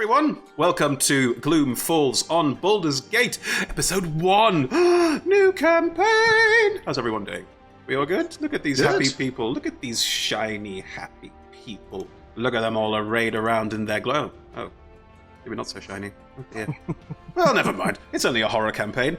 everyone. Welcome to Gloom Falls on Baldur's Gate, episode 1. New campaign. How's everyone doing? We all good? Look at these happy people. Look at these shiny, happy people. Look at them all arrayed around in their glow. Oh, maybe not so shiny. Oh, dear. Well, never mind. It's only a horror campaign.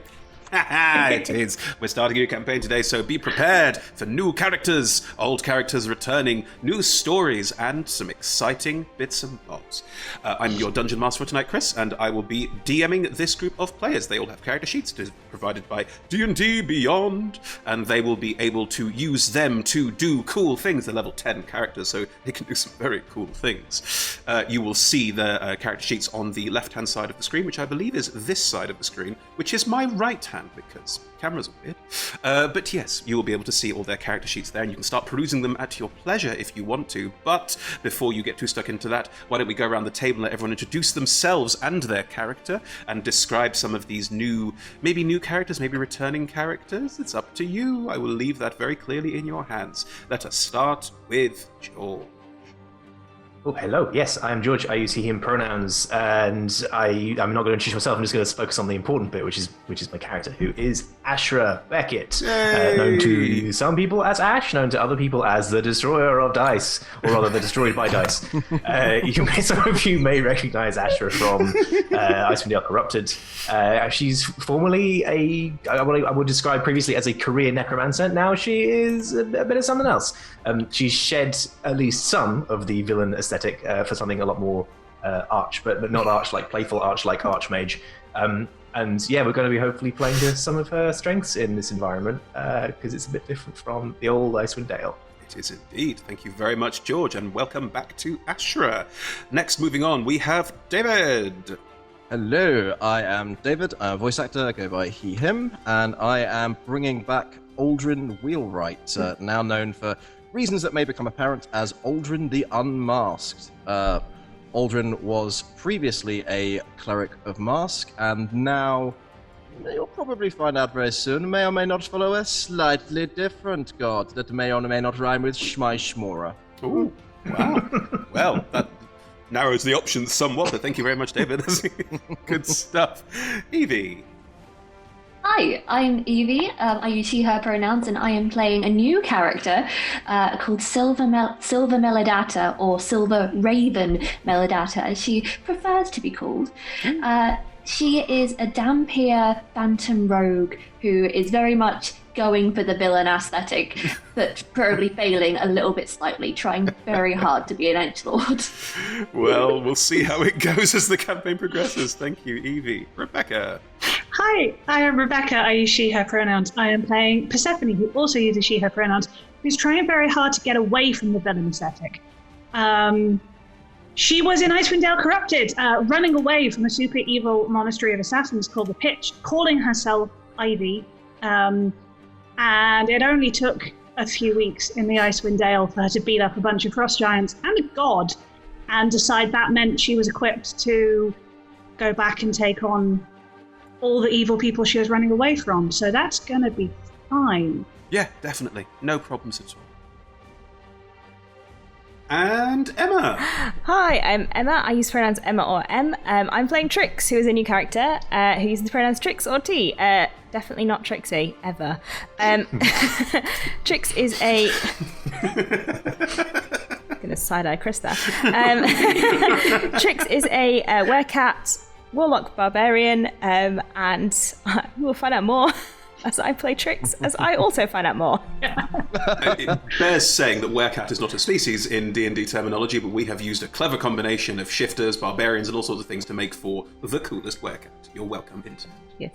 It is. We're starting a new campaign today, so be prepared for new characters, old characters returning, new stories, and some exciting bits and bobs. I'm your Dungeon Master for tonight, Chris, and I will be DMing this group of players. They all have character sheets provided by D&D Beyond, and they will be able to use them to do cool things. They're level 10 characters, so they can do some very cool things. You will see the character sheets on the left-hand side of the screen, which I believe is this side of the screen, which is my right hand, because cameras are weird. But yes, you will be able to see all their character sheets there, and you can start perusing them at your pleasure if you want to. But before you get too stuck into that, why don't we go around the table and let everyone introduce themselves and their character, and describe some of these new characters, maybe returning characters. It's up to you. I will leave that very clearly in your hands. Let us start with George. Oh, hello. Yes, I am George. I use he, him pronouns, and I'm not going to introduce myself. I'm just going to focus on the important bit, which is my character, who is Ashra Beckett, known to some people as Ash, known to other people as the Destroyer of Dice, or rather, the Destroyed by Dice. Some of you may recognize Ashra from Icewind Dale Corrupted. She's formerly I would describe previously as a career necromancer. Now she is a bit of something else. She's shed at least some of the villain aesthetic for something a lot more arch, but not arch like playful arch like Archmage. And yeah, we're going to be hopefully playing to some of her strengths in this environment because it's a bit different from the old Icewind Dale. It is indeed. Thank you very much, George, and welcome back to Ashra. Next, moving on, we have David. Hello, I am David. I'm a voice actor. I go by he, him, and I am bringing back Aldrin Wheelwright, now known for reasons that may become apparent as Aldrin the Unmasked. Aldrin was previously a cleric of Mask, and now, you'll probably find out very soon, may or may not follow a slightly different god that may or may not rhyme with Shmai Shmora. Ooh, wow. Well, that narrows the options somewhat, but thank you very much, David. Good stuff. Evie. Hi, I'm Evie. I use she, her pronouns, and I am playing a new character called Silver Melodata, or Silver Raven Melodata, as she prefers to be called. She is a Dampier Phantom Rogue who is very much going for the villain aesthetic, but probably failing a little bit slightly, trying very hard to be an edgelord. Well, we'll see how it goes as the campaign progresses. Thank you, Evie. Rebecca. Hi, I am Rebecca. I use she, her pronouns. I am playing Persephone, who also uses she, her pronouns, who's trying very hard to get away from the villain aesthetic. She was in Icewind Dale Corrupted, running away from a super evil monastery of assassins called the Pitch, calling herself Ivy. And it only took a few weeks in the Icewind Dale for her to beat up a bunch of frost giants and a god, and decide that meant she was equipped to go back and take on all the evil people she was running away from. So that's going to be fine. Yeah, definitely. No problems at all. And Emma. Hi, I'm Emma. I use pronouns Emma or M. I'm playing Trix, who is a new character who uses the pronouns Trix or T. Definitely not Trixie, ever. Trix is a... I'm going to side-eye Chris there. Trix is a werecat warlock barbarian, and we'll find out more as I play Trix, as I also find out more. It bears saying that werecat is not a species in D&D terminology, but we have used a clever combination of shifters, barbarians, and all sorts of things to make for the coolest werecat. You're welcome, Internet. Yes.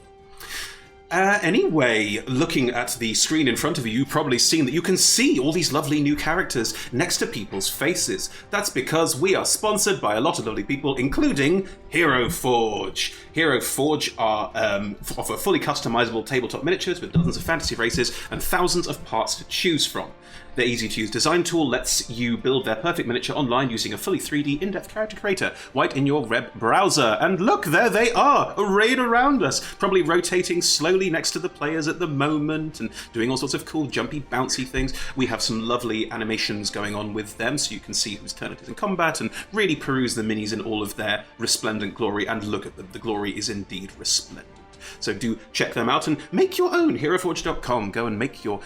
Anyway, looking at the screen in front of you, you've probably seen that you can see all these lovely new characters next to people's faces. That's because we are sponsored by a lot of lovely people, including Hero Forge. Hero Forge offer fully customizable tabletop miniatures with dozens of fantasy races and thousands of parts to choose from. Their easy-to-use design tool lets you build their perfect miniature online using a fully 3D in-depth character creator right in your web browser. And look, there they are, arrayed around us, probably rotating slowly next to the players at the moment and doing all sorts of cool, jumpy, bouncy things. We have some lovely animations going on with them, so you can see whose turn it is in combat and really peruse the minis in all of their resplendent glory. And look at them, the glory is indeed resplendent. So do check them out and make your own. HeroForge.com. Go and make your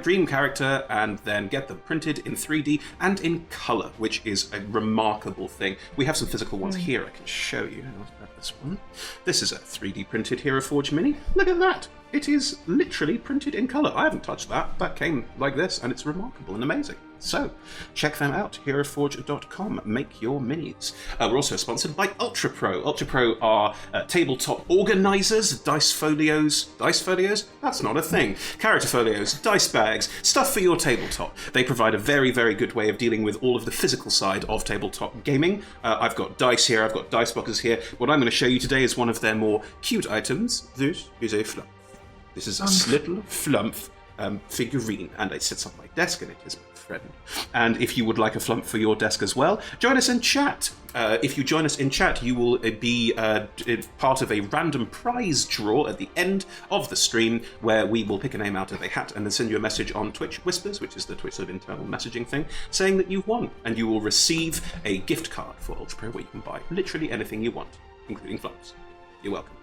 dream character and then get them printed in 3D and in color, which is a remarkable thing. We have some physical ones here I can show you. I'll grab this one. This is a 3D printed HeroForge mini. Look at that. It is literally printed in color. I haven't touched that. That came like this, and it's remarkable and amazing. So, check them out, heroforge.com. Make your minis. We're also sponsored by Ultra Pro. Ultra Pro are tabletop organizers, dice folios. Dice folios? That's not a thing. Character folios, dice bags, stuff for your tabletop. They provide a very, very good way of dealing with all of the physical side of tabletop gaming. I've got dice here, I've got dice boxes here. What I'm going to show you today is one of their more cute items. This is a flump. This is a little flump figurine, and it sits on my desk, and it is my friend. And if you would like a flump for your desk as well, join us in chat. If you join us in chat, you will be part of a random prize draw at the end of the stream, where we will pick a name out of a hat and then send you a message on Twitch Whispers, which is the Twitch sort of internal messaging thing, saying that you've won, and you will receive a gift card for Ultra Pro where you can buy literally anything you want, including flumps. You're welcome.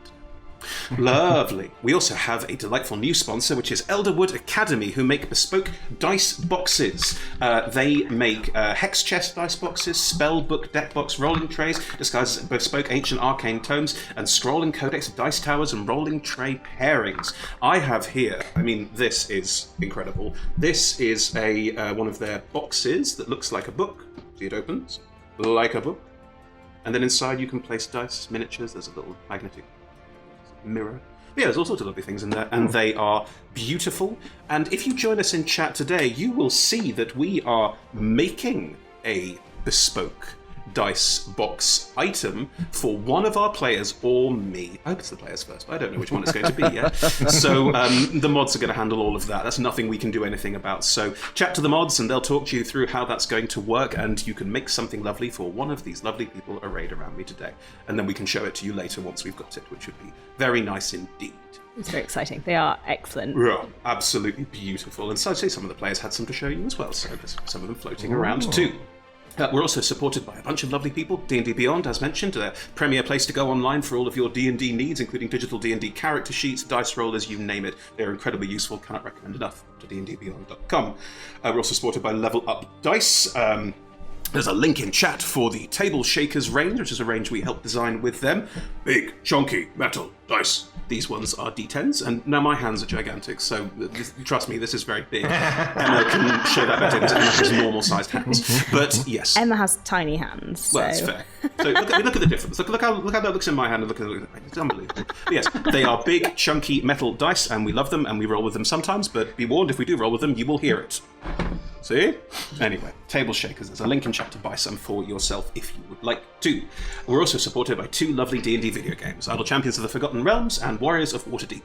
Lovely. We also have a delightful new sponsor, which is Elderwood Academy, who make bespoke dice boxes. They make hex chest dice boxes, spell book deck box rolling trays, disguised as bespoke ancient arcane tomes, and scrolling codex dice towers and rolling tray pairings. I have here, I mean, this is incredible. This is a one of their boxes that looks like a book. See, it opens like a book. And then inside you can place dice, miniatures. There's a little magnetic mirror. Yeah, there's all sorts of lovely things in there, and they are beautiful. And if you join us in chat today, you will see that we are making a bespoke dice box item for one of our players or me. I hope it's the players first, but I don't know which one it's going to be yet. So the mods are going to handle all of that. That's nothing we can do anything about. So chat to the mods and they'll talk to you through how that's going to work, and you can make something lovely for one of these lovely people arrayed around me today. And then we can show it to you later once we've got it, which would be very nice indeed. It's very exciting. They are excellent. Yeah, absolutely beautiful. And so I'd say some of the players had some to show you as well, so there's some of them floating around too. We're also supported by a bunch of lovely people. D&D Beyond, as mentioned, a premier place to go online for all of your D&D needs, including digital D&D character sheets, dice rollers, you name it. They're incredibly useful. Cannot recommend enough to dndbeyond.com. We're also supported by Level Up Dice. There's a link in chat for the Table Shakers range, which is a range we helped design with them. Big, chunky, metal dice. These ones are D10s, and now my hands are gigantic, so trust me, this is very big. Emma can show that better because Emma has normal-sized hands. But yes, Emma has tiny hands. So. Well, that's fair. So look at the difference. Look how that looks in my hand, and look at it. It's unbelievable. But yes, they are big, chunky metal dice, and we love them, and we roll with them sometimes. But be warned, if we do roll with them, you will hear it. See? Anyway, Table Shakers. There's a link in chat to buy some for yourself if you would like to. We're also supported by two lovely D&D video games, Idle Champions of the Forgotten Realms and Warriors of Waterdeep.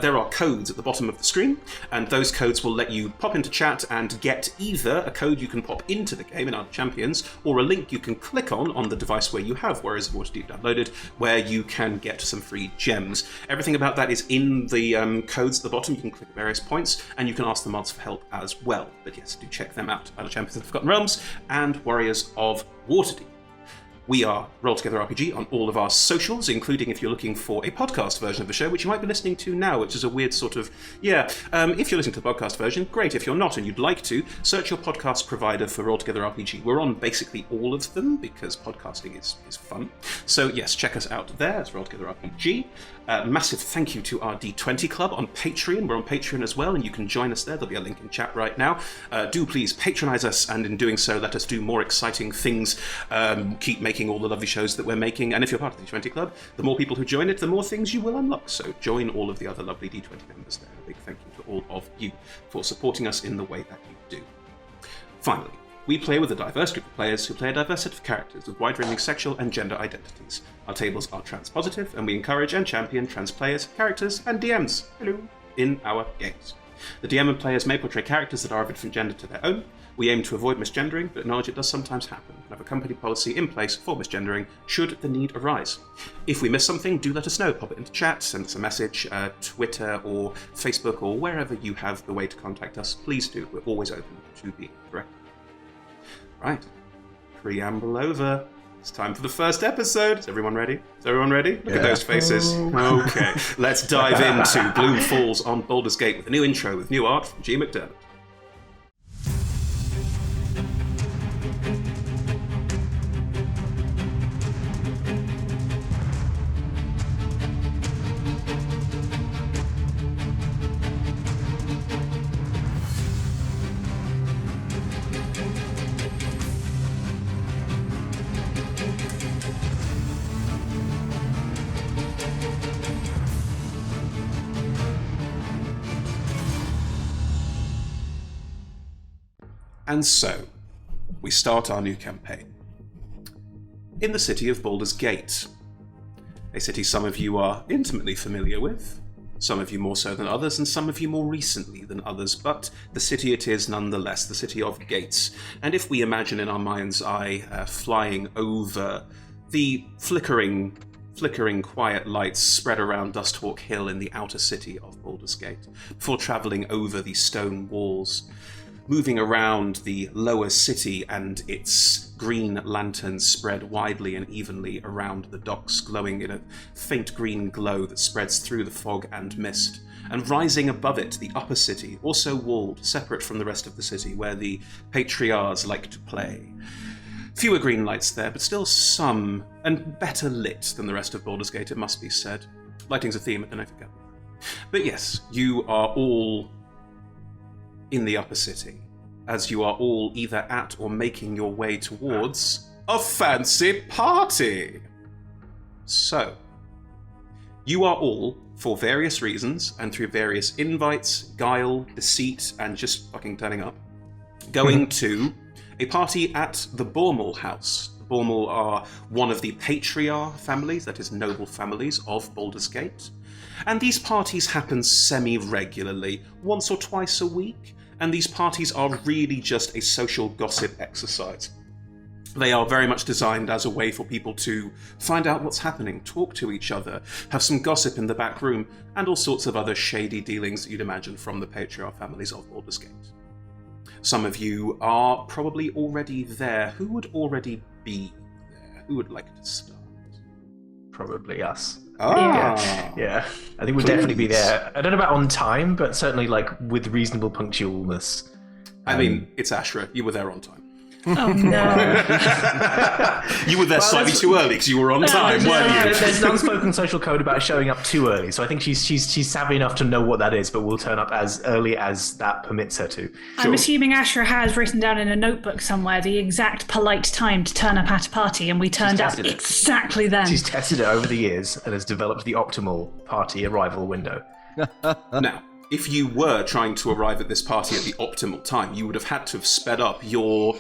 There are codes at the bottom of the screen, and those codes will let you pop into chat and get either a code you can pop into the game in Idle Champions, or a link you can click on the device where you have Warriors of Waterdeep downloaded, where you can get some free gems. Everything about that is in the codes at the bottom. You can click at various points, and you can ask the mods for help as well. But yes, do check them out. Idle Champions of the Forgotten Realms and Warriors of Waterdeep. We are Roll Together RPG on all of our socials, including if you're looking for a podcast version of the show, which you might be listening to now, which is a weird sort of, if you're listening to the podcast version, great. If you're not and you'd like to, search your podcast provider for Roll Together RPG. We're on basically all of them because podcasting is fun. So yes, check us out there. It's Roll Together RPG. Massive thank you to our D20 Club on Patreon. We're on Patreon as well, and you can join us there. There'll be a link in chat right now. Do please patronize us, and in doing so, let us do more exciting things. Keep making all the lovely shows that we're making. And if you're part of the D20 Club, the more people who join it, the more things you will unlock. So join all of the other lovely D20 members there. A big thank you to all of you for supporting us in the way that you do. Finally, we play with a diverse group of players who play a diverse set of characters with wide-ranging sexual and gender identities. Our tables are trans-positive, and we encourage and champion trans players, characters, and DMs in our games. The DM and players may portray characters that are of a different gender to their own. We aim to avoid misgendering, but acknowledge it does sometimes happen, and have a company policy in place for misgendering should the need arise. If we miss something, do let us know. Pop it into chat, send us a message, Twitter or Facebook or wherever you have the way to contact us. Please do. We're always open to be corrected. Right. Preamble over. It's time for the first episode. Is everyone ready? Look at those faces. Okay. Let's dive into Gloom Falls on Baldur's Gate with a new intro with new art from G. McDermott. And so, we start our new campaign. In the city of Baldur's Gate. A city some of you are intimately familiar with, some of you more so than others, and some of you more recently than others, but the city it is nonetheless, the city of gates. And if we imagine in our mind's eye flying over the flickering quiet lights spread around Dusthawk Hill in the outer city of Baldur's Gate, before travelling over the stone walls, moving around the lower city and its green lanterns spread widely and evenly around the docks, glowing in a faint green glow that spreads through the fog and mist. And rising above it, the upper city, also walled, separate from the rest of the city, where the patriarchs like to play. Fewer green lights there, but still some, and better lit than the rest of Baldur's Gate, it must be said. Lighting's a theme, don't forget. But yes, you are all in the upper city, as you are all either at or making your way towards a fancy party. So, you are all, for various reasons, and through various invites, guile, deceit, and just fucking turning up, going to a party at the Bormal house. The Bormal are one of the patriarch families, that is noble families, of Baldur's Gate. And these parties happen semi-regularly, once or twice a week. And these parties are really just a social gossip exercise. They are very much designed as a way for people to find out what's happening, talk to each other, have some gossip in the back room, and all sorts of other shady dealings that you'd imagine from the patriarch families of Baldur's Gate. Some of you are probably already there. Who would already be there? Who would like to start? Probably us. Ah. Yeah. I think we'll definitely be there. I don't know about on time, but certainly like with reasonable punctualness. I mean, it's Ashra. You were there on time. Oh no. You were there slightly too early because you were on time, weren't you? There's an unspoken social code about showing up too early, so I think she's savvy enough to know what that is, but will turn up as early as that permits her to. I'm assuming Ashra has written down in a notebook somewhere the exact polite time to turn up at a party, and we turned up exactly then. She's tested it over the years and has developed the optimal party arrival window. Now, if you were trying to arrive at this party at the optimal time, you would have had to have sped up your...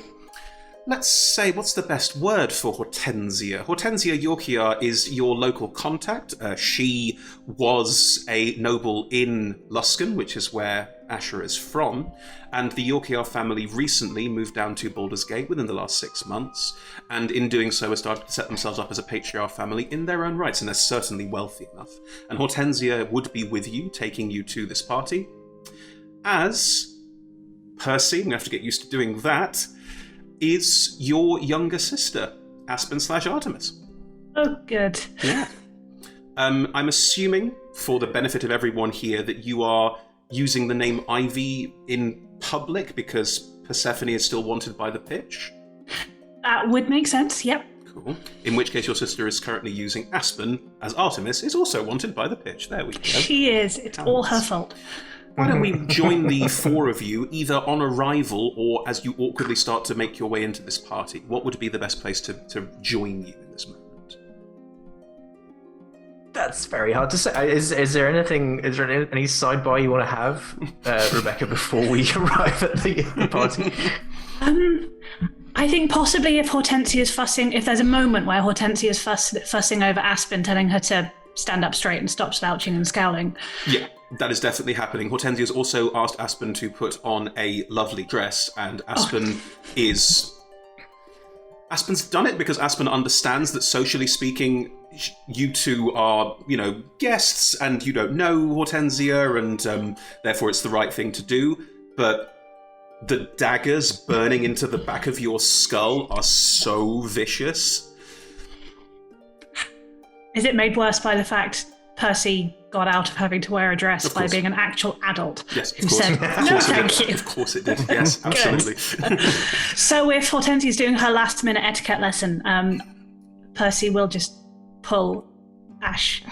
Let's say, what's the best word for Hortensia? Hortensia Yorkiar is your local contact. She was a noble in Luskan, which is where Asher is from, and the Yorkiar family recently moved down to Baldur's Gate within the last 6 months, and in doing so have started to set themselves up as a patriarch family in their own rights, and they're certainly wealthy enough. And Hortensia would be with you, taking you to this party. As Percy, we have to get used to doing that, is your younger sister, Aspen/Artemis. Oh, good. Yeah. I'm assuming, for the benefit of everyone here, that you are using the name Ivy in public because Persephone is still wanted by the pitch? That would make sense, yep. Cool. In which case your sister is currently using Aspen, as Artemis is also wanted by the pitch. There we go. She is. It's all her fault. Why don't we join the four of you, either on arrival or as you awkwardly start to make your way into this party? What would be the best place to join you in this moment? That's very hard to say. Is there any sidebar you want to have, Rebecca, before we arrive at the party? I think possibly if there's a moment where Hortensia's fussing over Aspen, telling her to stand up straight and stop slouching and scowling. Yeah, that is definitely happening. Hortensia's also asked Aspen to put on a lovely dress, and Aspen's done it because Aspen understands that, socially speaking, you two are, guests, and you don't know Hortensia, and therefore it's the right thing to do. But the daggers burning into the back of your skull are so vicious. Is it made worse by the fact Percy got out of having to wear a dress by being an actual adult? Yes, of who course. said, no, thank you. Of course it did, yes, absolutely. So if Hortensia's doing her last-minute etiquette lesson, Percy will just pull Ash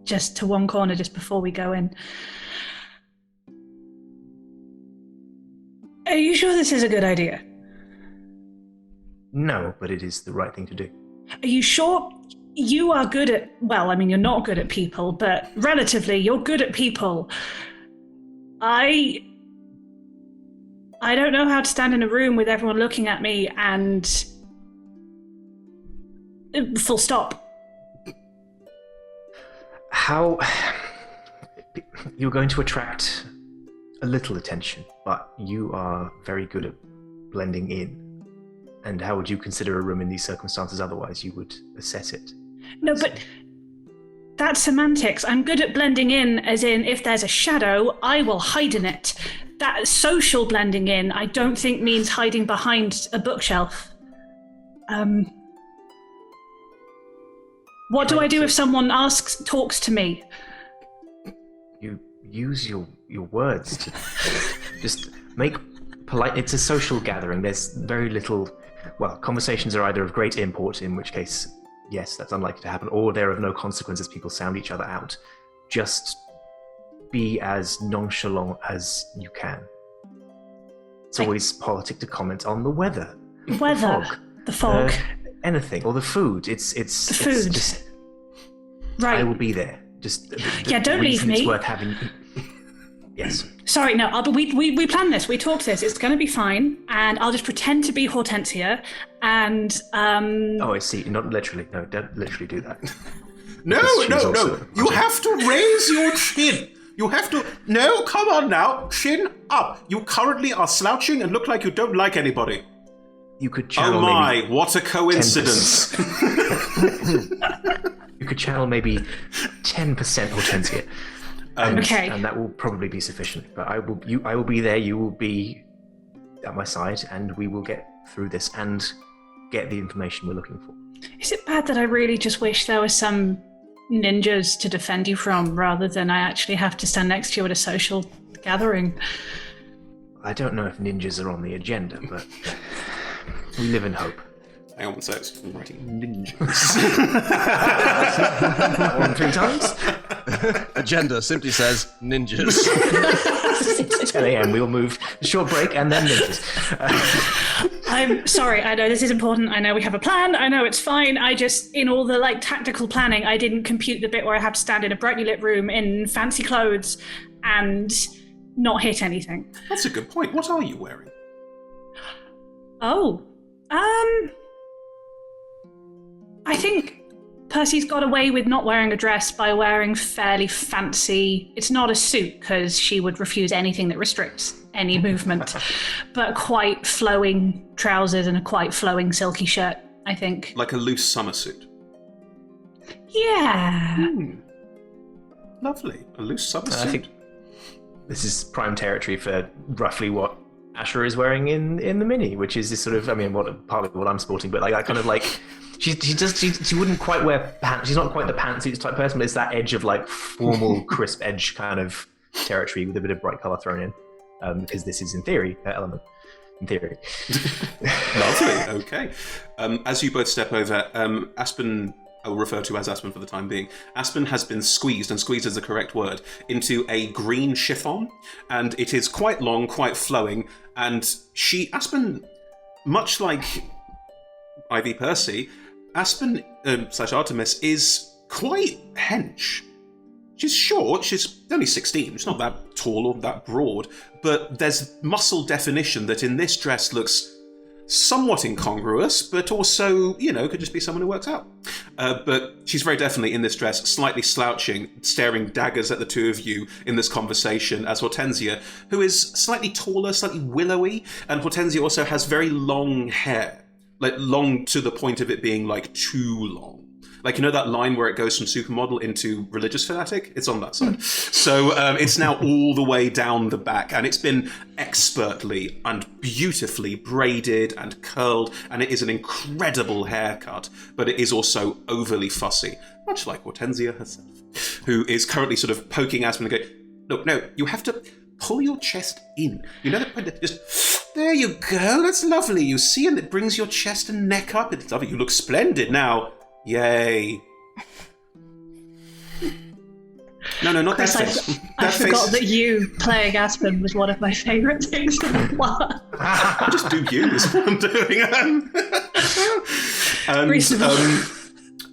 just to one corner just before we go in. Are you sure this is a good idea? No, but it is the right thing to do. Are you sure you are good at, well, I mean, you're not good at people, but relatively, you're good at people. I don't know how to stand in a room with everyone looking at me and full stop. How you're going to attract a little attention, but you are very good at blending in. And how would you consider a room in these circumstances otherwise? You would assess it. No, but that's semantics. I'm good at blending in, as in, if there's a shadow, I will hide in it. That social blending in, I don't think means hiding behind a bookshelf. What do I do if someone talks to me? You use your words to just make polite. It's a social gathering. There's very little. Well, conversations are either of great import, in which case, yes, that's unlikely to happen, or they're of no consequence as people sound each other out. Just be as nonchalant as you can. It's always politic to comment on the weather. The fog. Anything, or the food. It's the food. Just, right. I will be there. Just don't leave me. It's worth having. Yes. Sorry, no. We planned this. We talked this. It's going to be fine, and I'll just pretend to be Hortensia. And Oh, I see. Not literally. No, don't literally do that. No. You have to raise your chin. You have to. No, come on now. Chin up. You currently are slouching and look like you don't like anybody. You could channel. Oh my! What a coincidence. You could channel maybe 10% Hortensia. Okay. And that will probably be sufficient. But I will be there. You will be at my side, and we will get through this and get the information we're looking for. Is it bad that I really just wish there were some ninjas to defend you from, rather than I actually have to stand next to you at a social gathering? I don't know if ninjas are on the agenda, but we live in hope. Hang on, so it's writing ninjas. 1 3 times. Agenda simply says ninjas. 10 a.m. We'll move short break and then ninjas. I'm sorry. I know this is important. I know we have a plan. I know it's fine. I just, in all the tactical planning, I didn't compute the bit where I have to stand in a brightly lit room in fancy clothes and not hit anything. That's a good point. What are you wearing? Oh, I think Percy's got away with not wearing a dress by wearing fairly fancy. It's not a suit because she would refuse anything that restricts any movement, but quite flowing trousers and a quite flowing silky shirt, I think. Like a loose summer suit. Yeah. Lovely. A loose summer suit. I think this is prime territory for roughly what Asher is wearing in the mini, which is this sort of, partly what I'm sporting, but that kind of she wouldn't quite wear pants. She's not quite the pantsuits type person, but it's that edge of formal, crisp edge kind of territory with a bit of bright color thrown in, because this is in theory her element. In theory. Lovely. Okay. As you both step over, Aspen, I will refer to as Aspen for the time being. Aspen has been squeezed, and squeezed is the correct word, into a green chiffon, and it is quite long, quite flowing, and Aspen, much like Ivy Percy, Aspen / Artemis is quite hench. She's short, she's only 16, she's not that tall or that broad, but there's muscle definition that in this dress looks somewhat incongruous, but also, could just be someone who works out. But she's very definitely in this dress, slightly slouching, staring daggers at the two of you in this conversation, as Hortensia, who is slightly taller, slightly willowy, and Hortensia also has very long hair. Like, long to the point of it being, like, too long. Like, you know that line where it goes from supermodel into religious fanatic? It's on that side. So it's now all the way down the back, and it's been expertly and beautifully braided and curled, and it is an incredible haircut, but it is also overly fussy, much like Hortensia herself, who is currently sort of poking Aspen and going, look, no, you have to pull your chest in. You know that? Just, there you go, that's lovely, you see, and it brings your chest and neck up. It's lovely, you look splendid now. Yay. No, not Chris, that face. I forgot that you playing Aspen was one of my favourite things in the world. Just do you is what I'm doing.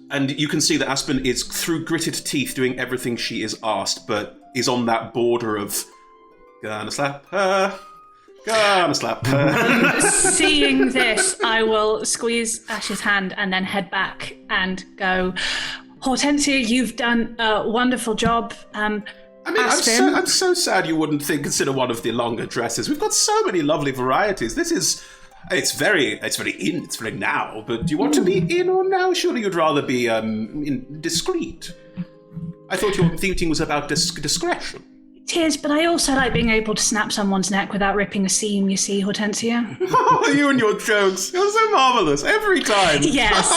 And you can see that Aspen is, through gritted teeth, doing everything she is asked, but is on that border of, gonna slap her. Gonna slap her. Seeing this, I will squeeze Ash's hand and then head back and go, Hortensia, you've done a wonderful job. I mean, Aspen. I'm so sad you wouldn't consider one of the longer dresses. We've got so many lovely varieties. It's very now, but do you want to be in or now? Surely you'd rather be discreet. I thought your theme was about discretion. It is, but I also like being able to snap someone's neck without ripping a seam, you see, Hortensia. Oh, you and your jokes. You're so marvellous every time. Yes.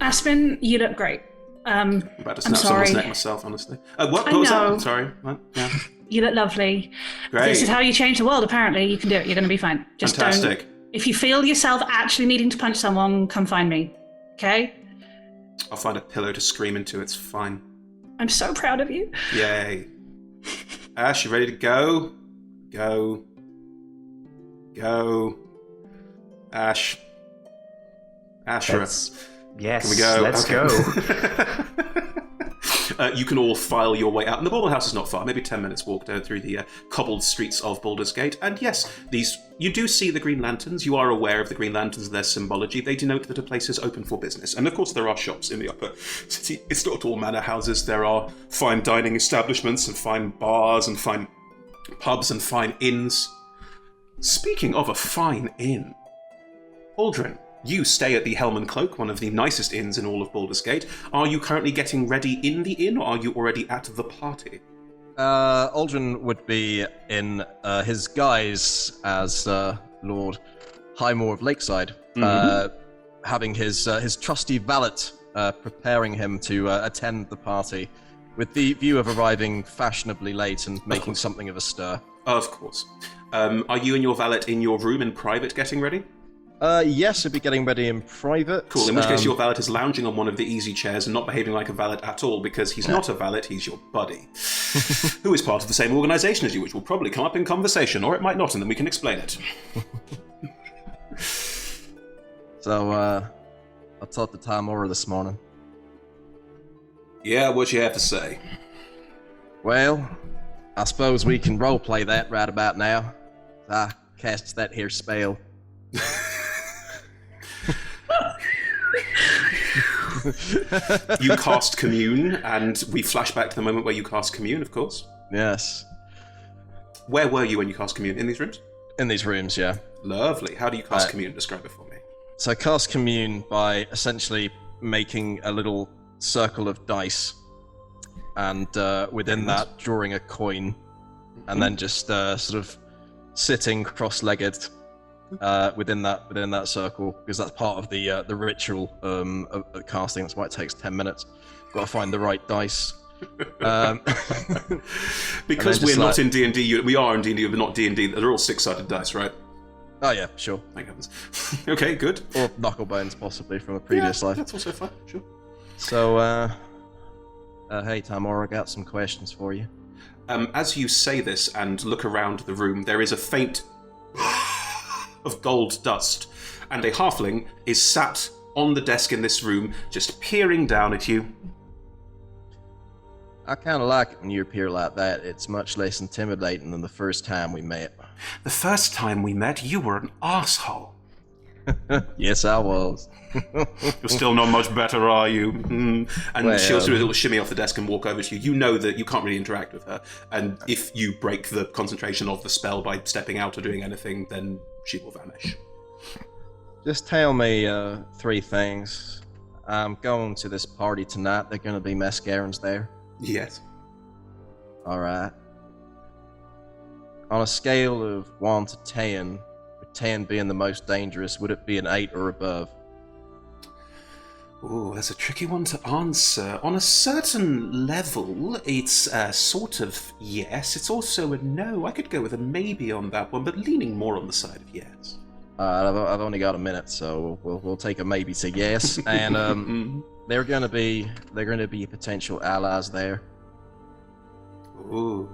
Aspen, you look great. I'm about to snap someone's neck myself, honestly. What was that? Sorry. What? Yeah. You look lovely. Great. This is how you change the world, apparently. You can do it. You're going to be fine. Just Fantastic. Don't. If you feel yourself actually needing to punch someone, come find me. Okay? I'll find a pillow to scream into. It's fine. I'm so proud of you. Yay. Ash, you ready to go? Go. Ash. Ashra. Yes, can we go? Let's go. You can all file your way out, and the Bauble House is not far, maybe 10 minutes walk down through the cobbled streets of Baldur's Gate. And yes, you do see the Green Lanterns. You are aware of the Green Lanterns and their symbology. They denote that a place is open for business. And of course, there are shops in the upper city. It's not all manor houses. There are fine dining establishments and fine bars and fine pubs and fine inns. Speaking of a fine inn, Aldrin, you stay at the Helm and Cloak, one of the nicest inns in all of Baldur's Gate. Are you currently getting ready in the inn, or are you already at the party? Aldrin would be in his guise as Lord Highmore of Lakeside, having his trusty valet preparing him to attend the party, with the view of arriving fashionably late and making something of a stir. Of course. Are you and your valet in your room in private getting ready? Yes, I'd be getting ready in private. Cool, in which case your valet is lounging on one of the easy chairs and not behaving like a valet at all, because he's not a valet, he's your buddy, who is part of the same organisation as you, which will probably come up in conversation, or it might not, and then we can explain it. So, I talked to Tamora this morning. Yeah, what you have to say? Well, I suppose we can roleplay that right about now. I cast that here spell. You cast Commune, and we flash back to the moment where you cast Commune, of course. Yes. Where were you when you cast Commune? In these rooms? In these rooms, yeah. Lovely. How do you cast Commune? Describe it for me. So I cast Commune by essentially making a little circle of dice, and within that drawing a coin, and then just sort of sitting cross-legged within that circle, because that's part of the ritual of casting. That's why it takes 10 minutes. Got to find the right dice. Because we're not in D&D, we are in D&D, but not D&D. They're all 6-sided dice, right? Oh yeah, sure. Thank heavens. Okay, good. Or knuckle bones, possibly from a previous life. That's also fine. Sure. So, hey Tamora, I got some questions for you. As you say this and look around the room, there is a faint of gold dust, and a halfling is sat on the desk in this room, just peering down at you. I kind of like it when you appear like that. It's much less intimidating than the first time we met. The first time we met, you were an asshole. Yes, I was. You're still not much better, are you? And Well, she'll sort of little shimmy off the desk and walk over to you. You know that you can't really interact with her, and if you break the concentration of the spell by stepping out or doing anything, then she will vanish. Just tell me 3 things. I'm going to this party tonight. They're going to be mascarons there. Yes. All right. On a scale of 1 to 10, with 10 being the most dangerous, would it be an 8 or above? Ooh, that's a tricky one to answer. On a certain level, it's sort of yes. It's also a no. I could go with a maybe on that one, but leaning more on the side of yes. I've only got a minute, so we'll take a maybe to yes. And they're gonna be potential allies there. Ooh.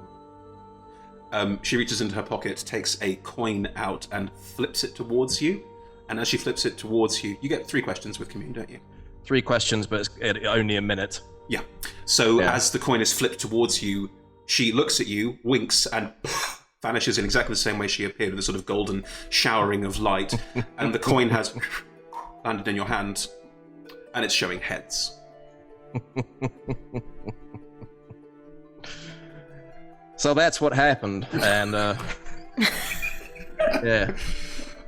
She reaches into her pocket, takes a coin out, and flips it towards you. And as she flips it towards you, you get 3 questions with commune, don't you? 3 questions, but it's only a minute. Yeah. So as the coin is flipped towards you, she looks at you, winks, and vanishes in exactly the same way she appeared, with a sort of golden showering of light. And the coin has landed in your hand, and it's showing heads. So that's what happened, and yeah.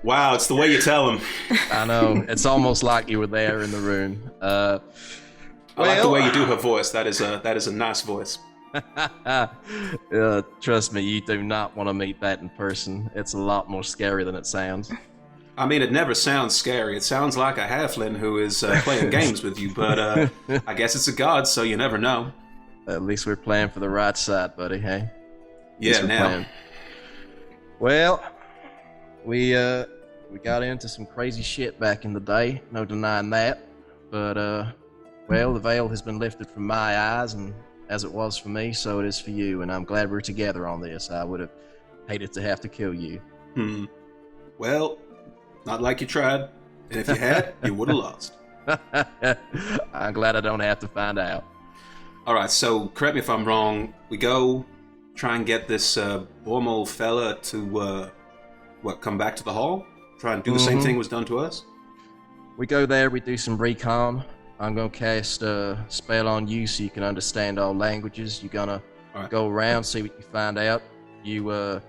Wow, it's the way you tell them. I know. It's almost like you were there in the room. I like the way you do her voice. That is a nice voice. Trust me, you do not want to meet that in person. It's a lot more scary than it sounds. I mean, it never sounds scary. It sounds like a halfling who is playing games with you, but I guess it's a god, so you never know. At least we're playing for the right side, buddy, hey? Yeah, now. Playing. Well, we got into some crazy shit back in the day, no denying that. But, well, the veil has been lifted from my eyes, and as it was for me, so it is for you, and I'm glad we're together on this. I would have hated to have to kill you. Well, not like you tried, and if you had, you would have lost. I'm glad I don't have to find out. Alright, so correct me if I'm wrong. We go try and get this Bormal fella to, come back to the hall? Try and do the same thing was done to us? We go there, we do some recon. I'm gonna cast a spell on you so you can understand all languages. You're gonna go around, see what you find out. You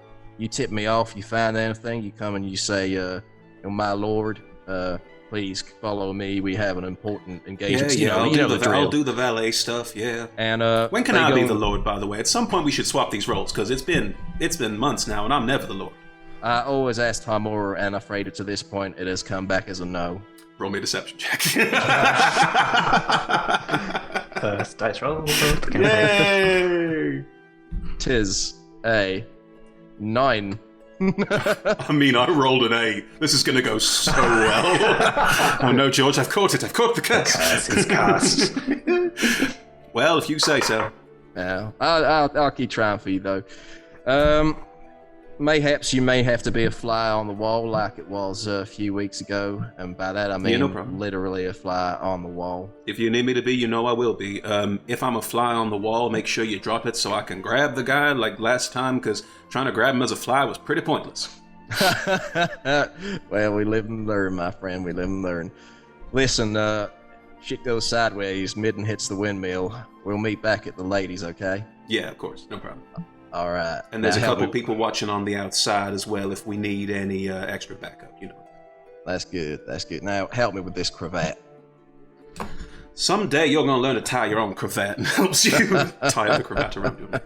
tip me off, you find anything, you come and you say, my lord, please follow me, we have an important engagement. I'll do the valet stuff, yeah. And when can I be the lord, by the way? At some point we should swap these roles, because it's been months now and I'm never the lord. I always asked Hamor, and afraid to this point it has come back as a no. Roll me a deception check. First dice roll. Yay! 'Tis a 9. I mean, I rolled an 8. This is going to go so well. Oh no, George, I've caught it. I've caught the curse. The curse is cast. Well, if you say so. Yeah, I'll keep trying for you though. Mayhaps you may have to be a fly on the wall like it was a few weeks ago, and by that I mean literally a fly on the wall. If you need me to be, you know I will be. If I'm a fly on the wall, make sure you drop it so I can grab the guy like last time, because trying to grab him as a fly was pretty pointless. Well, we live and learn, my friend, we live and learn. Listen, shit goes sideways, Midden hits the windmill. We'll meet back at the ladies, okay? Yeah, of course, no problem. All right. And there's a couple people watching on the outside as well if we need any extra backup, you know. That's good, that's good. Now, help me with this cravat. Someday you're going to learn to tie your own cravat and helps you tie the cravat around your neck.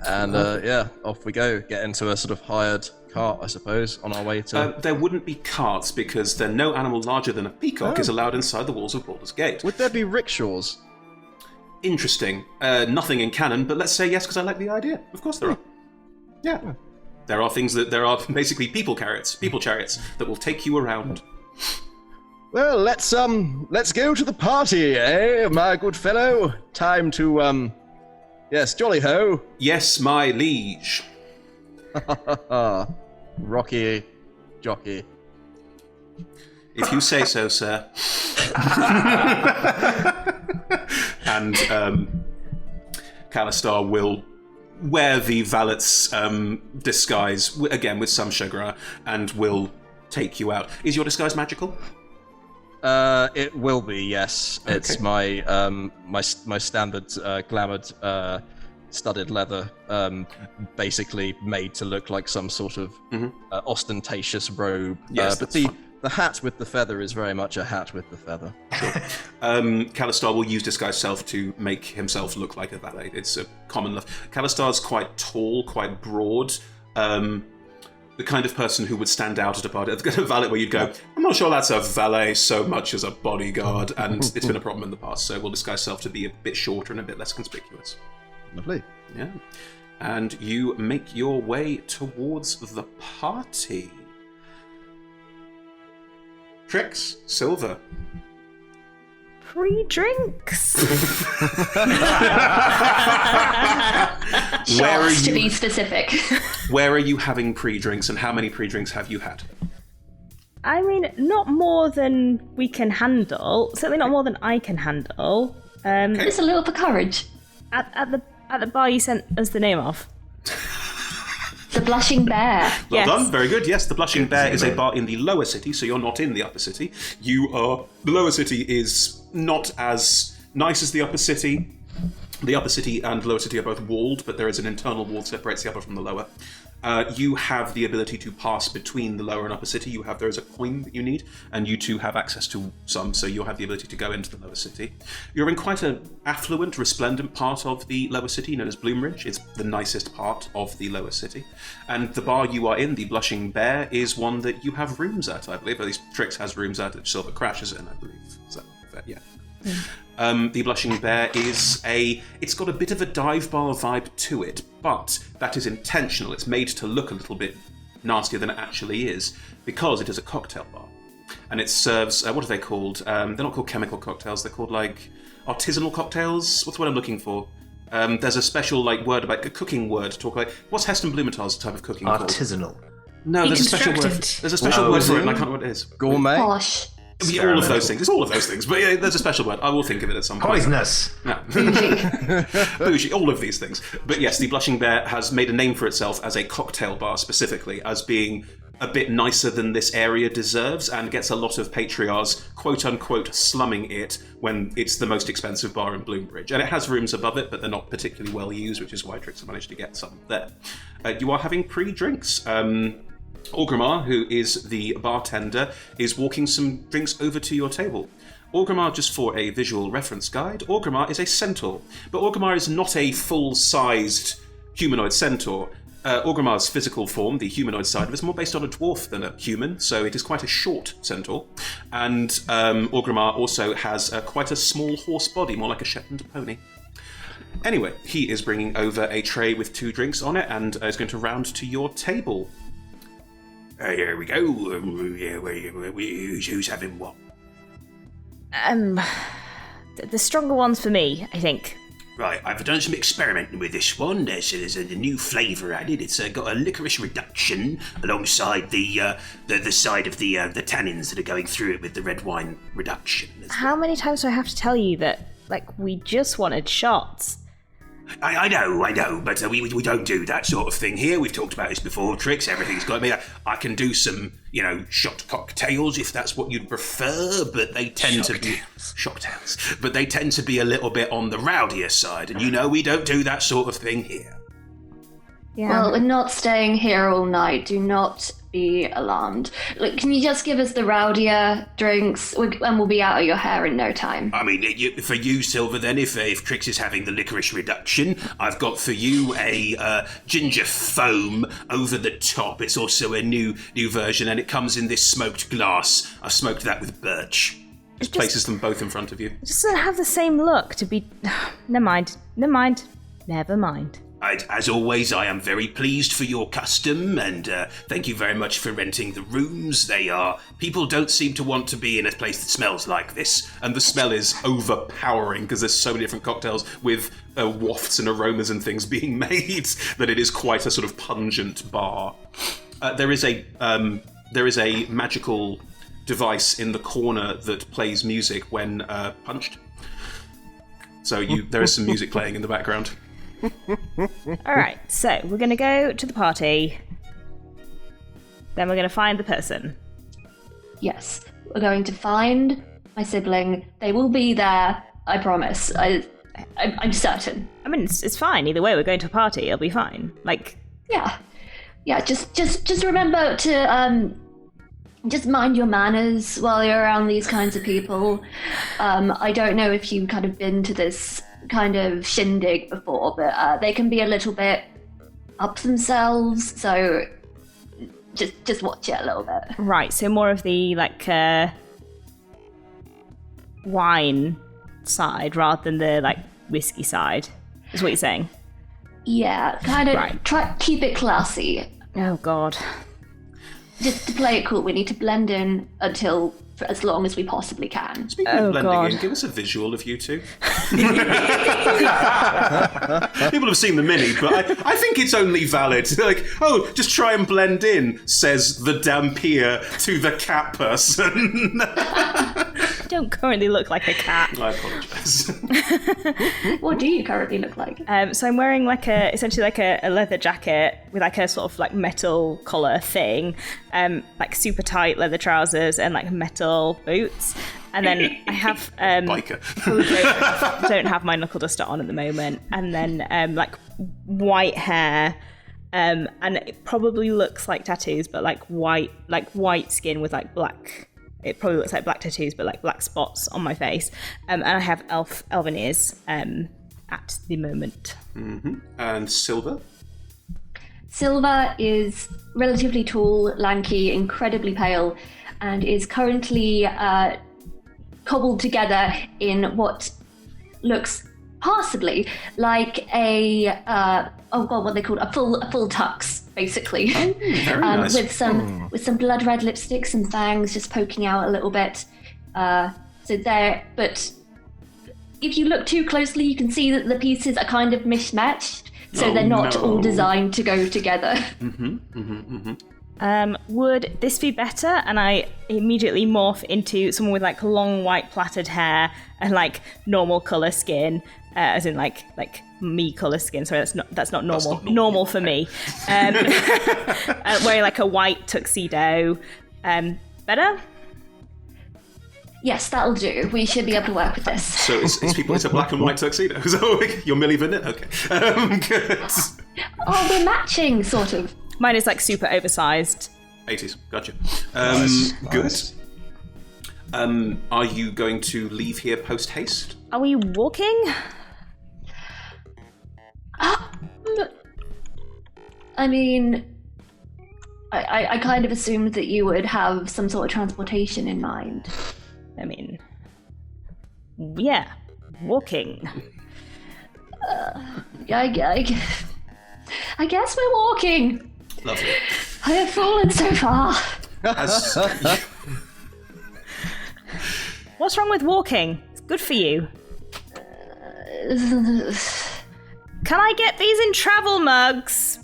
And, yeah, off we go. Get into a sort of hired cart, I suppose, on our way to... There wouldn't be carts because then no animal larger than a peacock is allowed inside the walls of Baldur's Gate. Would there be rickshaws? Interesting. Nothing in canon, but let's say yes because I like the idea. Of course there are. Yeah. There are basically people chariots that will take you around. Well, let's go to the party, eh, my good fellow? Time to, yes, jolly ho. Yes, my liege. Rocky jockey. If you say so, sir. And Kalistar will wear the valet's disguise, again with some chagrin, and will take you out. Is your disguise magical? It will be, yes. Okay. It's my standard glamoured studded leather, basically made to look like some sort of ostentatious robe. Yes, but that's fine. the hat with the feather is very much a hat with the feather. Kalistar will use disguise self to make himself look like a valet. It's a common enough. Kalistar's quite tall, quite broad. The kind of person who would stand out at a party. The kind of valet where you'd go, I'm not sure that's a valet so much as a bodyguard, and it's been a problem in the past, so we'll disguise self to be a bit shorter and a bit less conspicuous. Lovely. Yeah. And you make your way towards the party. Trix, Silver. Free drinks. Shots, to be specific. Where are you having pre-drinks, and how many pre-drinks have you had? I mean, not more than we can handle. Certainly not more than I can handle. Just a little for courage. At the bar you sent us the name of. The Blushing Bear. Well done, very good. Yes, the Blushing Bear is a bar in the lower city, so you're not in the upper city. The lower city is not as nice as the upper city. The upper city and lower city are both walled, but there is an internal wall that separates the upper from the lower. You have the ability to pass between the lower and upper city. There is a coin that you need, and you two have access to some, so you'll have the ability to go into the lower city. You're in quite an affluent, resplendent part of the lower city, known as Bloomridge. It's the nicest part of the lower city. And the bar you are in, the Blushing Bear, is one that you have rooms at, I believe. At least Trix has rooms at, that Silver crashes in, I believe. Is that fair? Yeah. The Blushing Bear it's got a bit of a dive bar vibe to it, but that is intentional. It's made to look a little bit nastier than it actually is, because it is a cocktail bar. And it serves, what are they called? They're not called chemical cocktails, they're called artisanal cocktails? What's the word I'm looking for? There's a special word about a cooking word to talk about. What's Heston Blumenthal's type of cooking called? Artisanal. No, there's a special word. There's a special word for it, and I can't remember what it is. Gourmet? Posh. Yeah, all of those things. It's all of those things. But yeah, there's a special word. I will think of it at some point. Poisonous. No. Bougie. All of these things. But yes, the Blushing Bear has made a name for itself as a cocktail bar specifically, as being a bit nicer than this area deserves, and gets a lot of patriarchs, quote-unquote, slumming it when it's the most expensive bar in Bloomridge. And it has rooms above it, but they're not particularly well used, which is why Trix managed to get some there. You are having pre-drinks. Orgrimmar, who is the bartender, is walking some drinks over to your table. Orgrimmar, just for a visual reference guide, Orgrimmar is a centaur, but Orgrimmar is not a full-sized humanoid centaur. Orgrimmar's physical form, the humanoid side of it, is more based on a dwarf than a human, so it is quite a short centaur. And Orgrimmar also has quite a small horse body, more like a Shetland pony. Anyway, he is bringing over a tray with 2 drinks on it, and is going to round to your table. Here we go. Who's having what? The stronger ones for me, I think. Right, I've done some experimenting with this one. There's a new flavour added. It's got a licorice reduction alongside the side of the tannins that are going through it with the red wine reduction. How many times do I have to tell you that, we just wanted shots? I know, but we don't do that sort of thing here. We've talked about this before, Trix. Everything's got me. I can do some, shot cocktails if that's what you'd prefer, but they tend to be shocktails. But they tend to be a little bit on the rowdier side, and we don't do that sort of thing here. Yeah. Well, we're not staying here all night. Do not be alarmed. Look, can you just give us the rowdier drinks, and we'll be out of your hair in no time? I mean, for you, Silver, then, if Trix is having the licorice reduction, I've got for you a ginger foam over the top. It's also a new version, and it comes in this smoked glass. I smoked that with birch. Just places them both in front of you. It just doesn't have the same look to be... Never mind. As always, I am very pleased for your custom, and thank you very much for renting the rooms. People don't seem to want to be in a place that smells like this, and the smell is overpowering because there's so many different cocktails with wafts and aromas and things being made that it is quite a sort of pungent bar. There is a magical device in the corner that plays music when punched. So there is some music playing in the background. Alright, so we're going to go to the party. Then we're going to find the person. Yes, we're going to find my sibling. They will be there, I promise. I'm certain. I mean, it's fine. Either way, we're going to a party. It'll be fine. Yeah. Just remember to just mind your manners while you're around these kinds of people. I don't know if you've kind of been to this kind of shindig before, but they can be a little bit up themselves. So just watch it a little bit. Right. So more of the wine side rather than the whiskey side, is what you're saying. Yeah, kind of try keep it classy. Oh God. Just to play it cool, we need to blend in for as long as we possibly can. Speaking of blending in, give us a visual of you two. People have seen the mini, but I think it's only valid. Just try and blend in, says the Dampier to the cat person. I don't currently look like a cat. I apologise. What do you currently look like? So I'm wearing essentially a leather jacket with a sort of metal collar thing, super tight leather trousers and metal boots. And then I have biker. don't have my knuckle duster on at the moment. And then white hair. And it probably looks like tattoos, but white skin with black. It probably looks like black tattoos, but black spots on my face. And I have elven ears at the moment. Mm-hmm. And Silver? Silver is relatively tall, lanky, incredibly pale, and is currently cobbled together in what looks possibly like what are they called? A full tux, basically. Oh, very nice. With some blood red lipstick, some fangs just poking out a little bit. But if you look too closely, you can see that the pieces are kind of mismatched, so they're not all designed to go together. Would this be better? And I immediately morph into someone with long white plaited hair and normal color skin, as in me color skin. Sorry, that's not normal. Normal for me. Wearing a white tuxedo. Better? Yes, that'll do. We should be able to work with this. So it's a black and white tuxedo. So you're Millie Vanilli? Okay. Good. Oh, we're matching, sort of. Mine is super oversized. 80s. Gotcha. Good. Nice. Are you going to leave here post haste? Are we walking? I mean, I kind of assumed that you would have some sort of transportation in mind. I mean, yeah, walking. I guess we're walking. Lovely. I have fallen so far. What's wrong with walking? It's good for you. Can I get these in travel mugs?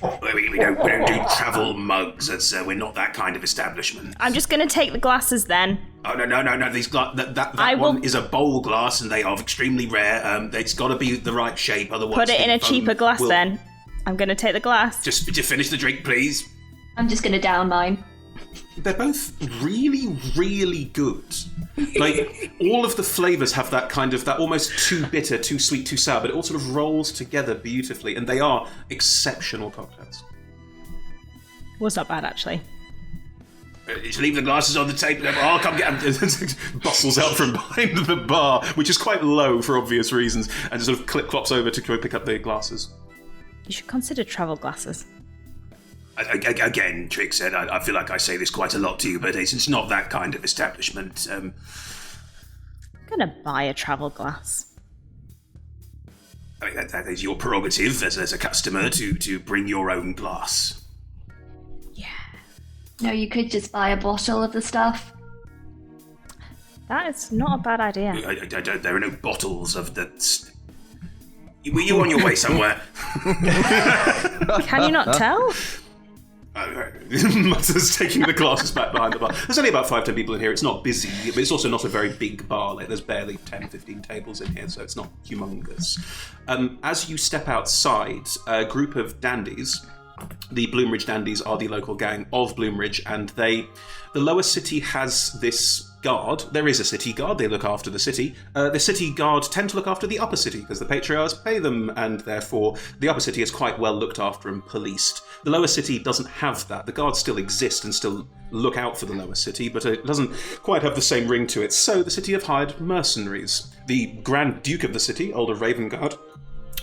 We don't do travel mugs. We're not that kind of establishment. I'm just going to take the glasses then. Oh, no. That one is a bowl glass, and they are extremely rare. It's got to be the right shape, otherwise... Put it in a cheaper glass then. I'm going to take the glass. Just finish the drink, please. I'm just going to down mine. They're both really, really good. All of the flavours have that almost too bitter, too sweet, too sour, but it all sort of rolls together beautifully, and they are exceptional cocktails. Was not bad, actually. Just leave the glasses on the table. I'll come get them. Bustles out from behind the bar, which is quite low for obvious reasons, and just sort of clip-clops over to go pick up the glasses. You should consider travel glasses. Again, Trick said, I feel like I say this quite a lot to you, but it's not that kind of establishment. I'm going to buy a travel glass. I mean, that is your prerogative as a customer to bring your own glass. Yeah. No, you could just buy a bottle of the stuff. That is not a bad idea. There are no bottles of the... Were you on your way somewhere? Can you not tell? Mutter's taking the glasses back behind the bar. There's only about 5-10 people in here. It's not busy, but it's also not a very big bar. There's barely 10-15 tables in here, so it's not humongous. As you step outside, a group of dandies The Bloomridge Dandies are the local gang of Bloomridge, and the lower city has this guard. There is a city guard, they look after the city. The city guard tend to look after the upper city because the patriarchs pay them, and therefore the upper city is quite well looked after and policed. The lower city doesn't have that. The guards still exist and still look out for the lower city, but it doesn't quite have the same ring to it. So the city have hired mercenaries. The Grand Duke of the city, Older Ravengard,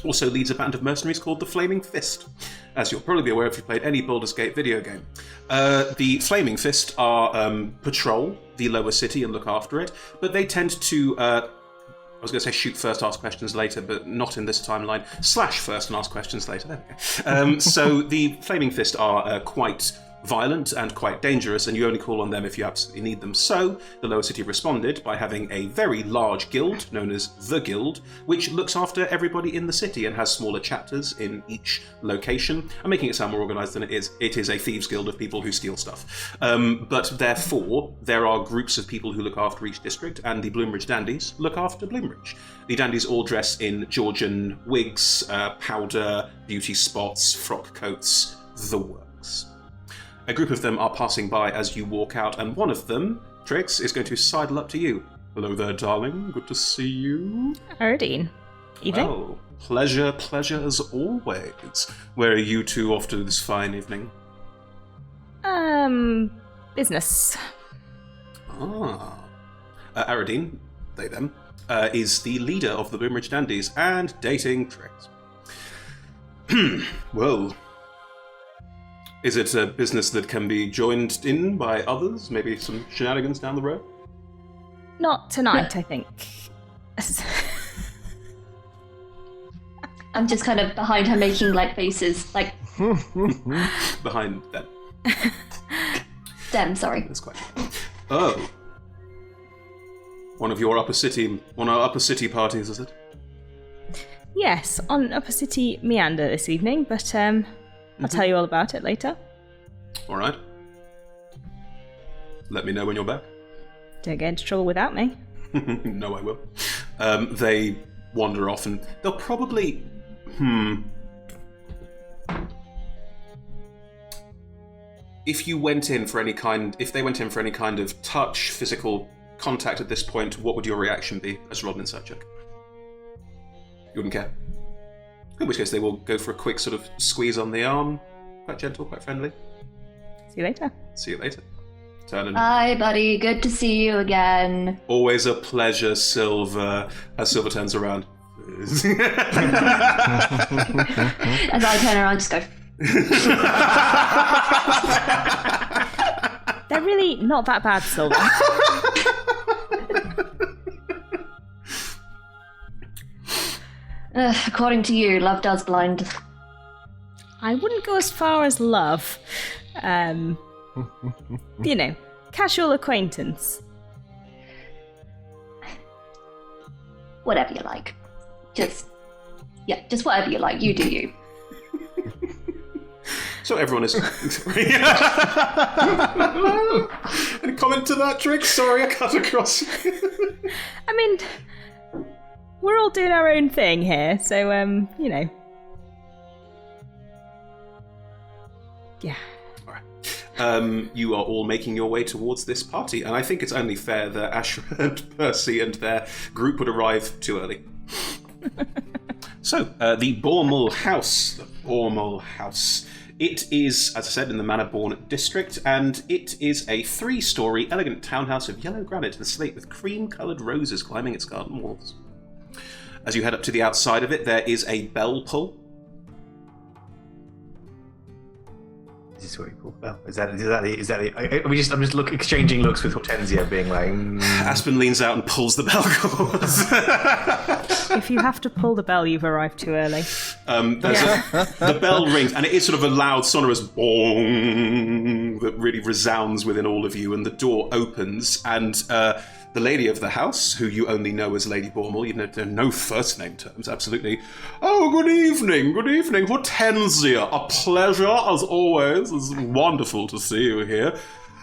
also leads a band of mercenaries called the Flaming Fist, as you'll probably be aware if you've played any Baldur's Gate video game. The Flaming Fist are patrol the lower city and look after it, but they tend to, I was going to say shoot first, ask questions later, but not in this timeline, slash first and ask questions later, there we go. So the Flaming Fist are quite violent and quite dangerous, and you only call on them if you absolutely need them. So the lower city responded by having a very large guild known as the Guild, which looks after everybody in the city and has smaller chapters in each location. I'm making it sound more organised than it is. It is a thieves guild of people who steal stuff. But therefore, there are groups of people who look after each district, and the Bloomridge Dandies look after Bloomridge. The Dandies all dress in Georgian wigs, powder, beauty spots, frock coats, the works. A group of them are passing by as you walk out, and one of them, Trix, is going to sidle up to you. Hello there, darling. Good to see you. Erdine. Evening. Well, pleasure as always. Where are you two off to this fine evening? Business. Aradine, they them, is the leader of the Bloomridge Dandies and dating Trix. Well, is it a business that can be joined in by others? Maybe some shenanigans down the road? Not tonight, I think. I'm just kind of behind her making like faces, like Behind them. them, sorry. That's quite. Oh. One of our upper city parties, is it? Yes, on Upper City Meander this evening, but I'll tell you all about it later. All right. Let me know when you're back. Don't get into trouble without me. No, I will. They wander off, and they'll probably... If they went in for any kind of touch, physical contact at this point, what would your reaction be as roll an insight check? You wouldn't care? In which case they will go for a quick sort of squeeze on the arm. Quite gentle, quite friendly. See you later. See you later. Turn and... Hi, buddy. Good to see you again. Always a pleasure, Silver. As Silver turns around. As I turn around, just go. They're really not that bad, Silver. According to you, love does blind. I wouldn't go as far as love. You know, casual acquaintance. Whatever you like. Just whatever you like. You do you. So everyone is... Any comment to that, Trix? Sorry, I cut across. I mean, we're all doing our own thing here, so, you know. Yeah. All right. You are all making your way towards this party, and I think it's only fair that Ashra and Percy and their group would arrive too early. So, the Bormal House. The Bormal House. It is, as I said, in the Manor-born district, and it is a 3-story elegant townhouse of yellow granite and slate with cream-coloured roses climbing its garden walls. As you head up to the outside of it, there is a bell pull. Is this where you pull the bell? Is that the? I'm just exchanging looks with Hortensia, being like. Aspen leans out and pulls the bell cord. If you have to pull the bell, you've arrived too early. The bell rings, and it is sort of a loud, sonorous bong that really resounds within all of you, and the door opens, and the lady of the house, who you only know as Lady Bormal, you know no first name terms, absolutely. Oh, good evening, Hortensia. A pleasure, as always. It's wonderful to see you here.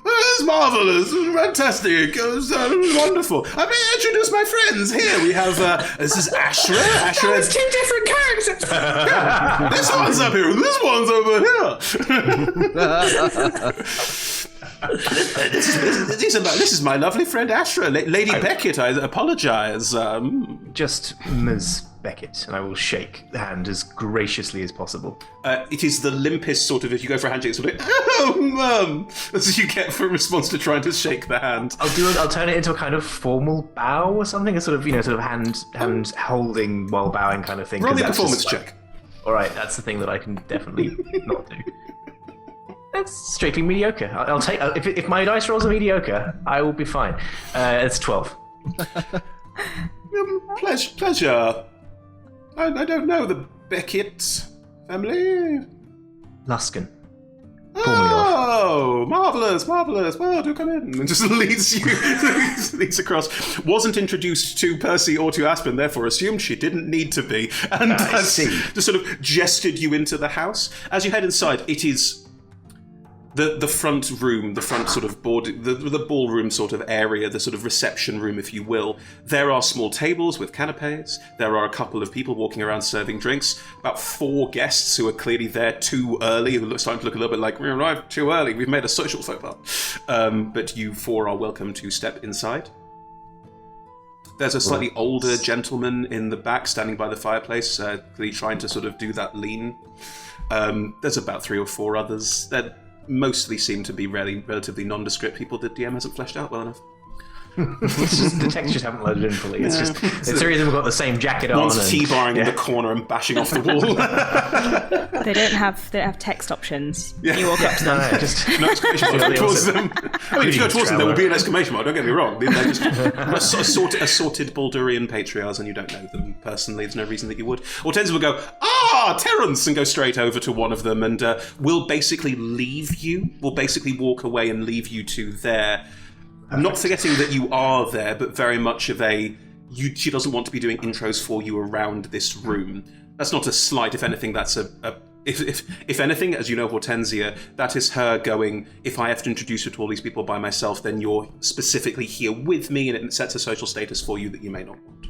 It's marvelous, fantastic, wonderful. I may introduce my friends. Here we have, this is Ashra. Ashra is 2 different characters. Yeah, this one's up here, and this one's over here. This is my lovely friend Ashra, Lady Beckett. I apologize. Just Ms. Beckett, and I will shake the hand as graciously as possible. It is the limpest sort of, if you go for a handshake, sort of, oh, mum, as you get for a response to trying to shake the hand. I'll turn it into a kind of formal bow or something, a sort of, sort of hand holding while bowing kind of thing. Roll me a performance check. All right, that's the thing that I can definitely not do. That's strictly mediocre. I'll take if my dice rolls are mediocre, I will be fine. It's 12. Pleasure. I don't know the Beckett family. Luskin. Oh, marvellous. Well, do come in. And just leads across. Wasn't introduced to Percy or to Aspen, therefore assumed she didn't need to be. And just sort of gestured you into the house. As you head inside, it is the front room, the front sort of the ballroom sort of area, the sort of reception room, if you will. There are small tables with canapes. There are a couple of people walking around serving drinks. About 4 guests who are clearly there too early, who are starting to look a little bit like, we arrived too early, we've made a social faux pas. But you 4 are welcome to step inside. There's a slightly older gentleman in the back standing by the fireplace, clearly trying to sort of do that lean. There's about 3 or 4 others that mostly seem to be relatively nondescript people the DM hasn't fleshed out well enough. The textures haven't loaded in fully. It's just the 3 of them have got the same jacket on. One's T-barring in the corner and bashing off the wall. They don't have text options. Yeah. You walk up to them. No exclamation mark. Go towards them. I mean, if you go towards them, there will be an exclamation mark. Don't get me wrong. They're just assorted Baldurian patriarchs, and you don't know them personally. There's no reason that you would. Hortensia will go, Terence, and go straight over to one of them, and will basically leave you. Will basically walk away and leave you to there. I'm not forgetting that you are there, but very much of she doesn't want to be doing intros for you around this room. That's not a slight. If anything, that's if anything, as you know, Hortensia, that is her going, if I have to introduce you to all these people by myself, then you're specifically here with me, and it sets a social status for you that you may not want.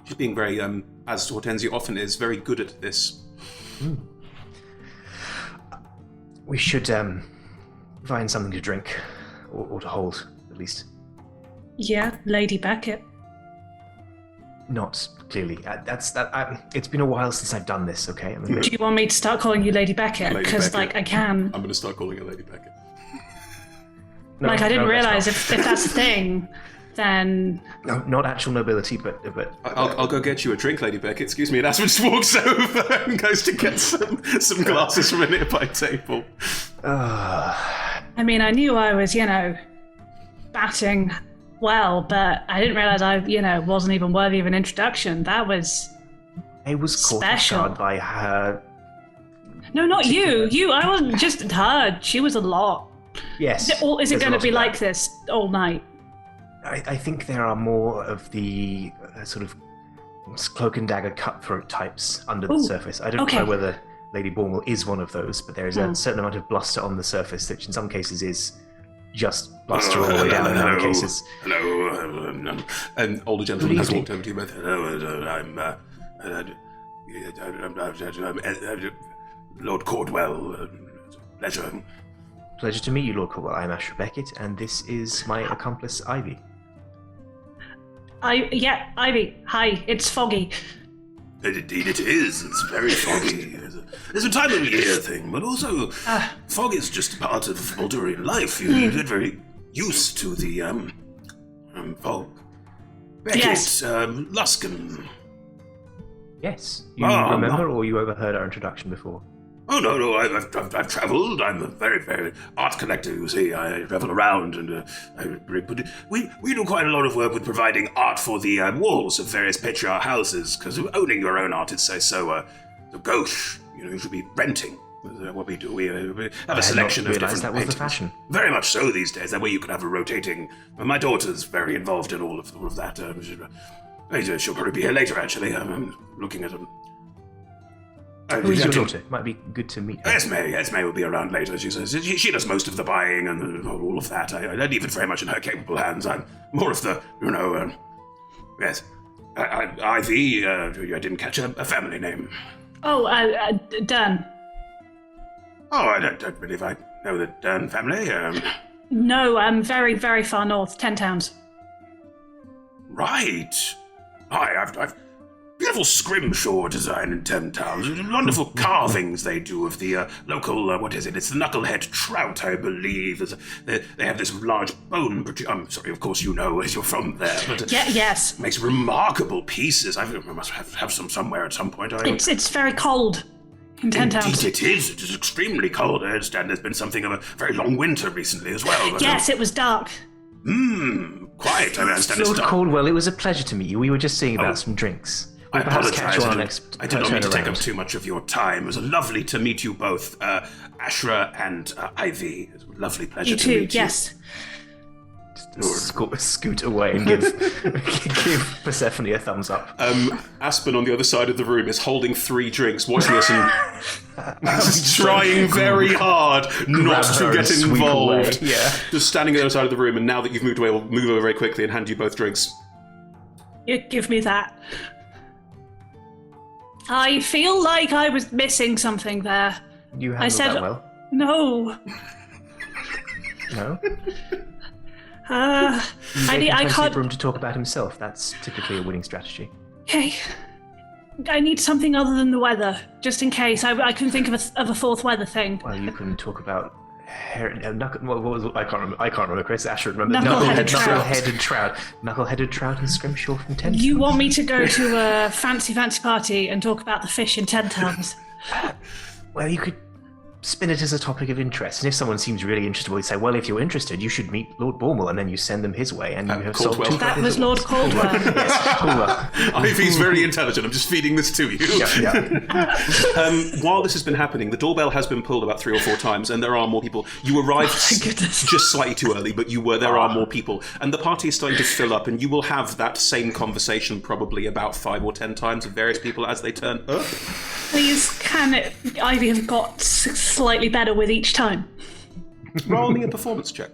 She's being very, as Hortensia often is, very good at this. We should find something to drink. Or to hold, at least. Yeah, Lady Beckett. Not clearly. It's been a while since I've done this. Okay. Do you want me to start calling you Lady Beckett? Because, I can. I'm going to start calling her Lady Beckett. No, I didn't realise if that's a thing, then. No, not actual nobility, but. I'll go get you a drink, Lady Beckett. Excuse me. And Aspen just walks over and goes to get some glasses from a nearby table. I mean, I knew I was, batting well, but I didn't realise I, wasn't even worthy of an introduction. That was I was caught special. off guard by her. No, not you. I wasn't just her. She was a lot. Yes. Is it going to be like this all night? I think there are more of the sort of cloak and dagger cutthroat types under the surface. I don't know whether Lady Bormel is one of those, but there is a certain amount of bluster on the surface, which in some cases is just bluster all the way down, in other cases. Hello. An older gentleman has walked over to you both. Hello, I'm Lord Cordwell. Pleasure. Pleasure to meet you, Lord Cordwell. I'm Ashra Beckett, and this is my accomplice, Ivy. Ivy. Hi, it's foggy. Indeed it is. It's very foggy. It's a time of year thing, but also fog is just part of Baldurian life. You get very used to the fog. Beckett, yes. Luskin. Yes. You remember, or you overheard our introduction before? Oh, no, I've travelled. I'm a very, very art collector, you see. I travel around and we do quite a lot of work with providing art for the walls of various patriarch houses, because owning your own art is so gauche. You should be renting. What we do, we have a selection of different that was the fashion. Very much so these days. That way you can have a rotating... My daughter's very involved in all of that. She'll probably be here later, actually. I'm looking at them. Who is your daughter? It might be good to meet her. Esme will be around later, she says. She does most of the buying and all of that. I leave it very much in her capable hands. I'm more of the, yes. Ivy, I didn't catch a family name. Oh, Dern. Oh, I don't believe I know the Dern family. No, very, very far north, 10 towns. Right. I've beautiful scrimshaw design in 10 towns. Wonderful carvings they do of the local, what is it? It's the knucklehead trout, I believe. They have this large bone. I'm sorry, of course you know as you're from there. But yes. Makes remarkable pieces. I must have some somewhere at some point. It's very cold in 10 towns. It is. It is extremely cold. I understand there's been something of a very long winter recently as well. But, yes, it was dark. Quite. I understand it's Lord dark. Caldwell, it was a pleasure to meet you. We were just seeing about some drinks. I apologize. I did not mean to take up too much of your time. It was lovely to meet you both, Ashra and Ivy. It was a lovely pleasure to meet you. Yes. Scoot away and give Persephone a thumbs up. Aspen on the other side of the room is holding 3 drinks, watching this and trying very hard not to get involved. Yeah. Just standing on the other side of the room, and now that you've moved away, we'll move over very quickly and hand you both drinks. You give me that. I feel like I was missing something there. You handled that well. No. No? I can't. Room to talk about himself. That's typically a winning strategy. Okay. I need something other than the weather, just in case. I can think of a fourth weather thing. Well, you can talk about what was I can't remember. Chris, Asher, remember? Knuckleheaded trout. Knuckleheaded trout and scrimshaw from 10 You want me to go to a fancy party and talk about the fish in 10 towns? Well, you could spin it as a topic of interest, and if someone seems really interested, you say, well, if you're interested, you should meet Lord Bormel, and then you send them his way, and you have solved 2 That was Lord Caldwell. Yes, Caldwell. Ivy's very intelligent. I'm just feeding this to you. Yeah. While this has been happening, the doorbell has been pulled about 3 or 4 times, and there are more people. You arrived just slightly too early, but there are more people, and the party is starting to fill up, and you will have that same conversation probably about 5 or 10 times with various people as they turn up. Please, can Ivy have got slightly better with each time? Roll me a performance check.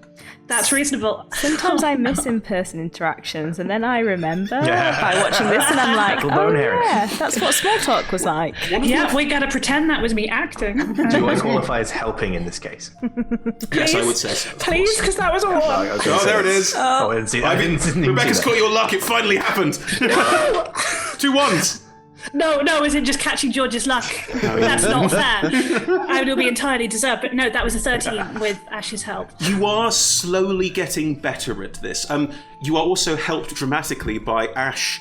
That's reasonable. Sometimes I miss in-person interactions, and then I remember by watching this, and I'm like, yeah, that's what small talk was like. Yeah, we gotta pretend that was me acting. Do I qualify as helping in this case? Yes, I would say so. Please, because that was a 1. Oh, there it is. I didn't see Rebecca's caught your luck. It finally happened. 2 1s. No, is it just catching George's luck? That's not fair. I would be entirely deserved, but no, that was a 13 with Ash's help. You are slowly getting better at this. You are also helped dramatically by Ash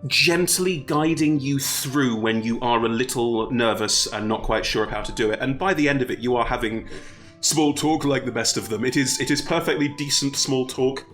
gently guiding you through when you are a little nervous and not quite sure of how to do it. And by the end of it, you are having small talk like the best of them. It is perfectly decent small talk.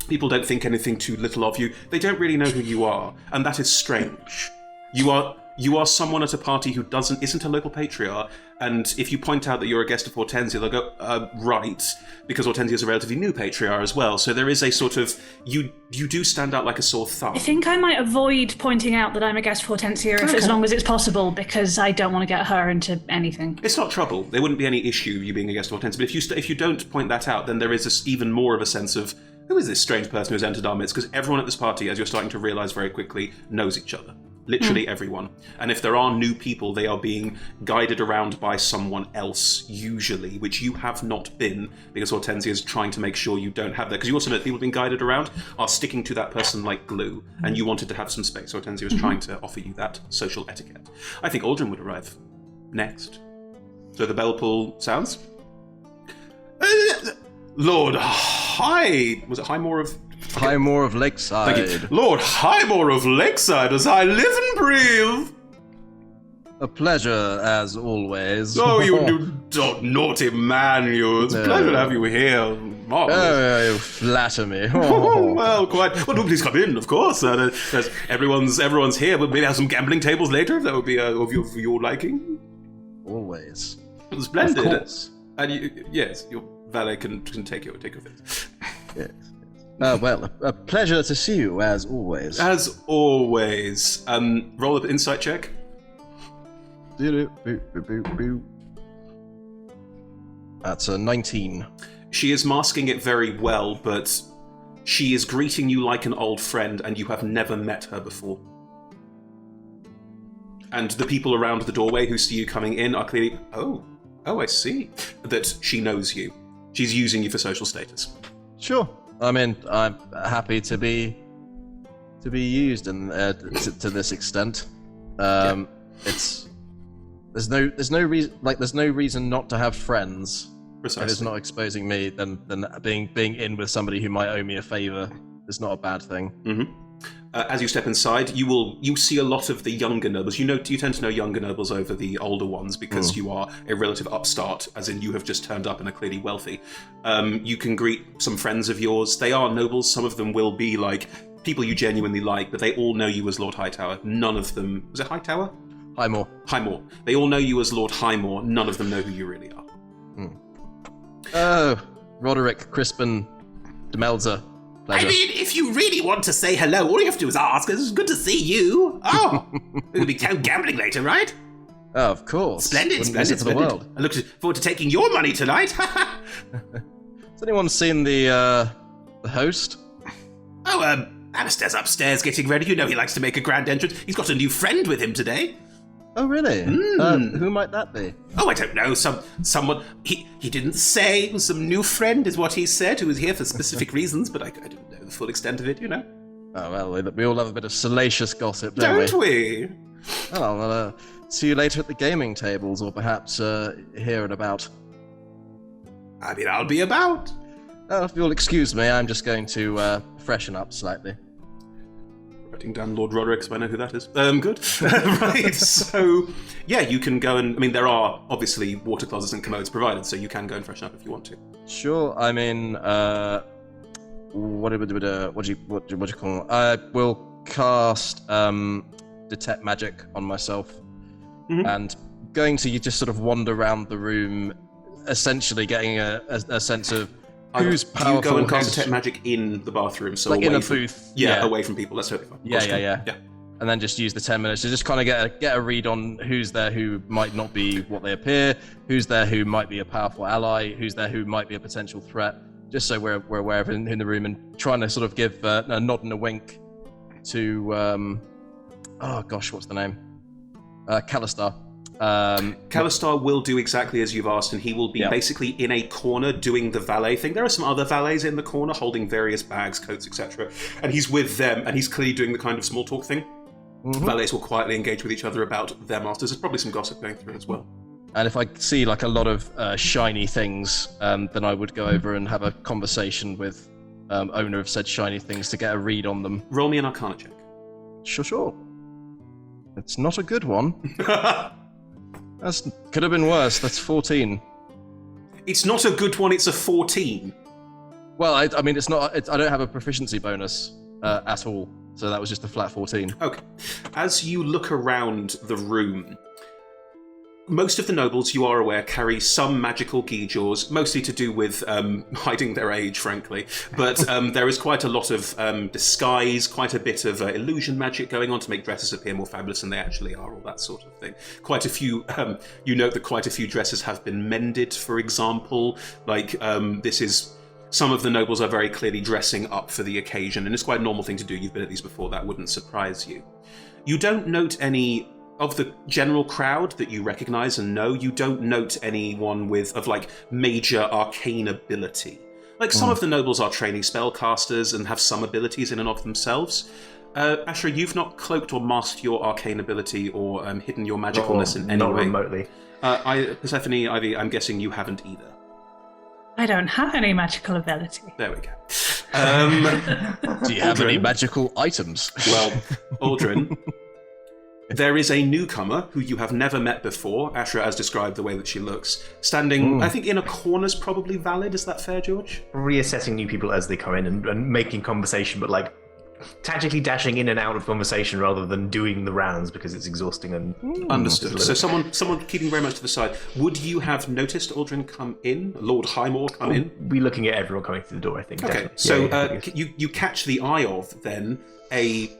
People don't think anything too little of you. They don't really know who you are, and that is strange. You are someone at a party who isn't a local patriarch, and if you point out that you're a guest of Hortensia, they'll go, right, because Hortensia is a relatively new patriarch as well. So there is a sort of you do stand out like a sore thumb. I think I might avoid pointing out that I'm a guest of Hortensia as long as it's possible, because I don't want to get her into anything. It's not trouble. There wouldn't be any issue you being a guest of Hortensia, but if you don't point that out, then there is even more of a sense of, who is this strange person who's entered our midst? Because everyone at this party, as you're starting to realise very quickly, knows each other. Literally everyone. And if there are new people, they are being guided around by someone else, usually, which you have not been, because Hortensia is trying to make sure you don't have that. Because you also know that people being guided around are sticking to that person like glue, and you wanted to have some space. Hortensia was trying to offer you that social etiquette. I think Aldrin would arrive next. So the bell pull sounds. Lord was it Highmore of... Highmore of Lakeside. Thank you. Lord Highmore of Lakeside, as I live and breathe. A pleasure, as always. Oh, you naughty man, you. It's a pleasure to have you here. Marvelous. Oh, you flatter me. Oh, well, quite. Well, do please come in, of course. Everyone's here, but maybe have some gambling tables later, if that would be of your liking. Always. Splendid. Of course. And yes, your valet can take your things. Yes. Well, a pleasure to see you, as always. As always. Roll an insight check. That's a 19. She is masking it very well, but she is greeting you like an old friend, and you have never met her before. And the people around the doorway who see you coming in are clearly, oh, I see, that she knows you. She's using you for social status. Sure. I mean, I'm happy to be used and to this extent. There's no reason not to have friends. Precisely. If it's not exposing me, then being in with somebody who might owe me a favor is not a bad thing. Mm-hmm. As you step inside, you see a lot of the younger nobles. You tend to know younger nobles over the older ones because you are a relative upstart, as in you have just turned up and are clearly wealthy. You can greet some friends of yours. They are nobles. Some of them will be like people you genuinely like, but they all know you as Lord Hightower. None of them... Was it Hightower? Highmore. Highmore. They all know you as Lord Highmore. None of them know who you really are. Oh, Roderick, Crispin, Demelza. Pleasure. I mean, if you really want to say hello, all you have to do is ask. It's good to see you. Oh, we'll be gambling later, right? Oh, of course. Splendid. For the world. I look forward to taking your money tonight. Has anyone seen the host? Oh, Alistair's upstairs getting ready. You know he likes to make a grand entrance. He's got a new friend with him today. Oh, really? Who might that be? Oh, I don't know. Someone. He didn't say. It was some new friend, is what he said, who was here for specific reasons, but I don't know the full extent of it, you know. Oh, well, we all have a bit of salacious gossip, don't we? Oh, well, see you later at the gaming tables, or perhaps here and about. I mean, I'll be about. Oh, if you'll excuse me, I'm just going to freshen up slightly. Writing down Lord Roderick, so I know who that is. Good. Right, so, yeah, you can go and... I mean, there are, obviously, water closets and commodes provided, so you can go and freshen up if you want to. Sure, I mean, what do you call it? I will cast Detect Magic on myself, and going to just sort of wander around the room, essentially getting a sense of who's powerful. You go and cast Detect Magic in the bathroom, so like away in a from, booth. Yeah, away from people. That's totally fine. Yeah. And then just use the 10 minutes to just kind of get a read on who's there who might not be what they appear, who's there who might be a powerful ally, who's there who might be a potential threat, just so we're aware of it in the room, and trying to sort of give a nod and a wink to oh gosh, what's the name? Calistar. Calistar will do exactly as you've asked, and he will be basically in a corner doing the valet thing. There are some other valets in the corner holding various bags, coats, etc. And he's with them, and he's clearly doing the kind of small talk thing. Valets will quietly engage with each other about their masters. There's probably some gossip going through as well. And if I see like a lot of shiny things, then I would go over and have a conversation with owner of said shiny things to get a read on them. Roll me an Arcana check. Sure. It's not a good one. Could have been worse. That's 14. It's not a good one. It's a 14. Well, I mean, it's not. I don't have a proficiency bonus at all, so that was just a flat 14. Okay. As you look around the room, most of the nobles, you are aware, carry some magical geejaws, mostly to do with hiding their age, frankly. But there is quite a lot of disguise, quite a bit of illusion magic going on to make dresses appear more fabulous than they actually are, all that sort of thing. Quite a few, you note that quite a few dresses have been mended, for example. Like, this is... Some of the nobles are very clearly dressing up for the occasion, and it's quite a normal thing to do. You've been at these before, that wouldn't surprise you. You don't note any... Of the general crowd that you recognize and know, you don't note anyone of like major arcane ability. Like some of the nobles are training spellcasters and have some abilities in and of themselves. Ashra, you've not cloaked or masked your arcane ability or hidden your magicalness in any way. Not remotely. Persephone, Ivy, I'm guessing you haven't either. I don't have any magical ability. There we go. Do you have any magical items? Well, Aldrin... There is a newcomer who you have never met before, Ashra as described the way that she looks, standing, I think in a corner's probably valid, is that fair, George? Reassessing new people as they come in and making conversation, but like tactically dashing in and out of conversation rather than doing the rounds because it's exhausting and Understood. So someone keeping very much to the side. Would you have noticed Aldrin come in? Lord Highmore come in? We're looking at everyone coming through the door, I think. Okay, definitely. so you catch the eye of then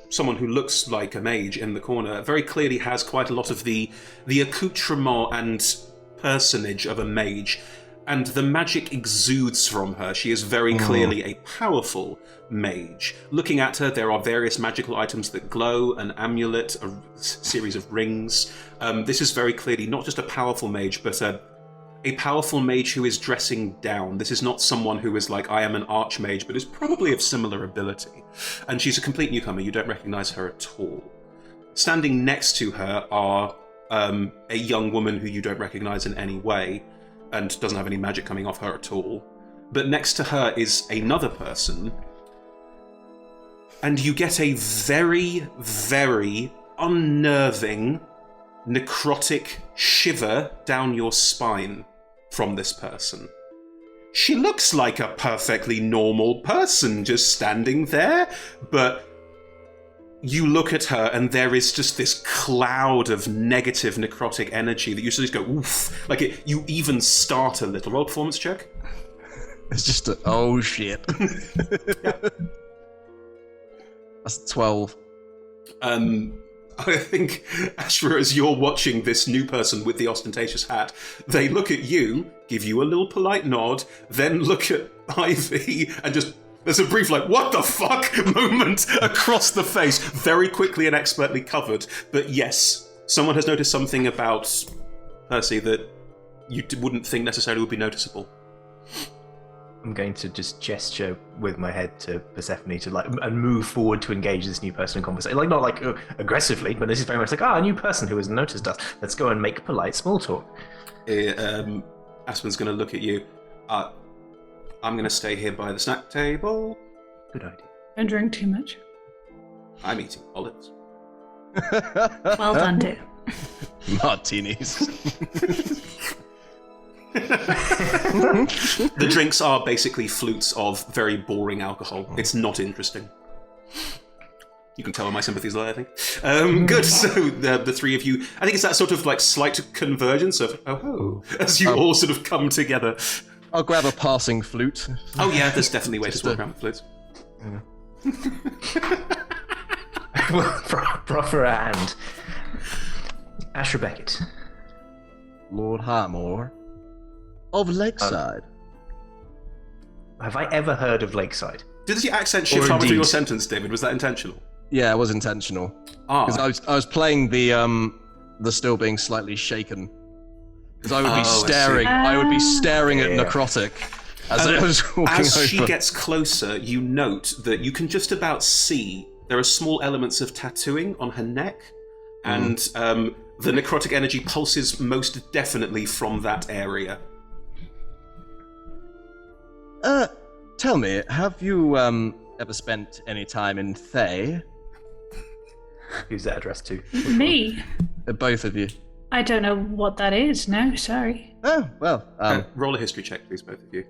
someone who looks like a mage in the corner. Very clearly has quite a lot of the accoutrement and personage of a mage, and the magic exudes from her. She is very clearly a powerful mage. Looking at her, there are various magical items that glow, an amulet, a series of rings. This is very clearly not just a powerful mage, but a powerful mage who is dressing down. This is not someone who is like, I am an archmage, but is probably of similar ability. And she's a complete newcomer. You don't recognize her at all. Standing next to her are a young woman who you don't recognize in any way and doesn't have any magic coming off her at all. But next to her is another person, and you get a very, very unnerving, necrotic shiver down your spine from this person. She looks like a perfectly normal person just standing there, but you look at her and there is just this cloud of negative necrotic energy that you just go, oof. Like you even start a little. Roll performance check. It's just oh shit. That's 12. I think, Ashra, as you're watching this new person with the ostentatious hat, they look at you, give you a little polite nod, then look at Ivy, and just, there's a brief, like, what the fuck moment across the face, very quickly and expertly covered. But yes, someone has noticed something about Percy that you wouldn't think necessarily would be noticeable. I'm going to just gesture with my head to Persephone to and move forward to engage this new person in conversation. Not aggressively, but this is very much like, a new person who has noticed us. Let's go and make polite small talk. Aspen's going to look at you. I'm going to stay here by the snack table. Good idea. Don't drink too much. I'm eating olives. Well done, dear. Martinis. The drinks are basically flutes of very boring alcohol. It's not interesting. You can tell where my sympathies lie, I think. Good, so the three of you, I think it's that sort of like slight convergence of as you all sort of come together. I'll grab a passing flute. Oh yeah, there's definitely ways to walk around with flutes. Proffer a hand. Ashra Beckett. Lord Harmore of Lakeside. Have I ever heard of Lakeside? Did the accent shift halfway through your sentence, David? Was that intentional? Yeah, it was intentional. Because I was playing the still being slightly shaken. Because I would be staring. I would be staring at Necrotic as I was walking over. As she gets closer, you note that you can just about see there are small elements of tattooing on her neck, and the necrotic energy pulses most definitely from that area. Tell me, have you ever spent any time in Thay? Who's that addressed to? Me? Both of you. I don't know what that is. No, sorry. Oh, well. Roll a history check, please, both of you.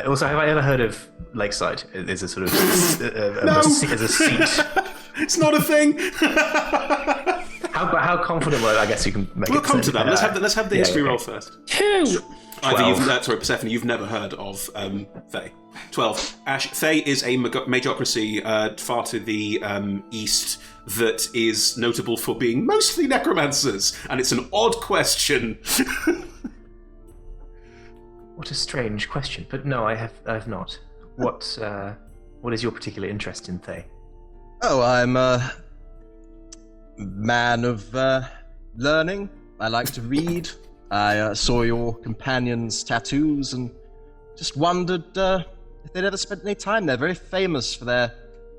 Also, have I ever heard of Lakeside? As a sort of as a seat. It's not a thing. How confident were I guess you can make We'll come to that. Let's have the history roll first. 2. Ivy, Persephone, you've never heard of Thay. 12. Ash, Thay is a magocracy far to the east that is notable for being mostly necromancers, and it's an odd question. What a strange question, but no, I have not. What is your particular interest in Thay? Oh, I'm a man of learning. I like to read. I saw your companions' tattoos and just wondered if they'd ever spent any time there. Very famous for their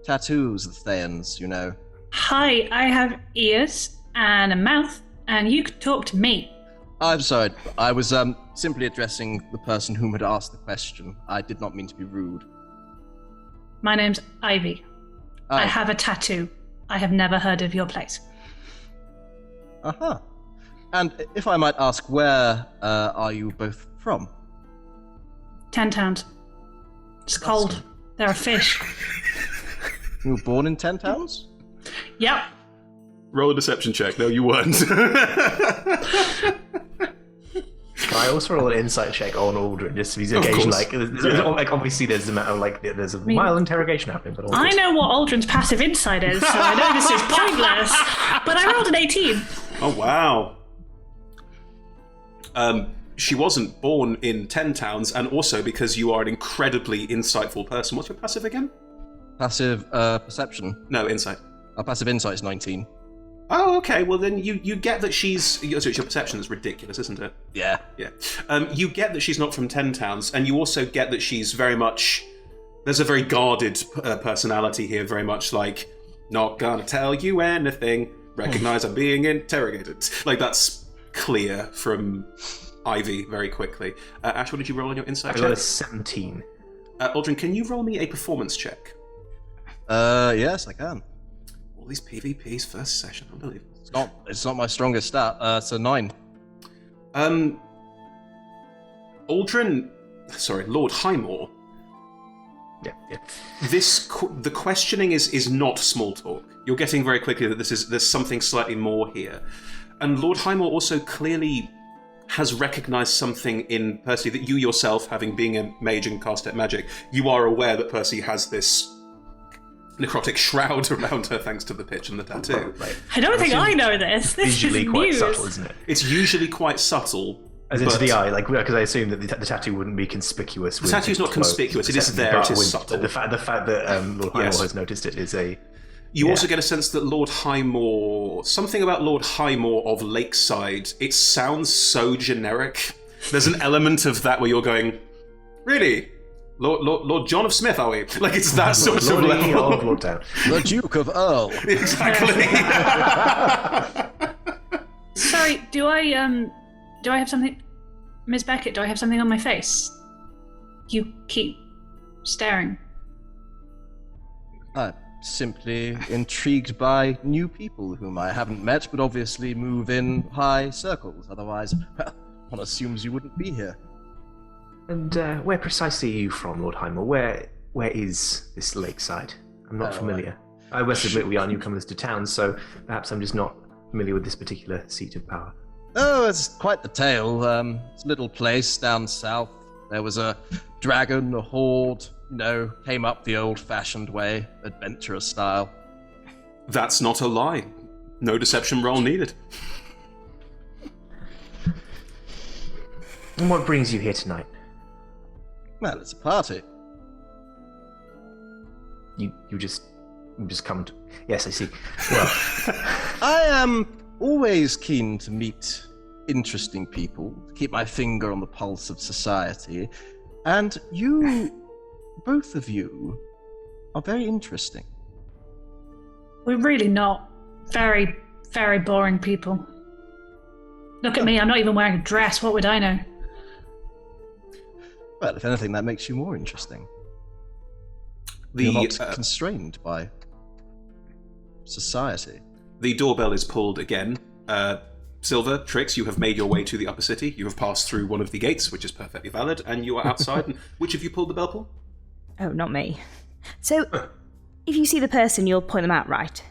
tattoos, the Thayans, you know. Hi, I have ears and a mouth, and you could talk to me. I'm sorry, I was simply addressing the person whom had asked the question. I did not mean to be rude. My name's Ivy. I have a tattoo. I have never heard of your place. Uh-huh. And if I might ask, where are you both from? 10 towns. It's cold. There are fish. You were born in 10 Towns? Yep. Roll a deception check. No, you weren't. Can I also roll an insight check on Aldrin, just to be occasion like obviously there's a matter of like there's a mild interrogation happening, but I know what Aldrin's passive insight is, so I know this is pointless. But I rolled an 18. Oh wow. She wasn't born in 10 Towns, and also because you are an incredibly insightful person. What's your passive again? Passive perception. No, insight. Passive insight is 19. Oh, okay. Well, then you get that she's... So it's your perception is ridiculous, isn't it? Yeah. Yeah. You get that she's not from 10 Towns, and you also get that she's very much... There's a very guarded personality here, very much like, not gonna tell you anything, recognize I'm being interrogated. Like, that's clear from Ivy very quickly. Ash, what did you roll on your insight check? I got a 17. Aldrin, can you roll me a performance check? Yes, I can. All these PvPs first session, unbelievable. It's not my strongest stat. It's a 9. Lord Highmore. Yeah. The questioning is not small talk. You're getting very quickly that there's something slightly more here. And Lord Highmore also clearly has recognized something in Percy that you yourself, having been a mage and cast at magic, you are aware that Percy has this necrotic shroud around her thanks to the pitch and the tattoo. Right. I don't think I know this. This Visually is quite news. subtle, isn't it? It's usually quite subtle. As into the eye, like, because I assume that the tattoo wouldn't be conspicuous. The tattoo's not conspicuous, it is there, it is subtle. The fact that Lord Highmore has noticed it is a... You also get a sense that Lord Highmore... Something about Lord Highmore of Lakeside, it sounds so generic. There's an element of that where you're going, really? Lord John of Smith, are we? Like, it's that sort of level. Of Lord Town. The Duke of Earl. Exactly. Sorry, do I have something... Ms. Beckett, do I have something on my face? You keep staring. I'm simply intrigued by new people whom I haven't met, but obviously move in high circles. Otherwise, well, one assumes you wouldn't be here. And where precisely are you from, Lord Highmore? Where is this lakeside? I'm not familiar. I must admit we are newcomers to town, so perhaps I'm just not familiar with this particular seat of power. Oh, it's quite the tale. It's a little place down south. There was a dragon, a horde, came up the old-fashioned way, adventurous style. That's not a lie. No deception roll needed. And what brings you here tonight? Well, it's a party. You just come to... Yes, I see. Well, I am always keen to meet interesting people, to keep my finger on the pulse of society, and both of you, are very interesting. We're really not. Very, very boring people. Look at me, I'm not even wearing a dress, what would I know? Well, if anything, that makes you more interesting. You're not constrained by society. The doorbell is pulled again. Silver, Trix, you have made your way to the upper city. You have passed through one of the gates, which is perfectly valid, and you are outside. And which of you pulled the bell pull? Oh, not me. So, if you see the person, you'll point them out, right?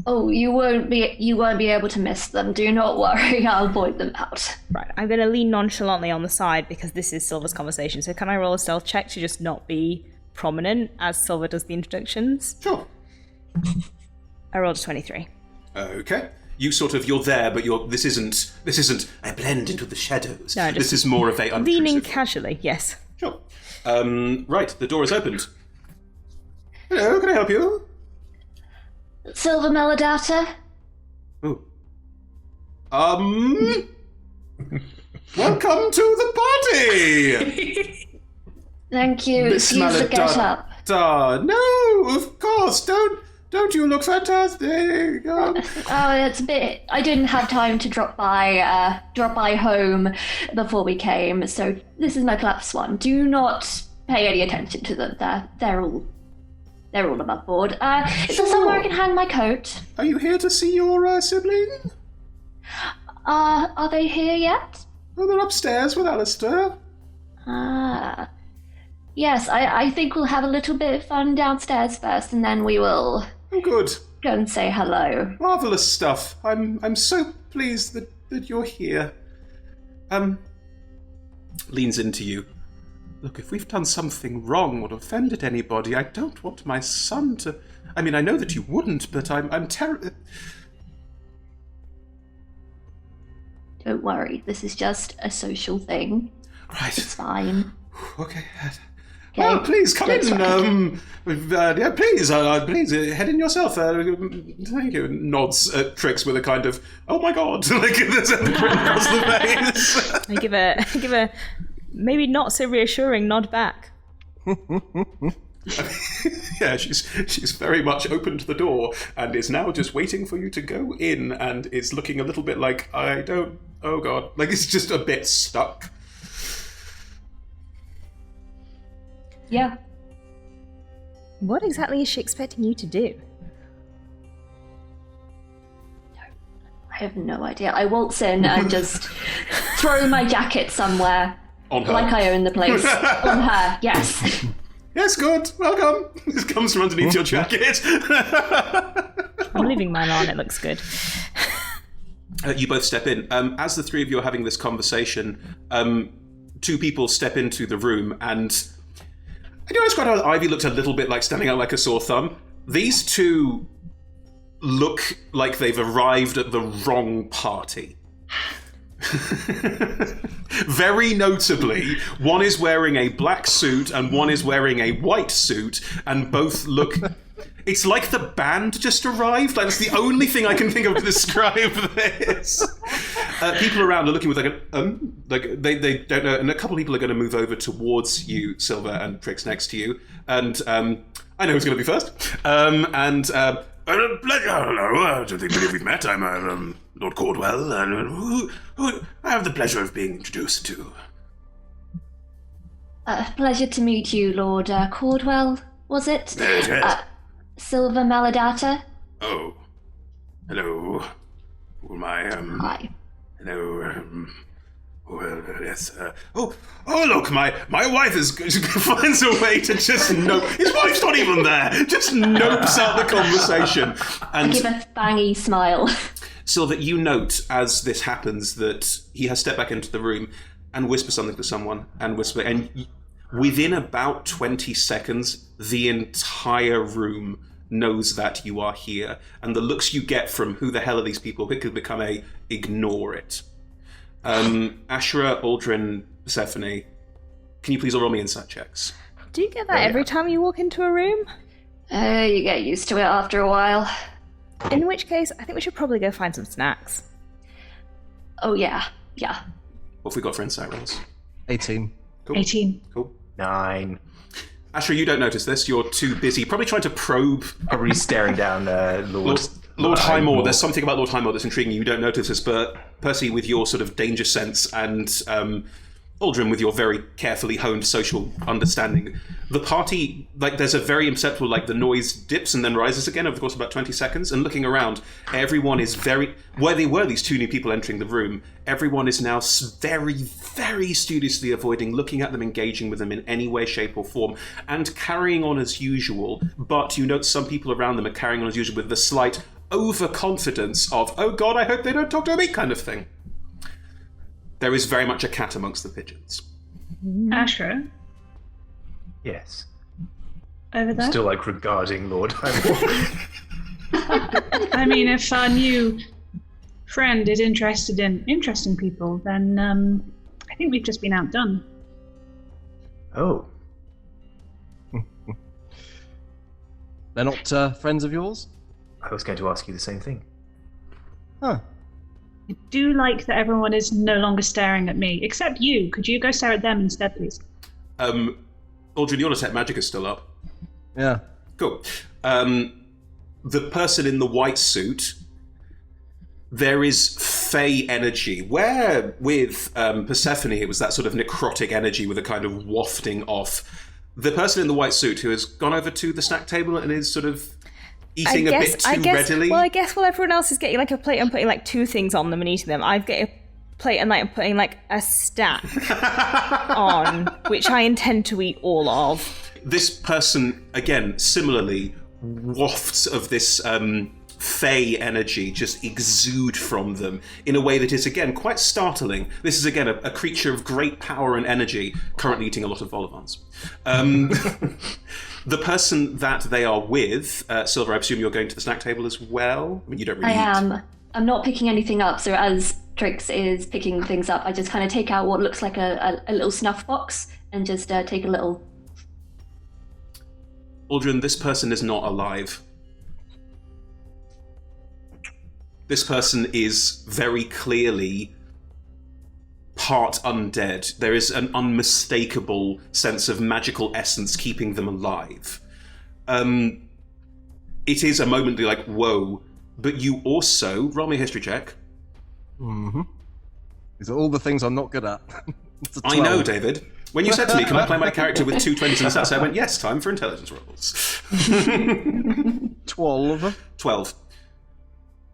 Oh, you won't be able to miss them. Do not worry, I'll point them out. Right, I'm going to lean nonchalantly on the side because this is Silver's conversation. So can I roll a stealth check to just not be prominent as Silver does the introductions? Sure. I rolled a 23. Okay. You're there, but this isn't I blend into the shadows. No, this is more of a unobtrusive. Leaning casually, yes. Sure. Right, the door is opened. Hello, can I help you? Silver Melodata? Ooh. Welcome to the party! Thank you. Miss Excuse the get up. No, of course, don't you look fantastic? Oh, it's a bit. I didn't have time to drop by home before we came, so this is my plus one. Do not pay any attention to them. They're all above board. Is there somewhere I can hang my coat? Are you here to see your sibling? Are they here yet? Oh, they're upstairs with Alistair. Yes, I think we'll have a little bit of fun downstairs first, and then we will Oh, good. go and say hello. Marvelous stuff. I'm so pleased that you're here. Leans into you. Look, if we've done something wrong or offended anybody, I don't want my son to... I mean, I know that you wouldn't, but I'm terrible... Don't worry, this is just a social thing. Right. It's fine. Okay. Okay, Well, please come don't in. sweat. Yeah, please head in yourself. Thank you. Nods at Trix with a kind of, oh my god, like there's a print across the face. I give a maybe not so reassuring nod back. Yeah, she's very much opened the door and is now just waiting for you to go in, and is looking a little bit like, oh god, like it's just a bit stuck. Yeah. What exactly is she expecting you to do? I have no idea. I waltz in and just throw my jacket somewhere. On her. Like I own the place. On her, yes. Yes, good. Welcome. This comes from underneath your jacket. I'm leaving mine on, it looks good. You both step in. As the three of you are having this conversation, two people step into the room, and I noticed quite how Ivy looked a little bit like standing out like a sore thumb. These two look like they've arrived at the wrong party. Very notably, one is wearing a black suit and one is wearing a white suit, and both look... It's like the band just arrived. Like, that's the only thing I can think of to describe this. People around are looking with like they don't know, and a couple of people are going to move over towards you, Silver, and Trix next to you, and I know who's going to be first. Pleasure. Hello, I don't believe we've met. I'm Lord Caldwell, and who I have the pleasure of being introduced to. Pleasure to meet you, Lord Caldwell, was it? Yes. Silver Meladata? Oh. Hello. Who am I? Hi. Hello, yes, look, my wife finds a way to just nope. His wife's not even there. Just nopes out the conversation. And I give a fangy smile. Silver, you note as this happens that he has stepped back into the room and whispers something to someone, and within about 20 seconds, the entire room knows that you are here, and the looks you get from who the hell are these people quickly become a ignore it. Ashra, Aldrin, Persephone, can you please all roll me insight checks? Do you get that every time you walk into a room? You get used to it after a while. In which case, I think we should probably go find some snacks. Oh yeah. What have we got for insight rolls? 18. Cool. 18. Cool. 9. Ashra, you don't notice this. You're too busy, probably trying to probe. Probably staring down Lord Highmore. There's something about Lord Highmore that's intriguing. You don't notice this, but Percy, with your sort of danger sense, and Aldrin, with your very carefully honed social understanding, the party, like, there's a very imperceptible, like, the noise dips and then rises again over the course of about 20 seconds, and looking around, everyone is very... Where they were, these two new people entering the room, everyone is now very, very studiously avoiding looking at them, engaging with them in any way, shape, or form, and carrying on as usual, but you note some people around them are carrying on as usual with the slight overconfidence of, oh god, I hope they don't talk to me kind of thing. There is very much a cat amongst the pigeons. Ashra, Yes. over there. Still like regarding Lord Highmore. I mean, if our new friend is interested in interesting people, then I think we've just been outdone. Oh. They're not friends of yours? I was going to ask you the same thing. Huh. I do like that everyone is no longer staring at me, except you. Could you go stare at them instead, please? Aldrin, your detect magic is still up. Yeah. Cool. The person in the white suit, there is fey energy, where with Persephone it was that sort of necrotic energy with a kind of wafting off. The person in the white suit who has gone over to the snack table and is sort of eating a bit too readily. Well, I guess while everyone else is getting like a plate and putting like two things on them and eating them, I get a plate and I'm putting like a stack on, which I intend to eat all of. This person, again, similarly, wafts of this fey energy just exude from them in a way that is, again, quite startling. This is, again, a creature of great power and energy, currently eating a lot of vol au vents. The person that they are with, Silver, I presume you're going to the snack table as well? I mean, you don't really I am. I'm not picking anything up, so as Trix is picking things up, I just kind of take out what looks like a little snuff box and just take a little... Aldrin, this person is not alive. This person is very clearly part undead. There is an unmistakable sense of magical essence keeping them alive. It is a moment to be like, whoa, but you also, roll me a history check. Mm-hmm. These are all the things I'm not good at. I know, David. When you said to me, can I play my character with 2 20s in stats, I went, yes, time for intelligence rolls. 12.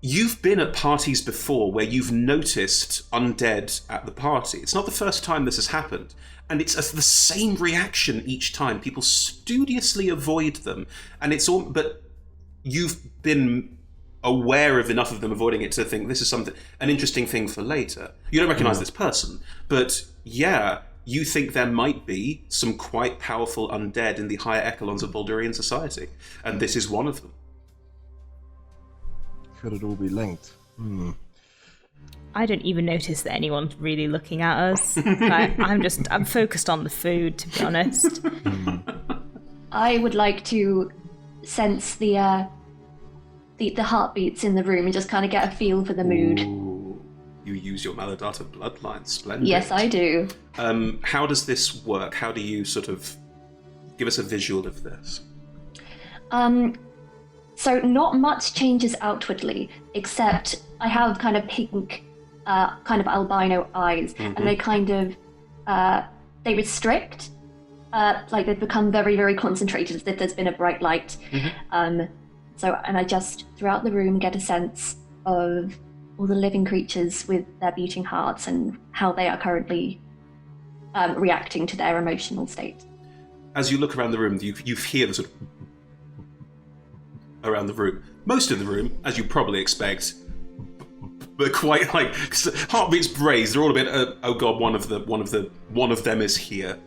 You've been at parties before where you've noticed undead at the party. It's not the first time this has happened. And it's the same reaction each time. People studiously avoid them. And it's all, but you've been aware of enough of them avoiding it to think this is an interesting thing for later. You don't recognize this person, but yeah, you think there might be some quite powerful undead in the higher echelons of Baldurian society. And this is one of them. Could it all be linked? I don't even notice that anyone's really looking at us. I'm focused on the food, to be honest. I would like to sense the heartbeats in the room and just kind of get a feel for the mood. Ooh, you use your Maladata bloodline. Splendid. Yes, I do. How does this work? How do you sort of give us a visual of this? So not much changes outwardly, except I have kind of pink, kind of albino eyes, and they kind of, they restrict, like they've become very, very concentrated as if there's been a bright light. And I just, throughout the room, get a sense of all the living creatures with their beating hearts and how they are currently reacting to their emotional state. As you look around the room, you hear the sort of around the room. Most of the room, as you probably expect, but quite like heartbeats braised. They're all a bit. Oh god, one of them is here,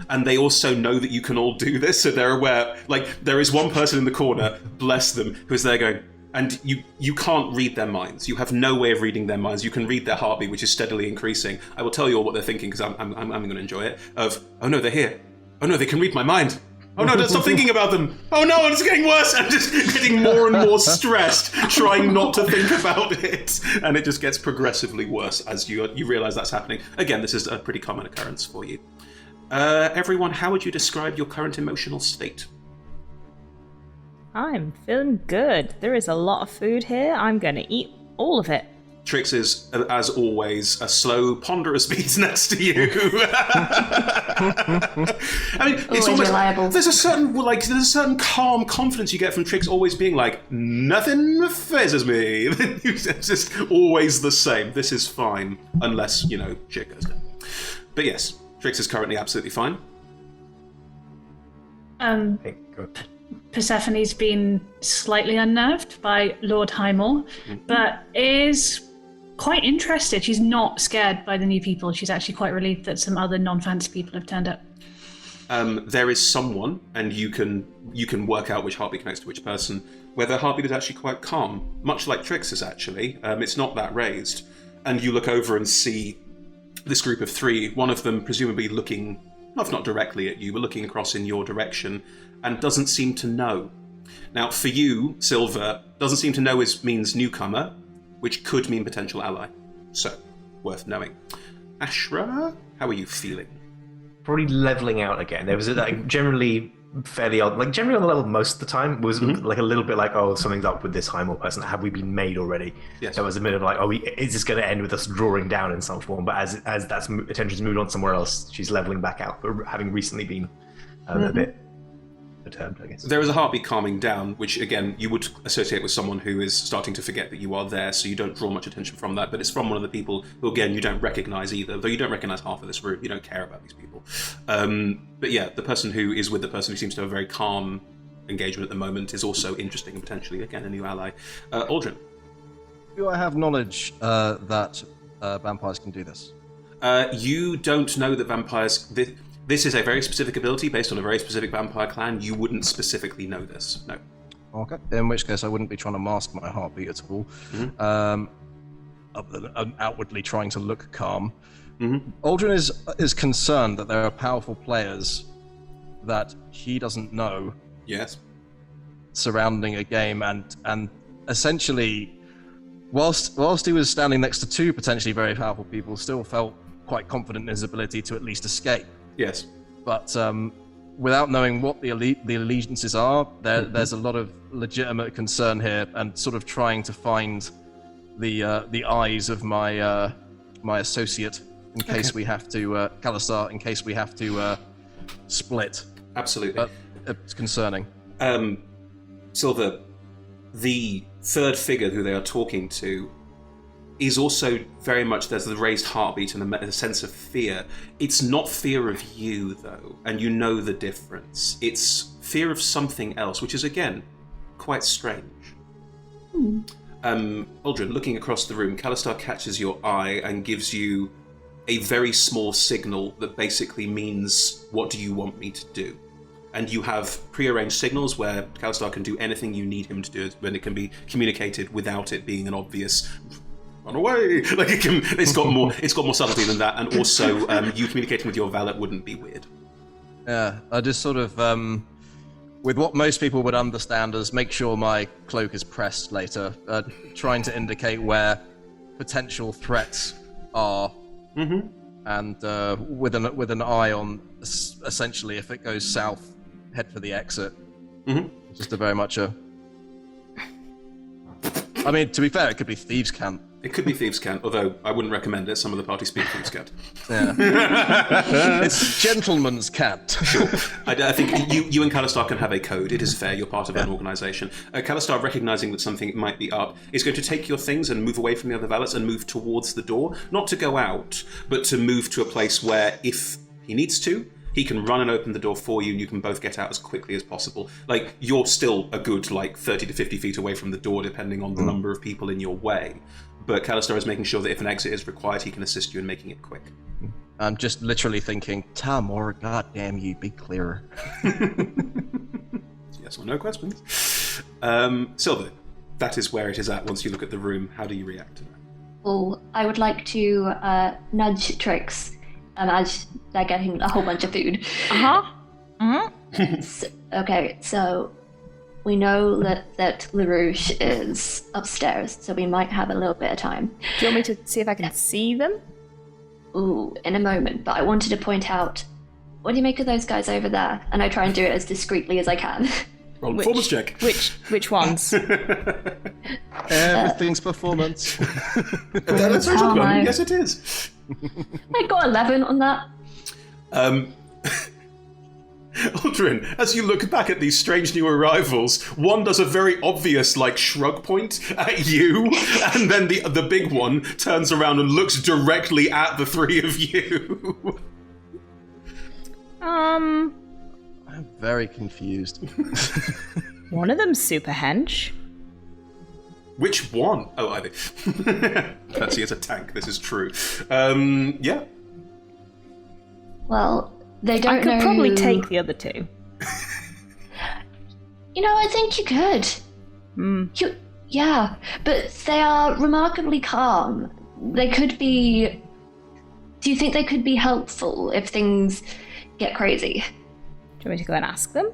and they also know that you can all do this, so they're aware. Like there is one person in the corner, bless them, who is there going, and you can't read their minds. You have no way of reading their minds. You can read their heartbeat, which is steadily increasing. I will tell you all what they're thinking because I'm going to enjoy it. Of oh no, they're here. Oh no, they can read my mind. Oh no, don't stop thinking about them. Oh no, it's getting worse. I'm just getting more and more stressed, trying not to think about it. And it just gets progressively worse as you realise that's happening. Again, this is a pretty common occurrence for you. Everyone, how would you describe your current emotional state? I'm feeling good. There is a lot of food here. I'm going to eat all of it. Trix is, as always, a slow, ponderous beat next to you. I mean, it's almost reliable. There's a certain calm confidence you get from Trix always being like, nothing phases me. It's just always the same. This is fine, unless shit goes down. But yes, Trix is currently absolutely fine. Persephone's been slightly unnerved by Lord Highmore, but is quite interested. She's not scared by the new people. She's actually quite relieved that some other non-fantasy people have turned up. There is someone, and you can work out which heartbeat connects to which person, where their heartbeat is actually quite calm, much like Trix's actually. It's not that raised. And you look over and see this group of 3, one of them presumably looking, not directly at you, but looking across in your direction, and doesn't seem to know. Now, for you, Silver, doesn't seem to know means newcomer, which could mean potential ally. So, worth knowing. Ashra, how are you feeling? Probably leveling out again. There was generally fairly odd, generally on the level most of the time was like a little bit like, oh, something's up with this Highmore person. Have we been made already? Yes. So it was a bit of like, oh, is this going to end with us drawing down in some form? But as that's attention's moved on somewhere else, she's leveling back out, but having recently been a bit perturbed, I guess. There is a heartbeat calming down, which again you would associate with someone who is starting to forget that you are there, so you don't draw much attention from that. But it's from one of the people who, again, you don't recognise either. Though you don't recognise half of this room, you don't care about these people. But yeah, the person who is with the person who seems to have a very calm engagement at the moment is also interesting and potentially, again, a new ally. Aldrin. Do I have knowledge that vampires can do this? You don't know that vampires... This is a very specific ability based on a very specific vampire clan. You wouldn't specifically know this, no. Okay, in which case I wouldn't be trying to mask my heartbeat at all. Other than outwardly trying to look calm. Aldrin is concerned that there are powerful players that he doesn't know. Yes. Surrounding a game, and essentially, whilst he was standing next to two potentially very powerful people, still felt quite confident in his ability to at least escape. Yes. But without knowing what the allegiances are, there's a lot of legitimate concern here, and sort of trying to find the eyes of my my associate in case we have to Kalistar, in case we have to split. Absolutely. It's concerning. Silver, the third figure who they are talking to is also very much, there's the raised heartbeat and a sense of fear. It's not fear of you, though, and you know the difference. It's fear of something else, which is, again, quite strange. Aldrin, looking across the room, Kalistar catches your eye and gives you a very small signal that basically means, what do you want me to do? And you have prearranged signals where Kalistar can do anything you need him to do, when it can be communicated without it being an obvious run away. Like it's got more subtlety than that, and also you communicating with your valet wouldn't be weird. Yeah, I just sort of with what most people would understand as make sure my cloak is pressed later, trying to indicate where potential threats are, and with an eye on essentially if it goes south, head for the exit. Just a very much a. I mean, to be fair, it could be Thieves' Cant. It could be Thieves' Cant, although I wouldn't recommend it. Some of the party speak Thieves' Cant. Yeah. It's Gentleman's Cant. Sure. I think you and Kalistar can have a code. It is fair. You're part of an organisation. Kalistar, recognising that something might be up, is going to take your things and move away from the other valets and move towards the door. Not to go out, but to move to a place where, if he needs to, he can run and open the door for you, and you can both get out as quickly as possible. Like, you're still a good, 30 to 50 feet away from the door, depending on the number of people in your way. But Kalistar is making sure that if an exit is required, he can assist you in making it quick. I'm just literally thinking, Tamor, goddamn you, be clearer. Yes or no questions. Silver, that is where it is at once you look at the room. How do you react to that? Well, I would like to nudge Trix as they're getting a whole bunch of food. Okay, so we know that LaRouche is upstairs, so we might have a little bit of time. Do you want me to see if I can see them? Ooh, in a moment, but I wanted to point out, what do you make of those guys over there? And I try and do it as discreetly as I can. Roll a performance check. Which ones? Everything's performance. That's a good one. Yes, it is. I got 11 on that. Aldrin, as you look back at these strange new arrivals, one does a very obvious, shrug point at you, and then the big one turns around and looks directly at the three of you. I'm very confused. One of them's super hench. Which one? Oh, I think. Percy is a tank, this is true. Yeah. Well, they don't know. I could probably take the other two. I think you could. Yeah, but they are remarkably calm. They could be... Do you think they could be helpful if things get crazy? Do you want me to go and ask them?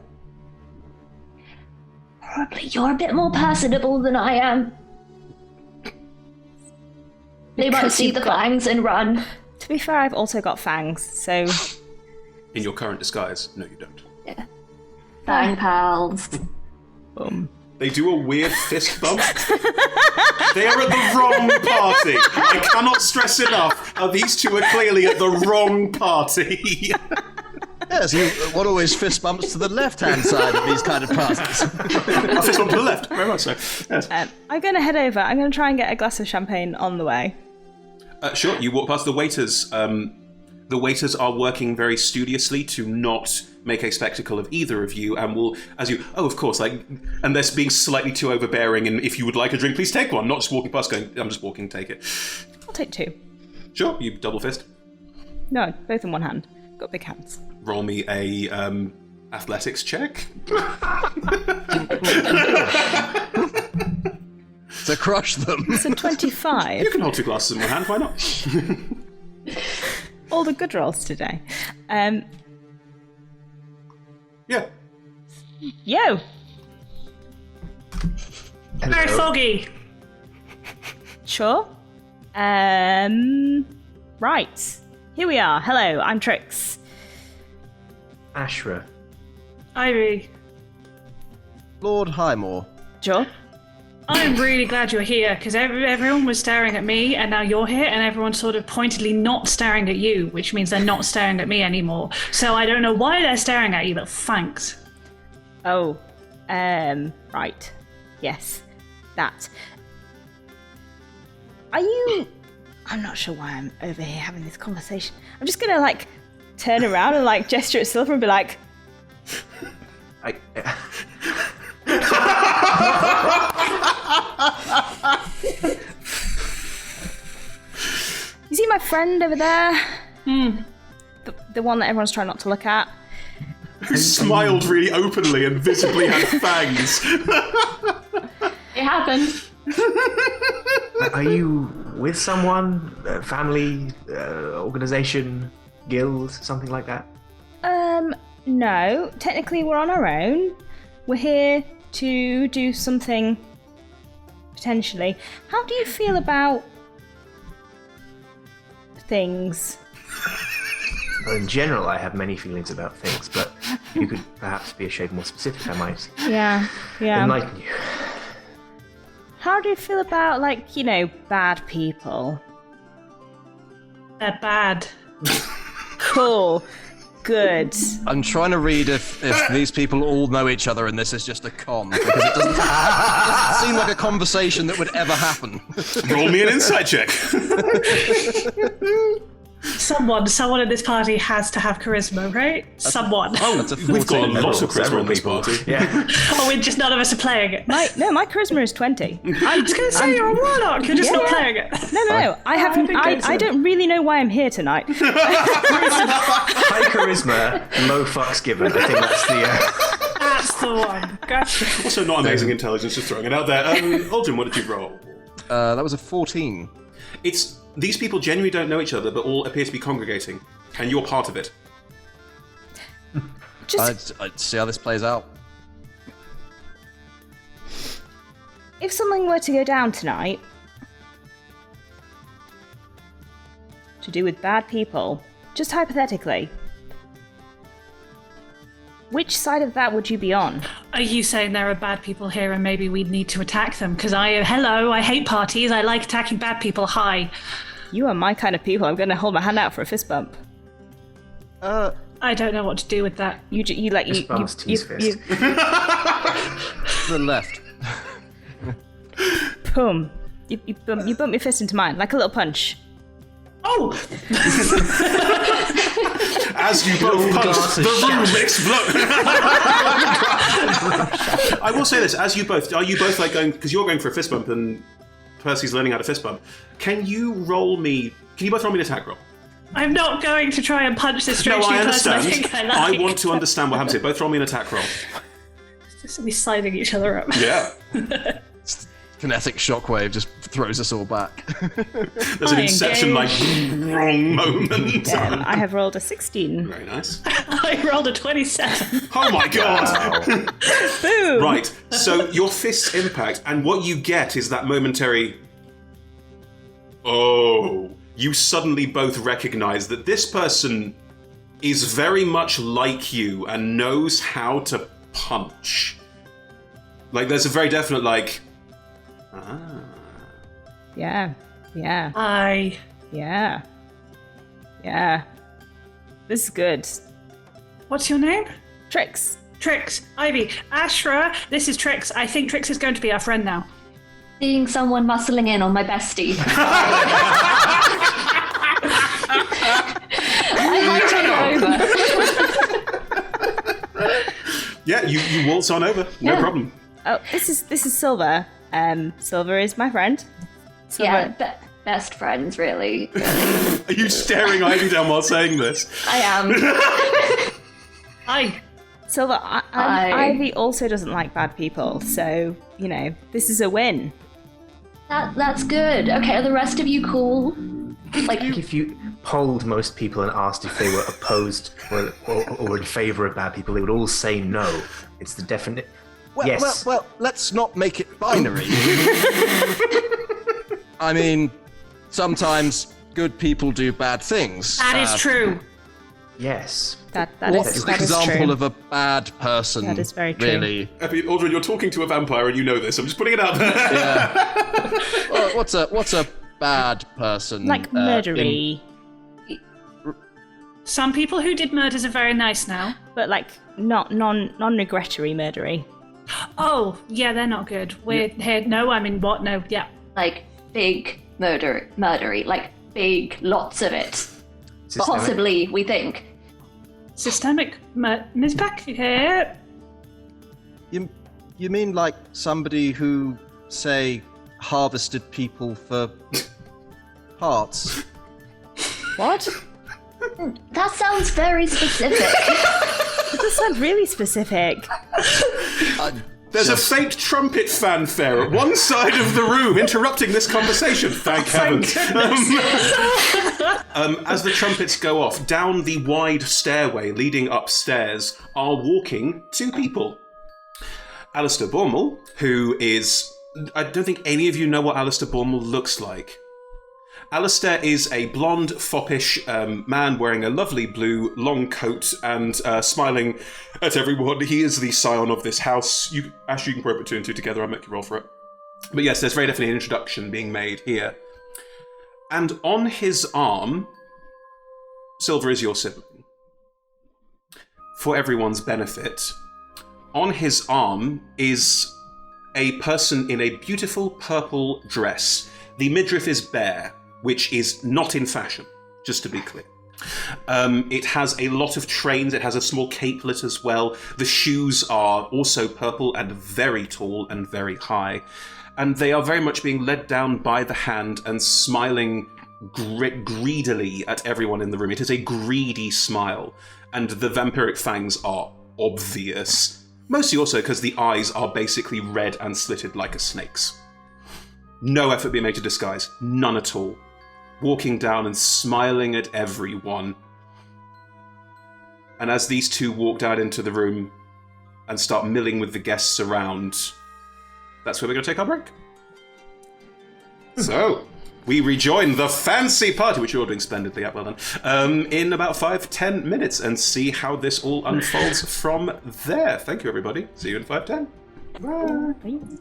Probably. You're a bit more personable than I am. They might see the fangs and run. To be fair, I've also got fangs, so... In your current disguise? No, you don't. Yeah. Fang pals. They do a weird fist bump. They are at the wrong party. I cannot stress enough how these two are clearly at the wrong party. Yes, one always fist bumps to the left-hand side of these kind of passes. Fist bump to the left, very much so. Yes. I'm going to head over. I'm going to try and get a glass of champagne on the way. Sure, you walk past the waiters. The waiters are working very studiously to not make a spectacle of either of you, and will, of course, and they're being slightly too overbearing, and if you would like a drink, please take one, not just walking past going, I'm just walking, take it. I'll take 2. Sure, you double fist. No, both in one hand. Got big hands. Roll me a athletics check. To crush them. It's a 25. You can hold 2 glasses in one hand, why not? All the good rolls today. Yeah. Yo! Very foggy. Sure. Right. Here we are. Hello, I'm Trix. Ashra. Ivy. Lord Highmore. Sure. I'm really glad you're here, because everyone was staring at me, and now you're here, and everyone's sort of pointedly not staring at you, which means they're not staring at me anymore. So I don't know why they're staring at you, but thanks. Oh. Right. Yes. That. Are you... I'm not sure why I'm over here having this conversation. I'm just gonna, turn around and, gesture at Silver and be like... You see my friend over there? The one that everyone's trying not to look at? Who smiled really openly and visibly had fangs. It happened. Are you with someone? Family? Organization? Guild? Something like that? No. Technically, we're on our own. We're here to do something, potentially. How do you feel about things? Well, in general, I have many feelings about things, but you could perhaps be a shade more specific, I might Yeah. enlighten you. How do you feel about, bad people? They're bad. Cool. Good. I'm trying to read if these people all know each other and this is just a con, because it doesn't seem like a conversation that would ever happen. Roll me an insight check. Someone in this party has to have charisma, right? Someone. That's a 14. We've got lots of charisma Several in this people. party. Yeah. Oh, we're just none of us are playing it. My charisma is 20. I'm just going to say you're a warlock. You're just not playing it. No. I don't really know why I'm here tonight. High charisma, low fucks given. I think that's the... That's the one. Gotcha. Also not amazing intelligence, just throwing it out there. Aldrin, what did you roll? That was a 14. These people genuinely don't know each other, but all appear to be congregating, and you're part of it. I'd see how this plays out. If something were to go down tonight, to do with bad people, just hypothetically, which side of that would you be on? Are you saying there are bad people here and maybe we need to attack them? Because I hate parties. I like attacking bad people. Hi. You are my kind of people. I'm going to hold my hand out for a fist bump. I don't know what to do with that. Fist bumps, tease fist. The left. Boom. You bump your fist into mine, like a little punch. Oh! As you both punch, the room explodes. I will say this: are you both going? Because you're going for a fist bump, and Percy's learning how to fist bump. Can you both roll me an attack roll? I'm not going to try and punch this No, strange I new person I understand. think I like. I want to understand what happens here. Both roll me an attack roll. Just we sliding each other up. Yeah. Kinetic shockwave just throws us all back. There's an Inception wrong moment. I have rolled a 16. Very nice. I rolled a 27. Oh my god! Boom! Right, so your fists impact, and what you get is that momentary... Oh. You suddenly both recognize that this person is very much like you and knows how to punch. There's a very definite, Yeah. I... Yeah. This is good. What's your name? Trix. Trix. Ivy. Ashra, this is Trix. I think Trix is going to be our friend now. Seeing someone muscling in on my bestie. I take over. Yeah, you waltz on over. No problem. Oh, this is Silver. Silver is my friend. Silver. Yeah, best friends, really. Are you staring Ivy down while saying this? I am. Hi. Silver, Ivy also doesn't like bad people, so, this is a win. That's good. Okay, are the rest of you cool? Like, if you polled most people and asked if they were opposed or in favour of bad people, they would all say no. It's the definite. Yes. Well, let's not make it binary. I mean, sometimes good people do bad things. That is true. Yes. That What's is the example true. of a bad person? That is very true. Really. Aldrin, you're talking to a vampire and you know this. I'm just putting it out there. Yeah. Well, what's a bad person? Like murdery. Some people who did murders are very nice now. But like not non-regrettory murdery. Oh, yeah, they're not good. We're here. No, I mean, what? No, yeah. Like, big murdery. Like, big, lots of it. Systemic. Possibly, we think. Systemic. Ms. Back here. You mean like somebody who, say, harvested people for parts? What? That sounds very specific. It does sound really specific. There's a faint trumpet fanfare at one side of the room interrupting this conversation. Thank heavens. As the trumpets go off, down the wide stairway leading upstairs are walking two people. Alistair Bormel, who is... I don't think any of you know what Alistair Bormel looks like. Alistair is a blonde, foppish man wearing a lovely blue long coat and smiling at everyone. He is the scion of this house. Ash, you can put two and two together. I'll make you roll for it. But yes, there's very definitely an introduction being made here. And on his arm, Silver is your sibling. For everyone's benefit, on his arm is a person in a beautiful purple dress. The midriff is bare, which is not in fashion, just to be clear. It has a lot of trains, it has a small capelet as well. The shoes are also purple and very tall and very high. And they are very much being led down by the hand and smiling greedily at everyone in the room. It is a greedy smile, and the vampiric fangs are obvious. Mostly also because the eyes are basically red and slitted like a snake's. No effort being made to disguise, none at all. Walking down and smiling at everyone. And as these two walk out into the room and start milling with the guests around, that's where we're going to take our break. So, we rejoin the fancy party, which you're doing splendidly at, well done, in about 5-10 minutes and see how this all unfolds from there. Thank you, everybody. See you in 5-10. Bye.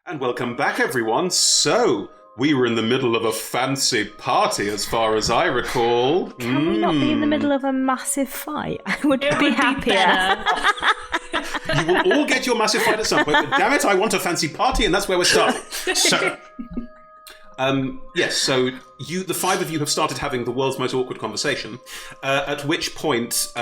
And welcome back, everyone. So, we were in the middle of a fancy party, as far as I recall. Can we not be in the middle of a massive fight? I would be happier. You will all get your massive fight at some point, but damn it, I want a fancy party, and that's where we're starting. So, yes, so the five of you have started having the world's most awkward conversation, at which point,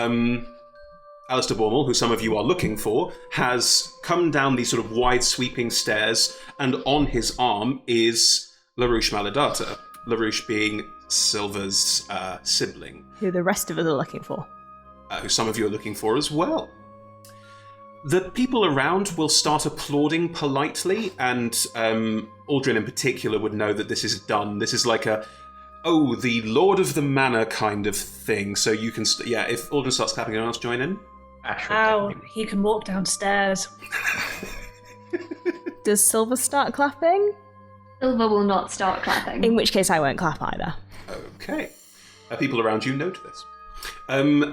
Alistair Bormel, who some of you are looking for, has come down these sort of wide sweeping stairs, and on his arm is LaRouche Maladata, LaRouche being Silver's sibling. Who the rest of us are looking for. Who some of you are looking for as well. The people around will start applauding politely, and Aldrin in particular would know that this is done. This is like the Lord of the Manor kind of thing, so you can... if Aldrin starts clapping, anyone else join in? Oh, he can walk downstairs. Does Silver start clapping? Silver will not start clapping. In which case I won't clap either. Okay. People around you note this.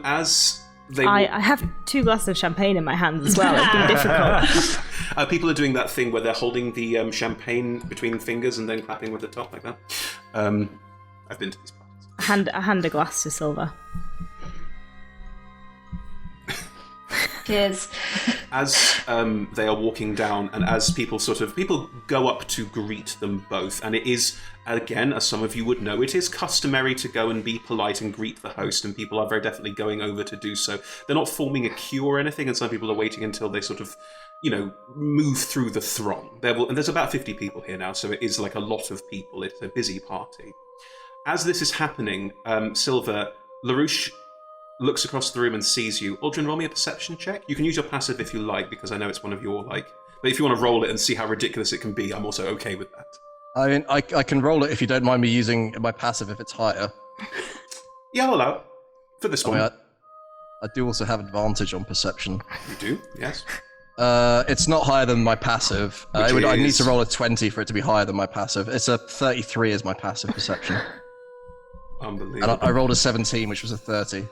As they... I have 2 glasses of champagne in my hands as well. It's been difficult. People are doing that thing where they're holding the champagne between fingers and then clapping with the top like that. I've been to these parties. I hand a glass to Silver. Cheers. As they are walking down, and as people go up to greet them both, and it is, again, as some of you would know, it is customary to go and be polite and greet the host, and people are very definitely going over to do so. They're not forming a queue or anything, and some people are waiting until they sort of, move through the throng. And there's about 50 people here now, so it is like a lot of people. It's a busy party. As this is happening, Silver, LaRouche looks across the room and sees you. Aldrin, roll me a perception check. You can use your passive if you like, because I know it's one of your, but if you want to roll it and see how ridiculous it can be, I'm also okay with that. I mean, I can roll it if you don't mind me using my passive if it's higher. Yeah, I'll allow it. For this one. I do also have advantage on perception. You do, yes. It's not higher than my passive. I need to roll a 20 for it to be higher than my passive. It's a 33 as my passive perception. Unbelievable. And I rolled a 17, which was a 30.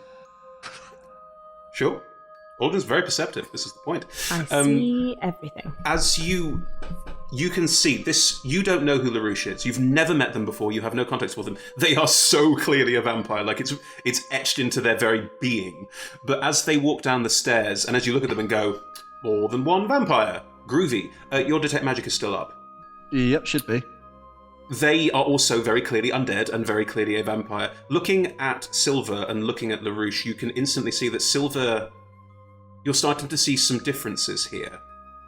Sure. Aldrin's very perceptive. This is the point. I see everything. As you can see, you don't know who LaRouche is. You've never met them before. You have no context for them. They are so clearly a vampire. It's etched into their very being. But as they walk down the stairs, and as you look at them and go, more than one vampire. Groovy. Your detect magic is still up. Yep, should be. They are also very clearly undead and very clearly a vampire. Looking at Silver and looking at LaRouche, you can instantly see that Silver... You're starting to see some differences here.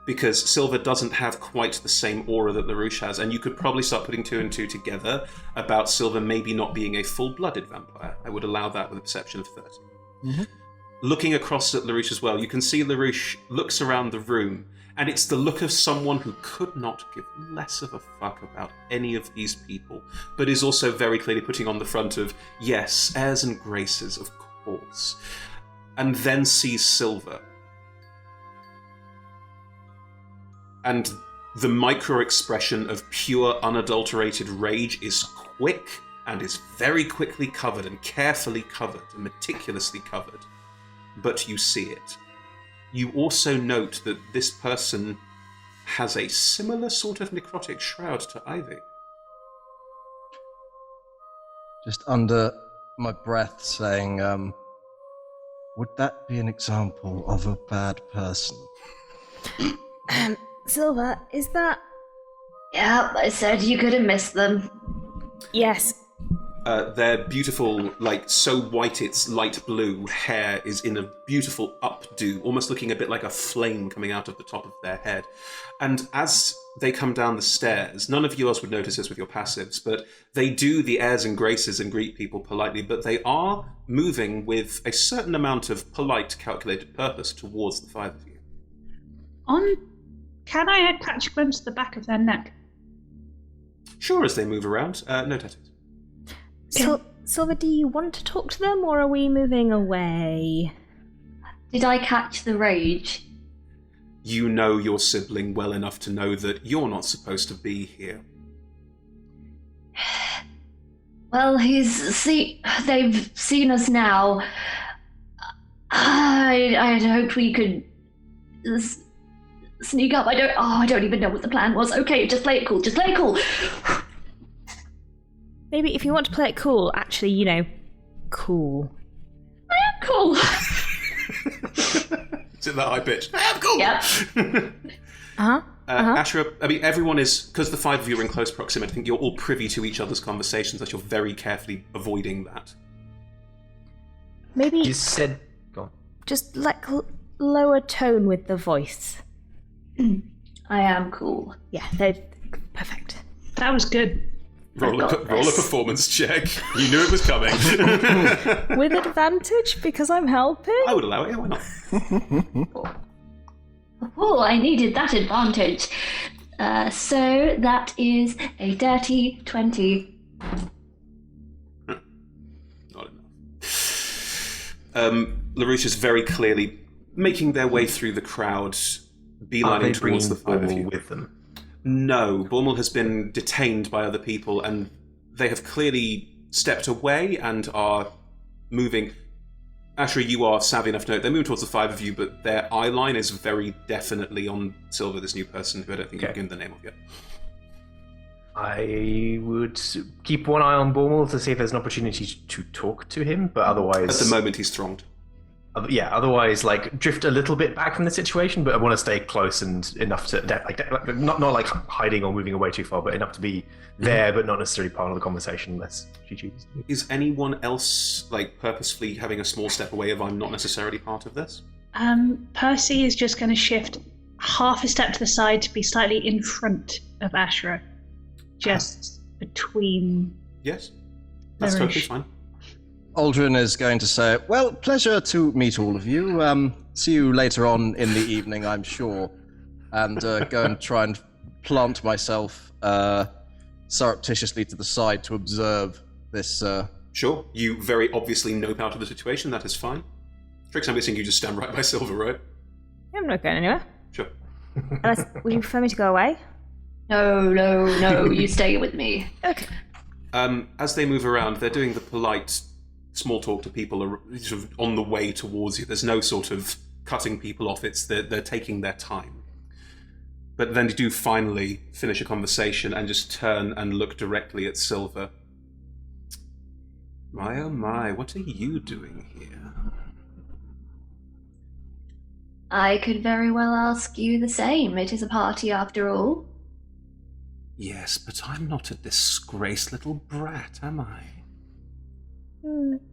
Because Silver doesn't have quite the same aura that LaRouche has, and you could probably start putting 2 and 2 together about Silver maybe not being a full-blooded vampire. I would allow that with a perception of 30. Mm-hmm. Looking across at LaRouche as well, you can see LaRouche looks around the room, and it's the look of someone who could not give less of a fuck about any of these people, but is also very clearly putting on the front of, yes, airs and graces, of course. And then sees Silver. And the micro-expression of pure, unadulterated rage is quick, and is very quickly covered, and carefully covered, and meticulously covered. But you see it. You also note that this person has a similar sort of necrotic shroud to Ivy. Just under my breath saying, would that be an example of a bad person? Silver, is that... Yeah, I said you could have missed them. Yes. Their beautiful, so white it's light blue hair is in a beautiful updo, almost looking a bit like a flame coming out of the top of their head. And as they come down the stairs, none of you else would notice this with your passives, but they do the airs and graces and greet people politely, but they are moving with a certain amount of polite, calculated purpose towards the 5 of you. Can I catch a glimpse of the back of their neck? Sure, as they move around. No tattoos. Silver, do you want to talk to them, or are we moving away? Did I catch the rage? You know your sibling well enough to know that you're not supposed to be here. Well, they've seen us now. I'd hoped we could sneak up. I don't even know what the plan was. Okay, just play it cool. Just play it cool. Maybe if you want to play it cool, actually, cool. I am cool. It's in that high pitch. I am cool. Yep. Ashra, I mean, everyone is, because the five of you are in close proximity, I think you're all privy to each other's conversations, that you're very carefully avoiding that. Maybe You said... Go on. just like lower tone with the voice. I am cool. Yeah, they're perfect. That was good. Roll a performance check. You knew it was coming. With advantage because I'm helping? I would allow it, yeah, why not? Oh, I needed that advantage. So that is a dirty 20. Not enough. LaRouche is very clearly making their way through the crowd, beelining towards the five of you. With them? No, Bormal has been detained by other people, and they have clearly stepped away and are moving. Ashra, you are savvy enough to know they're moving towards the five of you, but their eye line is very definitely on Silver, this new person who I don't think you've given the name of yet. I would keep one eye on Bormal to see if there's an opportunity to talk to him, but otherwise... At the moment, he's thronged. Otherwise, drift a little bit back from the situation, but I want to stay close and enough to, not like hiding or moving away too far, but enough to be there, but not necessarily part of the conversation unless she chooses to. Is anyone else, purposefully having a small step away if I'm not necessarily part of this? Percy is just going to shift half a step to the side to be slightly in front of Ashra. Just between... Yes, that's totally fine. Aldrin is going to say, well, pleasure to meet all of you. See you later on in the evening, I'm sure. And go and try and plant myself surreptitiously to the side to observe this... Sure, you very obviously nope out of the situation, that is fine. Trix, I'm guessing you just stand right by Silver, right? I'm not going anywhere. Sure. Would you prefer me to go away? No, you stay with me. Okay. As they move around, they're doing the polite small talk to people sort of on the way towards you. There's no sort of cutting people off. They're taking their time. But then they do finally finish a conversation and just turn and look directly at Silver. My oh my, what are you doing here? I could very well ask you the same. It is a party after all. Yes, but I'm not a disgraced little brat, am I?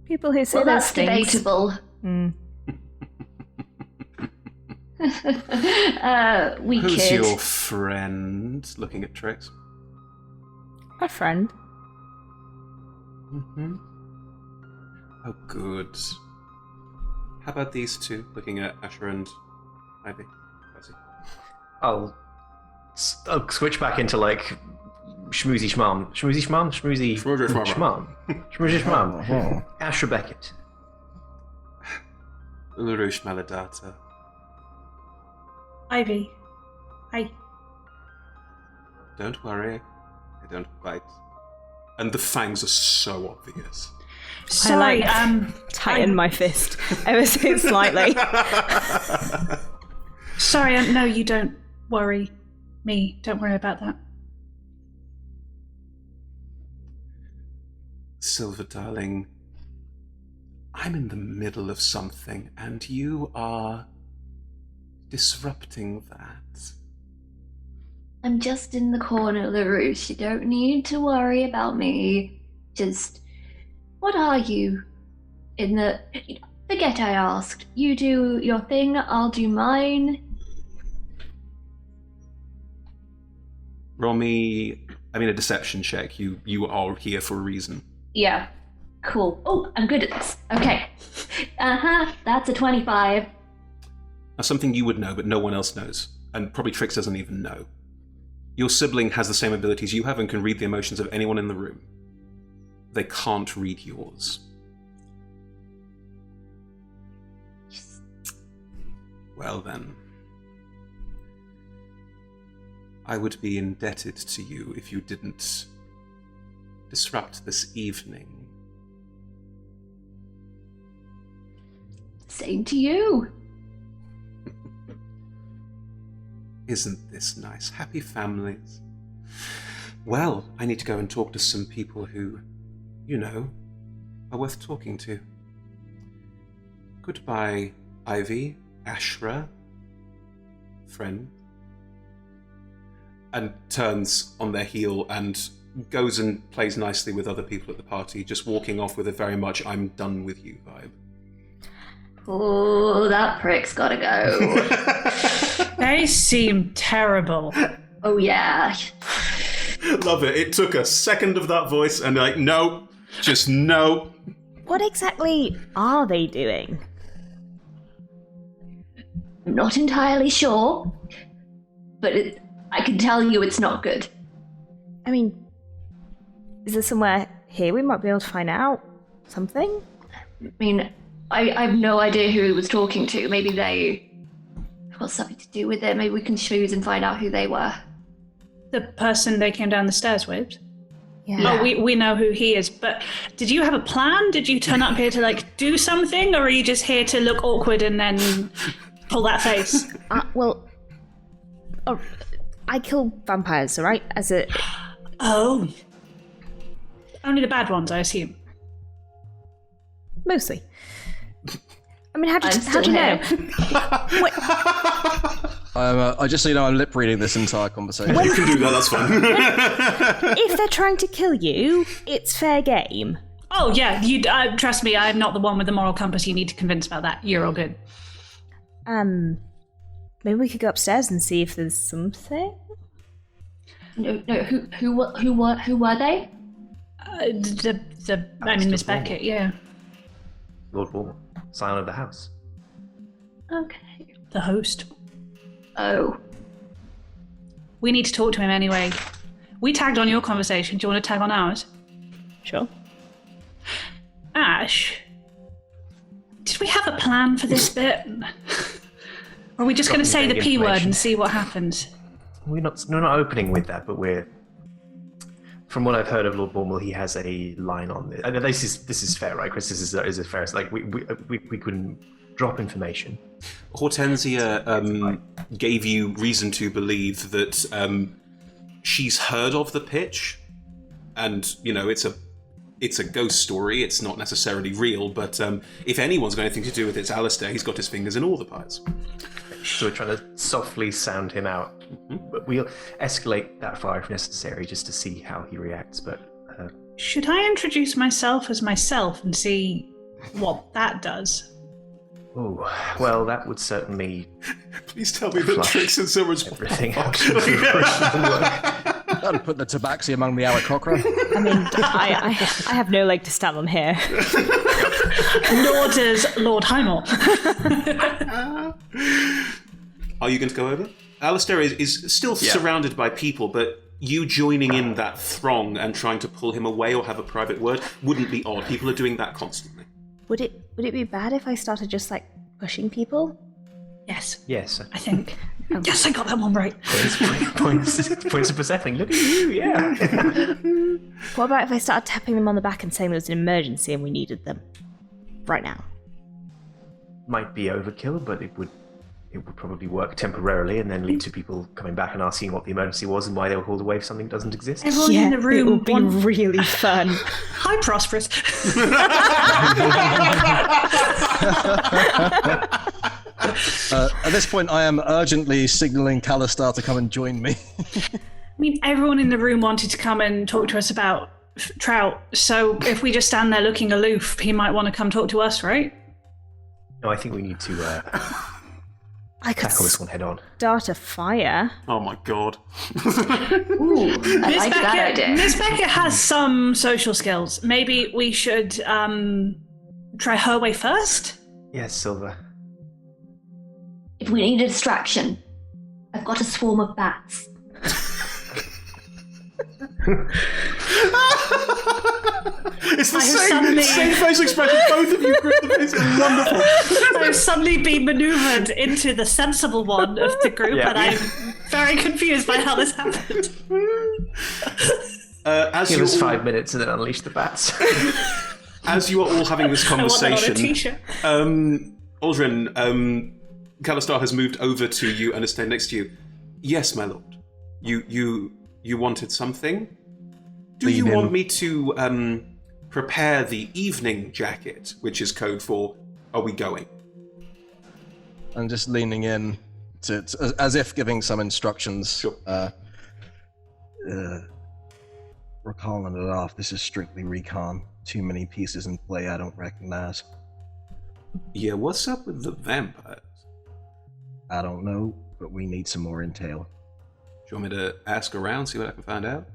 People who say Well, that's things. debatable. We Who's kid. your friend? Looking at Trix. My friend. Mm-hmm. Oh, good. How about these two? Looking at Asher and Ivy. Percy. I'll switch back into schmoozy schmam. Schmoozy schmam? Schmoozy schmam. Schmoozy schmam. Ashra Beckett. LaRouche Maladata. Ivy. Hi. Don't worry, I don't bite. And the fangs are so obvious. Sorry, Tighten my fist ever so slightly. Sorry, no, you don't worry me. Don't worry about that. Silver, darling, I'm in the middle of something, and you are disrupting that. I'm just in the corner, LaRouche. You don't need to worry about me. Just, what are you? Forget I asked. You do your thing, I'll do mine. Roll me, a deception check. You are here for a reason. Yeah. Cool. Oh, I'm good at this. Okay. That's a 25. Now, something you would know, but no one else knows, and probably Trix doesn't even know. Your sibling has the same abilities you have and can read the emotions of anyone in the room. They can't read yours. Well then. I would be indebted to you if you didn't disrupt this evening. Same to you. Isn't this nice? Happy families. Well, I need to go and talk to some people who, are worth talking to. Goodbye, Ivy, Ashra, friend. And turns on their heel and goes and plays nicely with other people at the party, just walking off with a very much "I'm done with you" vibe. Oh, that prick's gotta go. They seem terrible. Oh, yeah. Love it. It took a second of that voice and no, just no. What exactly are they doing? I'm not entirely sure, but I can tell you it's not good. I mean, is there somewhere here we might be able to find out something? I mean, I have no idea who he was talking to. Maybe they got something to do with it. Maybe we can schmooze and find out who they were. The person they came down the stairs with? Yeah. Oh, we know who he is, but did you have a plan? Did you turn up here to, do something, or are you just here to look awkward and then pull that face? I kill vampires, alright? Oh. Only the bad ones, I assume. Mostly. I mean, how do I'm you know? Wait, I just so you know, I'm lip reading this entire conversation. You can do that, that's fine. if they're trying to kill you, it's fair game. Oh, yeah, you trust me, I'm not the one with the moral compass you need to convince about that. You're all good. Maybe we could go upstairs and see if there's something. No. Who were they? Miss Beckett, yeah. Lord Warmore, Scion of the House. Okay. The host. Oh. We need to talk to him anyway. We tagged on your conversation. Do you want to tag on ours? Sure. Ash, did we have a plan for this bit? Or are we just going to say the P word and see what happens? We're not opening with that, but from what I've heard of Lord Bormel, he has a line on this. I mean, this is fair, right, Chris? This is a fair. We couldn't drop information. Hortensia gave you reason to believe that she's heard of the pitch, and it's a ghost story. It's not necessarily real, but if anyone's got anything to do with it, it's Alistair. He's got his fingers in all the pies. So we're trying to softly sound him out. But we'll escalate that far if necessary, just to see how he reacts. But should I introduce myself as myself and see what that does? Oh, well, that would certainly. Please tell me that Tricks and Silver's everything. And put the tabaxi among the Aarakocra. I mean, I have no leg to stand on here. Nor does Lord Highmore. Are you going to go over? Alistair is still surrounded by people, but you joining in that throng and trying to pull him away or have a private word wouldn't be odd. People are doing that constantly. Would it be bad if I started just pushing people? Yes. Yes. I think. Yes, I got that one right. Points of Persephone. Look at you, yeah. What about if I started tapping them on the back and saying there was an emergency and we needed them right now? Might be overkill, but it would probably work temporarily and then lead to people coming back and asking what the emergency was and why they were called away if something doesn't exist. Everyone in the room it would be really fun. Hi, Prosperous. At this point, I am urgently signalling Calistar to come and join me. I mean, everyone in the room wanted to come and talk to us about Trout, so if we just stand there looking aloof, he might want to come talk to us, right? No, I think we need to I could tackle this one head on. start a fire. Oh my god. Ooh, I like that idea. Miss Beckett has some social skills. Maybe we should try her way first? Yes, Silver. If we need a distraction, I've got a swarm of bats. It's the same facial expression. Both of you grip the face. It's wonderful. I've suddenly been maneuvered into the sensible one of the group, and I'm very confused by how this happened. Give us 5 minutes and then unleash the bats. As you are all having this conversation, I want that on a t-shirt. Aldrin, Calistar has moved over to you and is standing next to you. Yes, my lord. You wanted something? Do you want me to prepare the evening jacket, which is code for "Are we going?" I'm just leaning in to as if giving some instructions. Sure. We're calling it off. This is strictly recon. Too many pieces in play I don't recognize. Yeah, what's up with the vampires? I don't know, but we need some more intel. Do you want me to ask around, see what I can find out?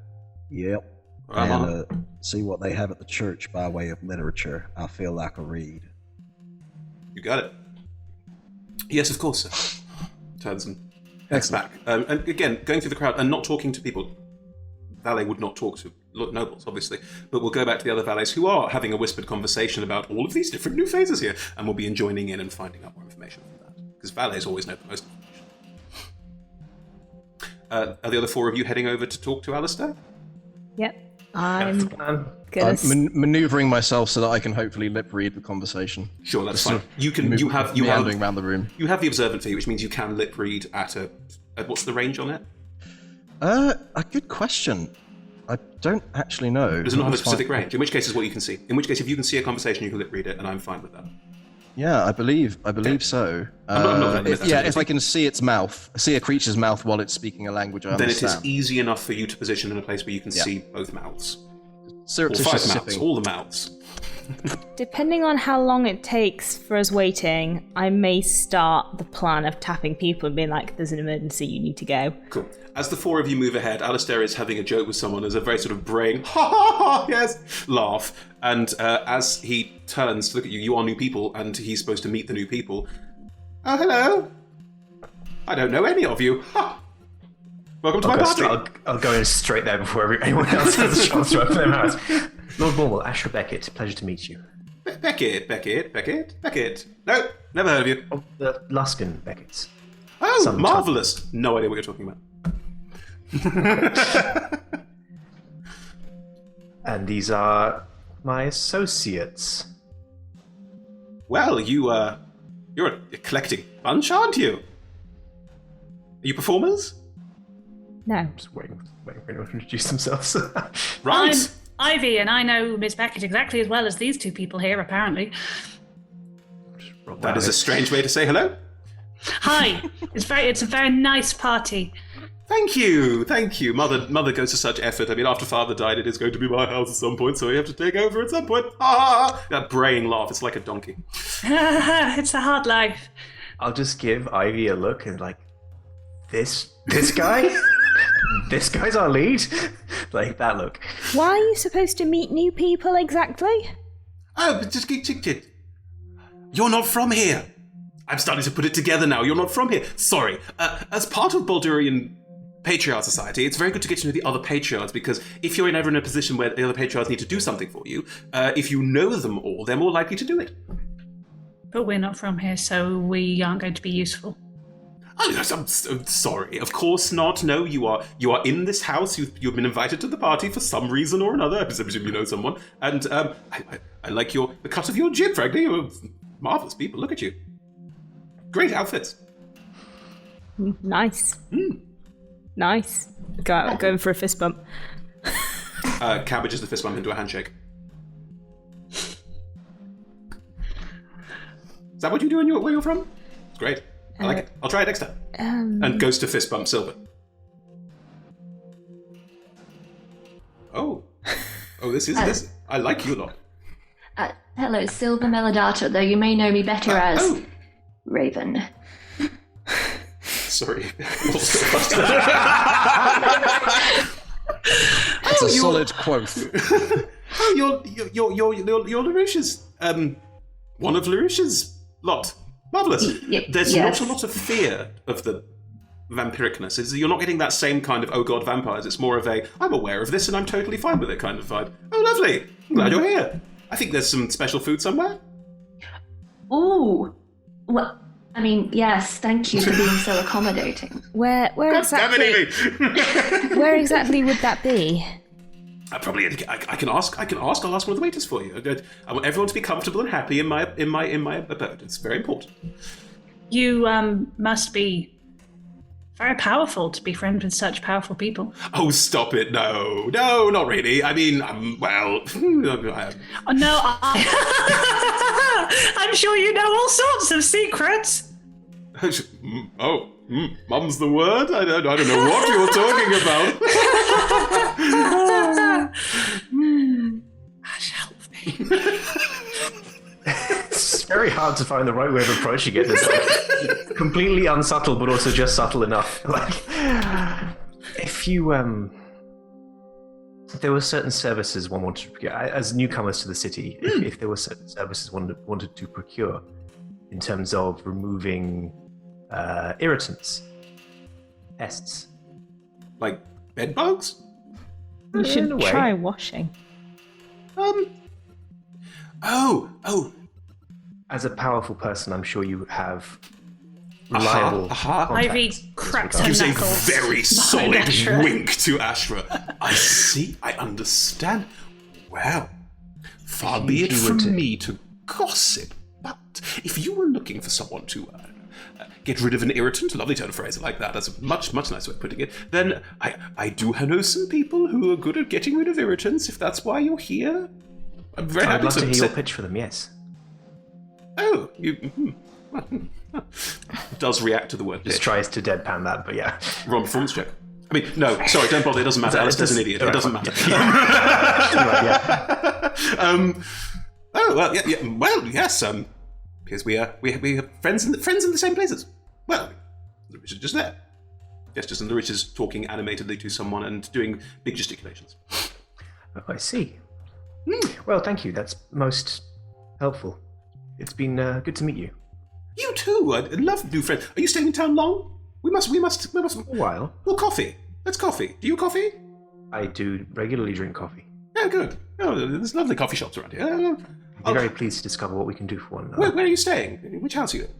Yep. I'm on. And see what they have at the church by way of literature. I feel like a read. You got it. Yes, of course, sir. Turns and heads back. And again, going through the crowd and not talking to people. Valet would not talk to nobles, obviously, but we'll go back to the other valets who are having a whispered conversation about all of these different new phases here, and we'll be joining in and finding out more information from that. Because valets always know the most information. Are the other four of you heading over to talk to Alistair? Yep. I'm maneuvering myself so that I can hopefully lip read the conversation. Sure, that's Just fine. You have around the room. You have the observant fee, which means you can lip read at what's the range on it? A good question. I don't actually know. Does it not have a specific range? In which case is what you can see. In which case, if you can see a conversation, you can lip read it, and I'm fine with that. Yeah, I believe so. I'm not if I can see its mouth, see a creature's mouth while it's speaking a language I understand. Then it is easy enough for you to position in a place where you can see both mouths. Or Surreptitious 5 sipping. mouths, all the mouths. Depending on how long it takes for us waiting, I may start the plan of tapping people and being like, there's an emergency, you need to go. Cool. As the four of you move ahead, Alistair is having a joke with someone as a very sort of braying, ha ha ha, yes, laugh. And as he turns to look at you, you are new people, and he's supposed to meet the new people. Oh, hello. I don't know any of you. Ha. Welcome to my party. I'll go in straight there before anyone else has a chance to open their mouth. Lord Morwell, Ashra Beckett, pleasure to meet you. Beckett. No, never heard of you. Oh, the Luskin Becketts. Oh, marvellous. No idea what you're talking about. And these are my associates. Well, you're an eclectic bunch, aren't you? Are you performers? No. I'm just waiting for anyone to introduce themselves. Right. I'm Ivy, and I know Miss Beckett exactly as well as these two people here, apparently. That is a strange way to say hello. Hi. It's a very nice party. Thank you. Mother goes to such effort. I mean, after father died, it is going to be my house at some point, so we have to take over at some point. That braying laugh, it's like a donkey. It's a hard life. I'll just give Ivy a look and like, this guy? This guy's our lead? Like that look. Why are you supposed to meet new people exactly? Oh, but just kid. You're not from here. I'm starting to put it together now. You're not from here. Sorry. As part of Baldurian Patriarch Society, it's very good to get to know the other patriarchs, because if you're ever in a position where the other patriarchs need to do something for you, if you know them all, they're more likely to do it. But we're not from here, so we aren't going to be useful. I'm sorry. Of course not. No, you are in this house. You've been invited to the party for some reason or another. I presume you know someone. And I like the cut of your jib, frankly. You're marvellous people. Look at you. Great outfits. Nice. Nice. Going for a fist bump. Cabbages the fist bump into a handshake. Is that what you do where you're from? It's great. I like it. I'll try it next time. And goes to fist bump Silver. Oh, this is this. I like you a lot. Hello, Silver Melodata, though you may know me better as Raven. Sorry. That's a solid quote. You're LaRouche's, one of LaRouche's lot. Marvellous. There's not a lot of fear of the vampiricness. You're not getting that same kind of, oh god, vampires. It's more of a, I'm aware of this and I'm totally fine with it kind of vibe. Oh, lovely. I'm glad you're here. I think there's some special food somewhere. Ooh. Well, I mean, yes, thank you for being so accommodating. Where exactly? Where exactly would that be? I can ask. I'll ask one of the waiters for you. I want everyone to be comfortable and happy in my abode. It's very important. You must be very powerful to be friends with such powerful people. Oh, stop it. No, not really. I mean, well... Oh, no, I'm sure you know all sorts of secrets. Mum's the word? I don't know what you're talking about. Help me. It's very hard to find the right way of approaching it. It's like completely unsubtle, but also just subtle enough. Like, if you if there were certain services one wanted to procure, as newcomers to the city, if there were certain services one wanted to procure in terms of removing irritants, pests, like bed bugs? You should try washing. Oh. As a powerful person, I'm sure you have reliable contacts. Ivy cracks her Gives a knuckles. very solid Ashra. wink to Ashra. I see, I understand. Well, far be it from me to gossip, but if you were looking for someone to get rid of an irritant, a lovely turn of phrase, I like that, that's a much nicer way of putting it, then I do know some people who are good at getting rid of irritants, if that's why you're here. I'm very happy I'd love to hear your pitch for them, yes. Oh, you... does react to the word Just pitch. tries to deadpan that, but yeah. Wrong performance check. I mean, no, sorry, don't bother, it doesn't matter. Alistair's an idiot, it doesn't matter. Oh, well, yeah, well, yes, because we have friends in the same places. Well, the Rich is just there. Yes, just and the Rich is talking animatedly to someone and doing big gesticulations. Oh, I see. Well, thank you. That's most helpful. It's been good to meet you. You too. I'd love new friends. Are you staying in town long? We must. A while. Well, coffee. Let's coffee. Do you coffee? I do regularly drink coffee. Yeah, good. Oh, there's lovely coffee shops around here. I'm very pleased to discover what we can do for one another. Where are you staying? Which house are you in?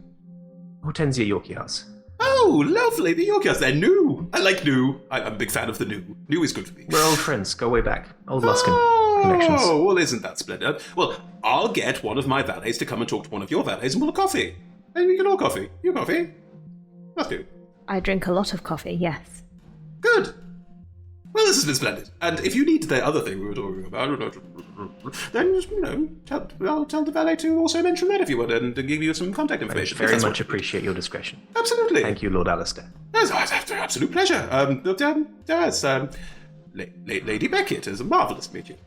Hortensia Yorkie House. Oh, lovely. The York House. They're new. I like new. I'm a big fan of the new. New is good for me. We're old friends. Go way back. Old Luskin connections. Oh, well, isn't that splendid? Well, I'll get one of my valets to come and talk to one of your valets and we'll have coffee. And we can all coffee. You coffee? Must do. I drink a lot of coffee, yes. Good. Well, this has been splendid. And if you need the other thing we were talking about, then just, I'll tell the valet to also mention that if you want and to give you some contact information. I very much appreciate your discretion. Absolutely. Thank you, Lord Alistair. It's an absolute pleasure. Yes, Lady Beckett, it's marvellous to meet you.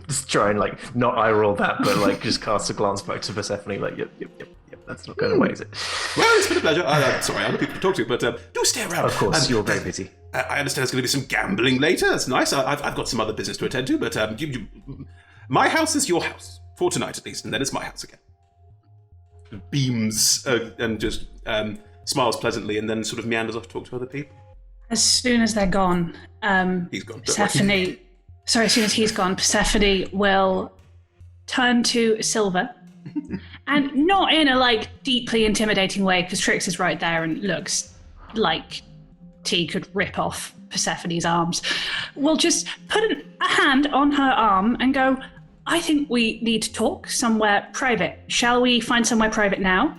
Just try and not eye roll that, but just cast a glance back to Persephone. Yep. That's not going away, is it? Well, it's been a pleasure. Sorry, other people to talk to, but do stay around. Of course, you're very busy. I understand there's going to be some gambling later. That's nice. I've got some other business to attend to, but my house is your house for tonight at least, and then it's my house again. Beams and just smiles pleasantly, and then sort of meanders off to talk to other people. As soon as they're gone, he's gone. Persephone. Sorry, as soon as he's gone, Persephone will turn to Silver, and not in a deeply intimidating way, because Trix is right there and looks like T could rip off Persephone's arms. We'll just put a hand on her arm and go, I think we need to talk somewhere private. Shall we find somewhere private now?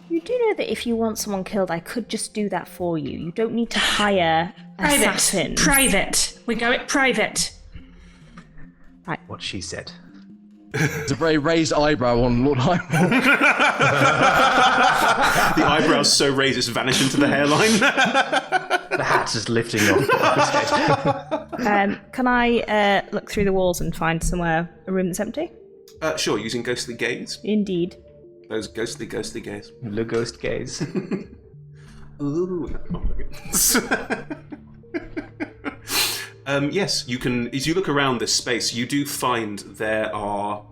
You do know that if you want someone killed, I could just do that for you. You don't need to hire assassins. Private. We go it private. Right. What she said. It's a very raised eyebrow on Lord Highmore. The eyebrows so raised it's vanished into the hairline. The hat's just lifting off his head. Can I look through the walls and find a room that's empty? Sure, using ghostly gaze. Indeed. Those ghostly gaze. Le ghost gaze. Ooh. Yes, you can. As you look around this space, you do find there are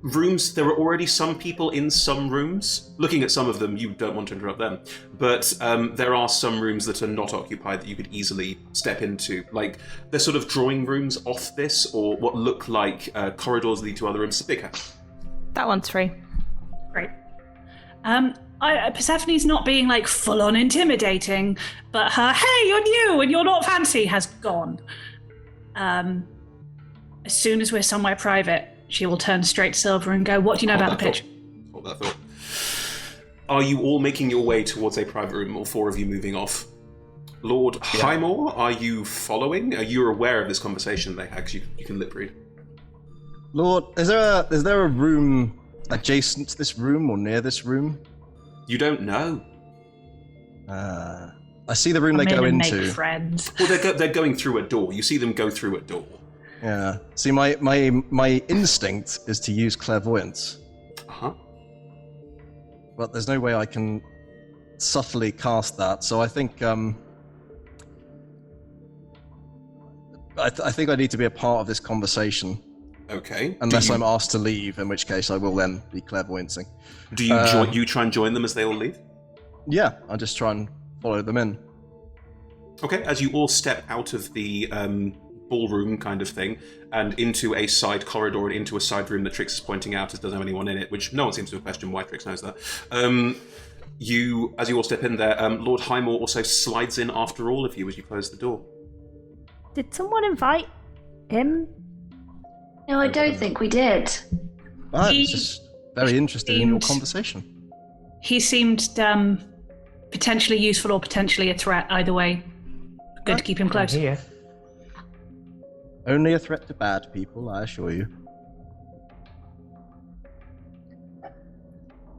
rooms. There are already some people in some rooms. Looking at some of them, you don't want to interrupt them, but there are some rooms that are not occupied that you could easily step into. They're sort of drawing rooms off this, or what look like corridors lead to other rooms. It's a big house. That one's free. Great. Persephone's not being full-on intimidating, but her "hey, you're new and you're not fancy" has gone. As soon as we're somewhere private, she will turn straight to Silver and go, "What do you know about the pitch?" Hold that thought. are you all making your way towards a private room, all four of you moving off? Lord Highmore, are you following? Are you aware of this conversation they had? Because you can lip read. Lord, is there a room adjacent to this room or near this room? You don't know. I see the room they go into. Make friends. Well, they're going through a door. You see them go through a door. Yeah. See, my instinct is to use clairvoyance. Uh-huh. But there's no way I can subtly cast that, so I think I think I need to be a part of this conversation. Okay. Unless I'm asked to leave, in which case I will then be clairvoyancing. Do you you try and join them as they all leave? Yeah, I'll just try and follow them in. Okay, as you all step out of the ballroom kind of thing and into a side corridor and into a side room that Trix is pointing out as doesn't have anyone in it, which no one seems to have questioned why Trix knows that. As you all step in there, Lord Highmore also slides in after all of you as you close the door. Did someone invite him? No, I don't think we did. I'm just very interested in your conversation. He seemed potentially useful or potentially a threat, either way. Good to keep him close. Yeah. Only a threat to bad people, I assure you.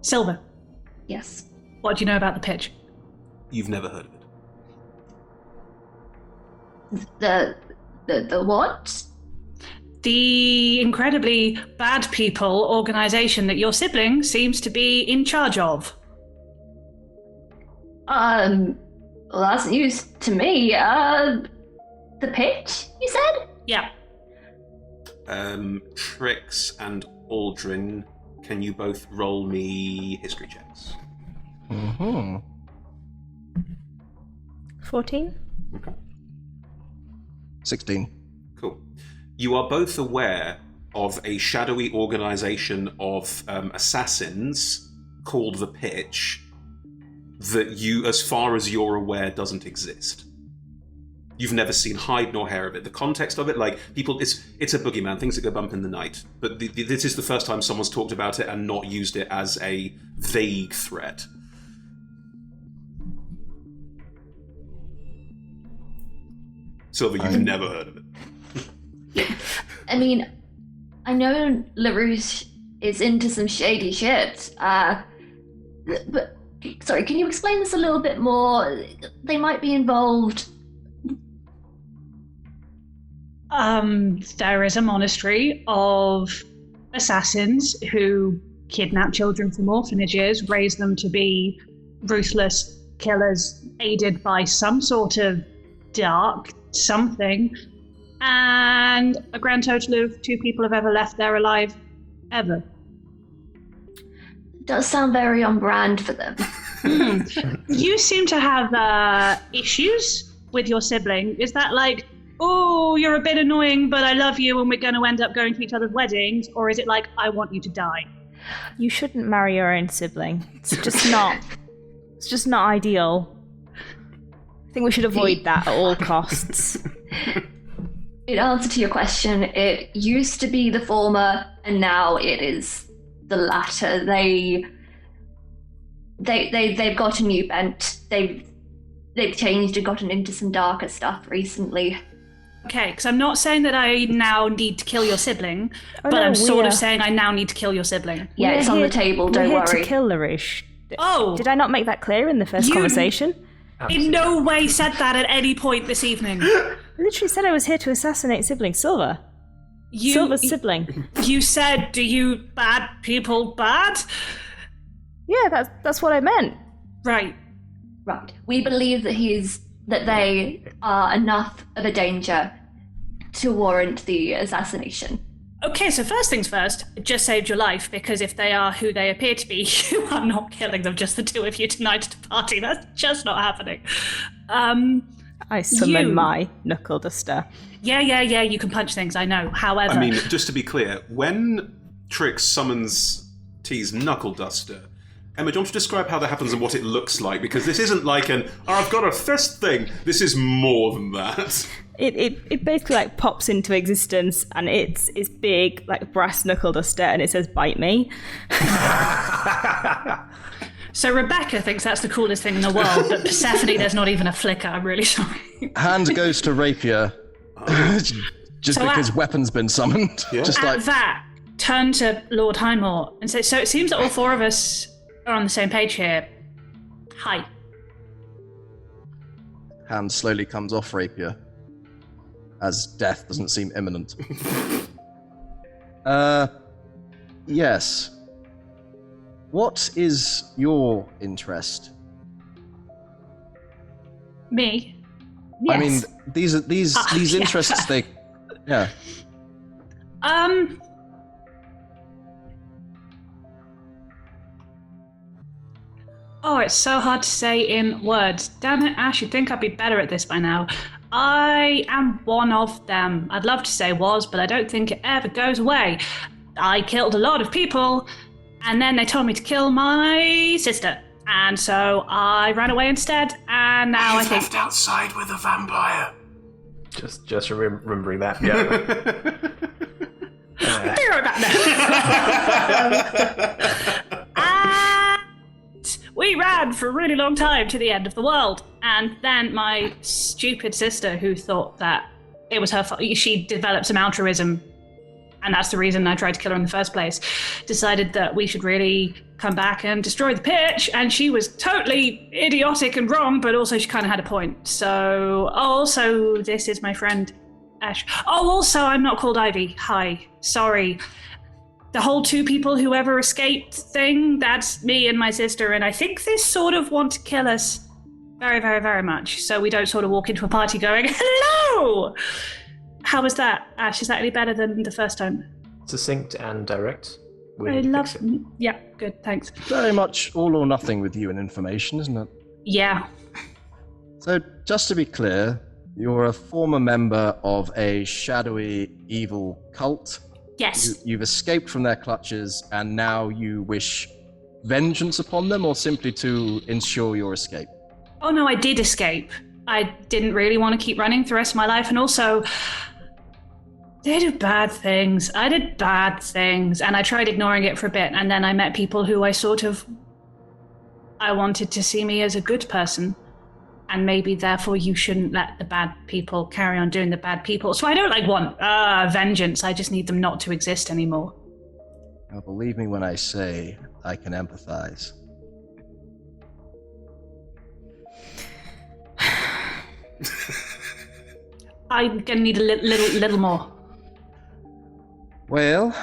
Silver, Yes. what do you know about the pitch? You've never heard of it. The what? The incredibly bad people organization that your sibling seems to be in charge of. Well, that's news to me. The pitch, you said? Yeah. Trix and Aldrin, can you both roll me history checks? 14? Okay. 16. Cool. You are both aware of a shadowy organization of assassins called the Pitch that you, as far as you're aware, doesn't exist. You've never seen hide nor hair of it. The context of it, like, people, it's a boogeyman, things that go bump in the night. But this is the first time someone's talked about it and not used it as a vague threat. Silver, you've never heard of it. I mean, I know LaRouche is into some shady shit. But sorry, can you explain this a little bit more? They might be involved. There is a monastery of assassins who kidnap children from orphanages, raise them to be ruthless killers, aided by some sort of dark something, and a grand total of 2 people have ever left there alive, ever. Does sound very on brand for them. You seem to have issues with your sibling. Is that like, oh, you're a bit annoying, but I love you and we're going to end up going to each other's weddings? Or is it like, I want you to die? You shouldn't marry your own sibling. It's just not ideal. I think we should avoid that at all costs. In answer to your question, it used to be the former, and now it is the latter. They've got a new bent. They've changed and gotten into some darker stuff recently. Okay, because I'm not saying that I now need to kill your sibling, but I'm sort of saying I now need to kill your sibling. Yeah, it's on the table, don't we're worry. Here to kill LaRouche. Oh! Did I not make that clear in the first conversation? In no way said that at any point this evening. I literally said I was here to assassinate sibling Silver. Silver's sibling. You said, do you bad people bad? Yeah, that's what I meant. Right. Right. We believe that they are enough of a danger to warrant the assassination. Okay, so first things first, it just saved your life, because if they are who they appear to be, you are not killing them, just the 2 of you tonight at a party. That's just not happening. I summon my knuckle duster. Yeah, you can punch things, I know. However... I mean, just to be clear, when Trix summons T's knuckle duster, Emma, do you want to describe how that happens and what it looks like? Because this isn't like I've got a fist thing. This is more than that. It basically like pops into existence, and it's big like brass knuckle duster, and it says "bite me." So Rebecca thinks that's the coolest thing in the world, but Persephone, there's not even a flicker. I'm really sorry. Hand goes to rapier, just So because weapon's been summoned. Yeah. Just At like, that, turn to Lord Highmore and say, so it seems that all four of us are on the same page here. Hi. hand slowly comes off rapier, as death doesn't seem imminent. Yes. What is your interest? Me? Yes. I mean, these yeah. interests. They, yeah. Oh, it's so hard to say in words. Damn it, Ash, you'd think I'd be better at this by now. I am one of them. I'd love to say was, but I don't think it ever goes away. I killed a lot of people, and then they told me to kill my sister. And so I ran away instead, and now I think... left outside with a vampire. Just remembering that. Yeah. Be right back now. And we ran for a really long time to the end of the world. And then my stupid sister, who thought that it was her fault, she developed some altruism, and that's the reason I tried to kill her in the first place, decided that we should really come back and destroy the pitch. And she was totally idiotic and wrong, but also she kind of had a point. So, also, this is my friend Ash. Oh, also, I'm not called Ivy. Hi. Sorry. The whole two people who ever escaped thing, that's me and my sister, and I think they sort of want to kill us very, very, very much. So we don't sort of walk into a party going, hello! How was that, Ash? Is that any better than the first time? Succinct and direct. I love... Yeah, good, thanks. Very much all or nothing with you and information, isn't it? Yeah. So, just to be clear, you're a former member of a shadowy, evil cult. Yes. You've escaped from their clutches, and now you wish vengeance upon them, or simply to ensure your escape? Oh no, I did escape. I didn't really want to keep running for the rest of my life, and also... they do bad things. I did bad things, and I tried ignoring it for a bit, and then I met people who I wanted to see me as a good person. And maybe therefore you shouldn't let the bad people carry on doing the bad people. So I don't want vengeance. I just need them not to exist anymore. Now, believe me when I say I can empathize. I'm gonna need a little more. Well,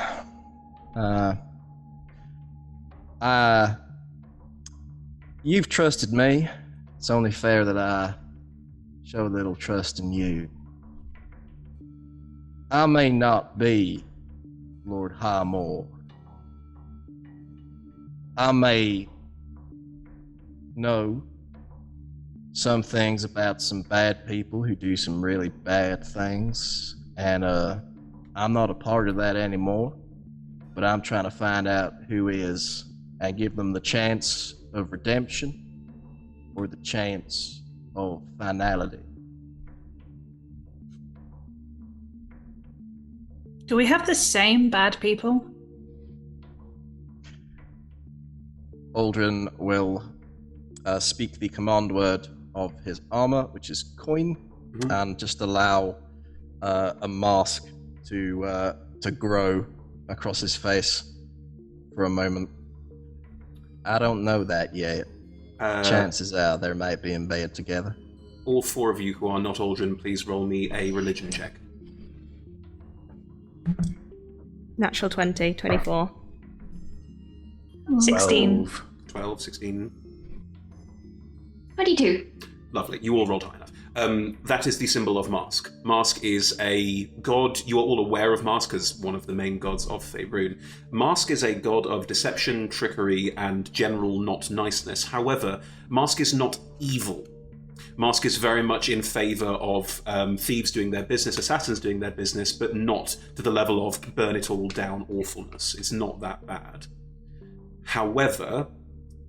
you've trusted me. It's only fair that I show a little trust in you. I may not be Lord Highmore. I may know some things about some bad people who do some really bad things, and I'm not a part of that anymore, but I'm trying to find out who is and give them the chance of redemption or the chance of finality. Do we have the same bad people? Aldrin will speak the command word of his armor, which is coin, and just allow a mask to grow across his face for a moment. I don't know that yet. Chances are they might be in bed together. All four of you who are not Aldrin, please roll me a religion check. Natural 20, 24. 16. 12, 16. 22. Lovely. You all rolled high enough. That is the symbol of Mask. Mask is a god. You are all aware of Mask as one of the main gods of Faerun. Mask is a god of deception, trickery, and general not niceness. However, Mask is not evil. Mask is very much in favor of thieves doing their business, assassins doing their business, but not to the level of burn it all down awfulness. It's not that bad. However,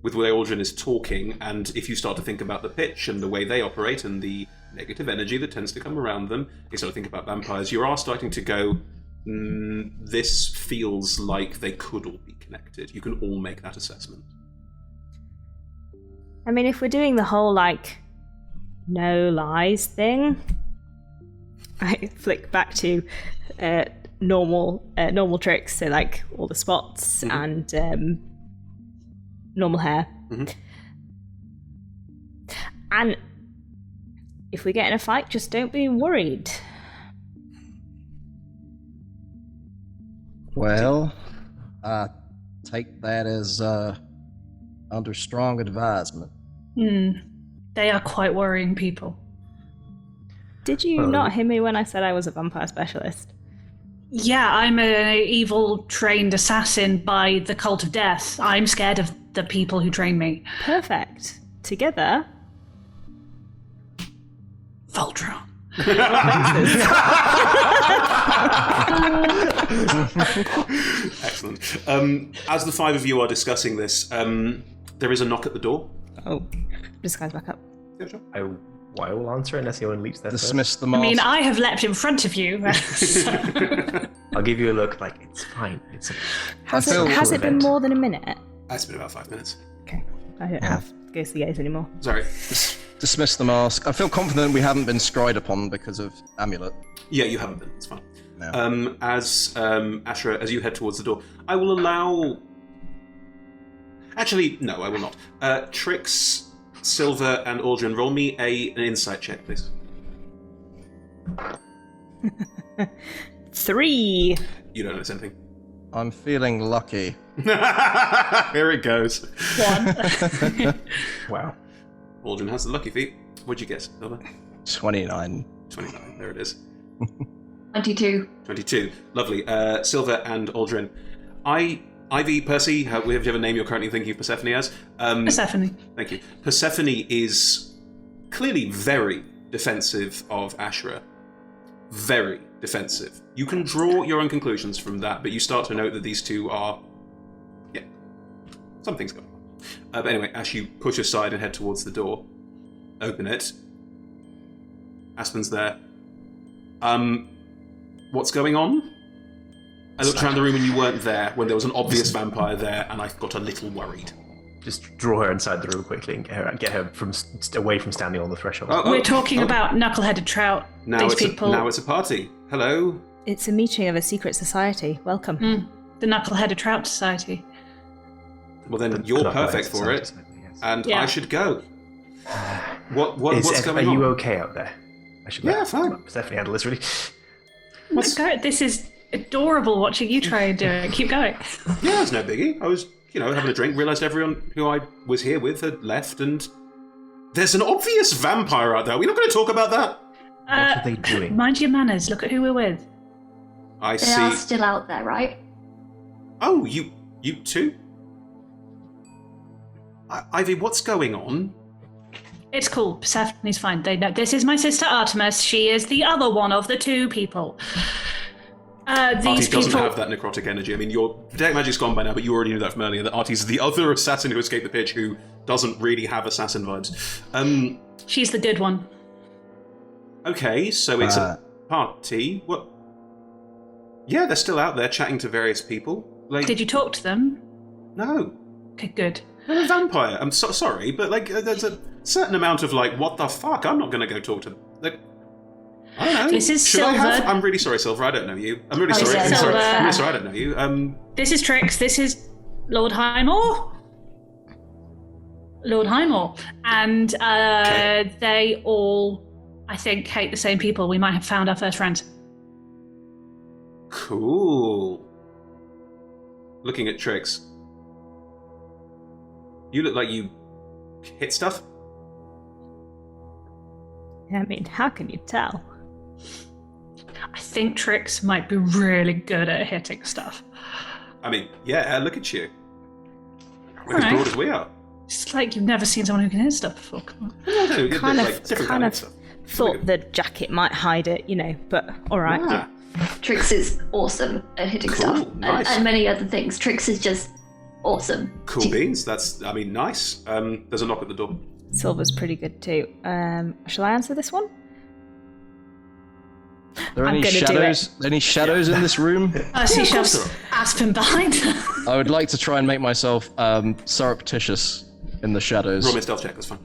with the way Aldrin is talking, and if you start to think about the pitch and the way they operate and the negative energy that tends to come around them, you start to think about vampires, you are starting to go, this feels like they could all be connected. You can all make that assessment. I mean, if we're doing the whole, like, no lies thing, I flick back to normal tricks, so, like, all the spots and normal hair. And if we get in a fight, just don't be worried. Well, I take that as under strong advisement. They are quite worrying people. Did you not hear me when I said I was a vampire specialist? Yeah, I'm an evil trained assassin by the Cult of Death. I'm scared of the people who train me. Perfect. Together. Voltron. Excellent. As the five of you are discussing this, there is a knock at the door. Oh, disguise back up. Yeah, sure. I will answer unless anyone leaps there Dismiss the I mask. mean, I have leapt in front of you. first. I'll give you a look like, it's fine. Has it been more than a minute? It's been about 5 minutes. Okay. I don't have ghostly gaze anymore. Sorry. Dismiss the mask. I feel confident we haven't been scryed upon because of amulet. Yeah, you haven't been. It's fine. No. As Ashra, as you head towards the door, I will allow... Actually, no, I will not. Trix, Silver, and Aldrin, roll me an insight check, please. 3. You don't notice anything. I'm feeling lucky. Here it goes. 1. Wow. Aldrin has the lucky feet. What'd you guess, Silver? 29. 29. There it is. 22. 22. Lovely. Silver and Aldrin. Ivy, Percy, whichever name you're currently thinking of Persephone as. Persephone. Thank you. Persephone is clearly very defensive of Ashra. Very defensive. You can draw your own conclusions from that, but you start to note that these two are... Yeah. Something's going on. But anyway, Ash, you push aside and head towards the door. Open it. Aspen's there. What's going on? I looked around the room and you weren't there when there was an obvious vampire there, and I got a little worried. Just draw her inside the room quickly and get her from away from standing on the threshold. We're talking about knuckle-headed trout. Now it's a party. Hello. It's a meeting of a secret society. Welcome. The Knuckle-Headed Trout Society. Well, then you're perfect for it, and I should go. What's going on? Are you okay out there? I should fine. Persephone handle this really. This is adorable watching you try and do it. Keep going. Yeah, it's no biggie. I was, having a drink, realised everyone who I was here with had left, and there's an obvious vampire out there. We're not going to talk about that. What are they doing? Mind your manners. Look at who we're with. I They see. are still out there, right? Oh, you too? Ivy, what's going on? It's cool. Persephone's fine. They know. This is my sister Artemis. She is the other one of the two people. These Artie doesn't people... have that necrotic energy. I mean, your detect magic's gone by now, but you already knew that from earlier, that Artie's the other assassin who escaped the pitch who doesn't really have assassin vibes. She's the good one. Okay, so it's a party. What? Yeah, they're still out there chatting to various people. Like, Did you talk to them? No. Okay, good. I'm a vampire. I'm sorry, but there's a certain amount of what the fuck? I'm not going to go talk to them. I don't know. This is Should I have? Silver. I'm really sorry, Silver. I don't know you. I'm really Oh, sorry. yeah, I'm Silver. really sorry. I don't know you. This is Trix. This is Lord Highmore. And they all, I think, hate the same people. We might have found our first friends. Cool. Looking at Trix. You look like you hit stuff. I mean, how can you tell? I think Trix might be really good at hitting stuff. I mean, yeah, look at you. We're Alright. as broad as we are. It's like you've never seen someone who can hit stuff before. Come on. No, Kind of different of stuff. thought the jacket might hide it, but all right. Ah, Trix is awesome at hitting Cool, stuff. nice. And many other things. Trix is just awesome. cool beans. That's, nice. There's a knock at the door. Silver's pretty good too. Shall I answer this one? Are there I'm any gonna do shadows? Any shadows in this room? She shoves Aspen behind her. I would like to try and make myself surreptitious in the shadows. Roll me a stealth check. That's fine.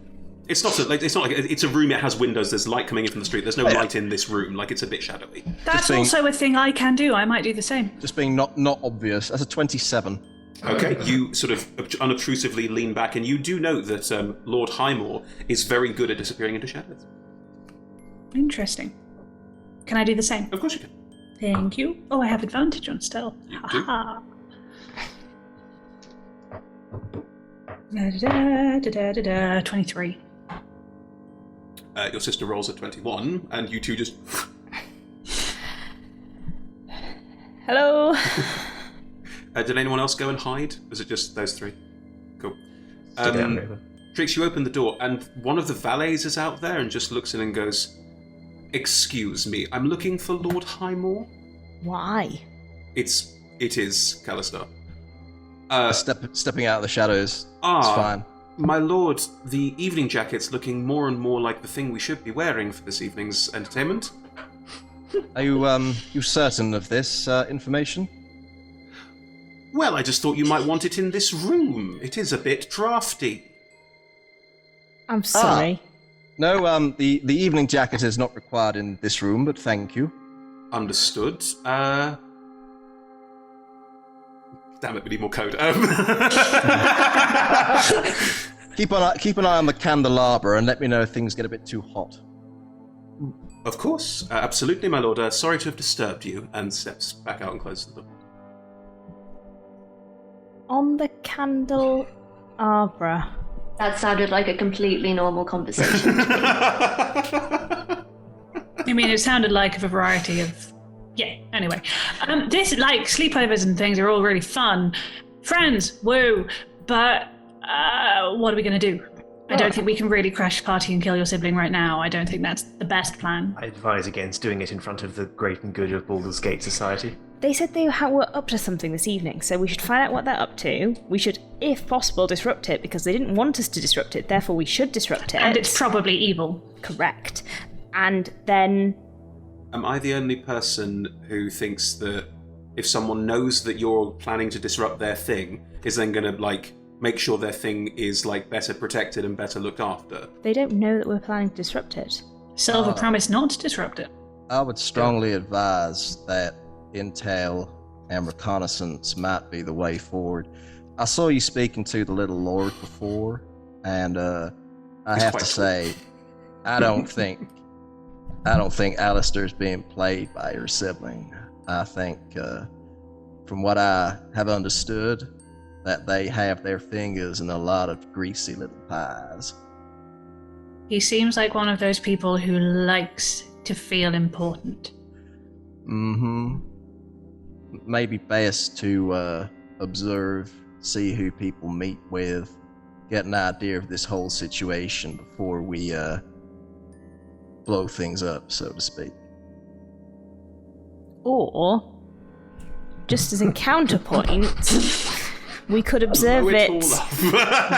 It's not like it's a room. It has windows. There's light coming in from the street. There's no light in this room. Like it's a bit shadowy. That's also a thing I can do. I might do the same. Just being not obvious. That's a 27. Okay, you sort of unobtrusively lean back, and you do note that Lord Highmore is very good at disappearing into shadows. Interesting. Can I do the same? Of course you can. Thank you. Oh, I have advantage on stealth. You do. Ha ha. 23. Your sister rolls at 21, and you two just... Hello. Did anyone else go and hide? Was it just those three? Cool. Down, Trix, you open the door, and one of the valets is out there and just looks in and goes, "Excuse me, I'm looking for Lord Highmore." Why? It is Callister. Stepping out of the shadows. It's fine. My lord, the evening jacket's looking more and more like the thing we should be wearing for this evening's entertainment. Are you certain of this information? Well, I just thought you might want it in this room. It is a bit drafty. I'm sorry. No, the evening jacket is not required in this room, but thank you. Understood. Damn it, we need more code. Keep an eye on the candelabra and let me know if things get a bit too hot. Of course, absolutely, my lord. Sorry to have disturbed you, and steps back out and closes the door. On the candelabra. That sounded like a completely normal conversation. I mean, it sounded like a variety of... Yeah, anyway. This, like, sleepovers and things are all really fun. Friends, woo. But what are we going to do? I don't think we can really crash party and kill your sibling right now. I don't think that's the best plan. I advise against doing it in front of the great and good of Baldur's Gate Society. They said they were up to something this evening, so we should find out what they're up to. We should, if possible, disrupt it, because they didn't want us to disrupt it, therefore we should disrupt it. And it's probably evil. Correct. And then... Am I the only person who thinks that if someone knows that you're planning to disrupt their thing, is then going to, like, make sure their thing is, like, better protected and better looked after? They don't know that we're planning to disrupt it. Silver promised not to disrupt it. I would strongly advise that intel and reconnaissance might be the way forward. I saw you speaking to the little lord before, and I have to say, I don't think Alistair's being played by your sibling. I think, from what I have understood, that they have their fingers in a lot of greasy little pies. He seems like one of those people who likes to feel important. Mm-hmm. Maybe best to observe, see who people meet with, get an idea of this whole situation before we blow things up, so to speak. Or, just as a counterpoint, we could observe it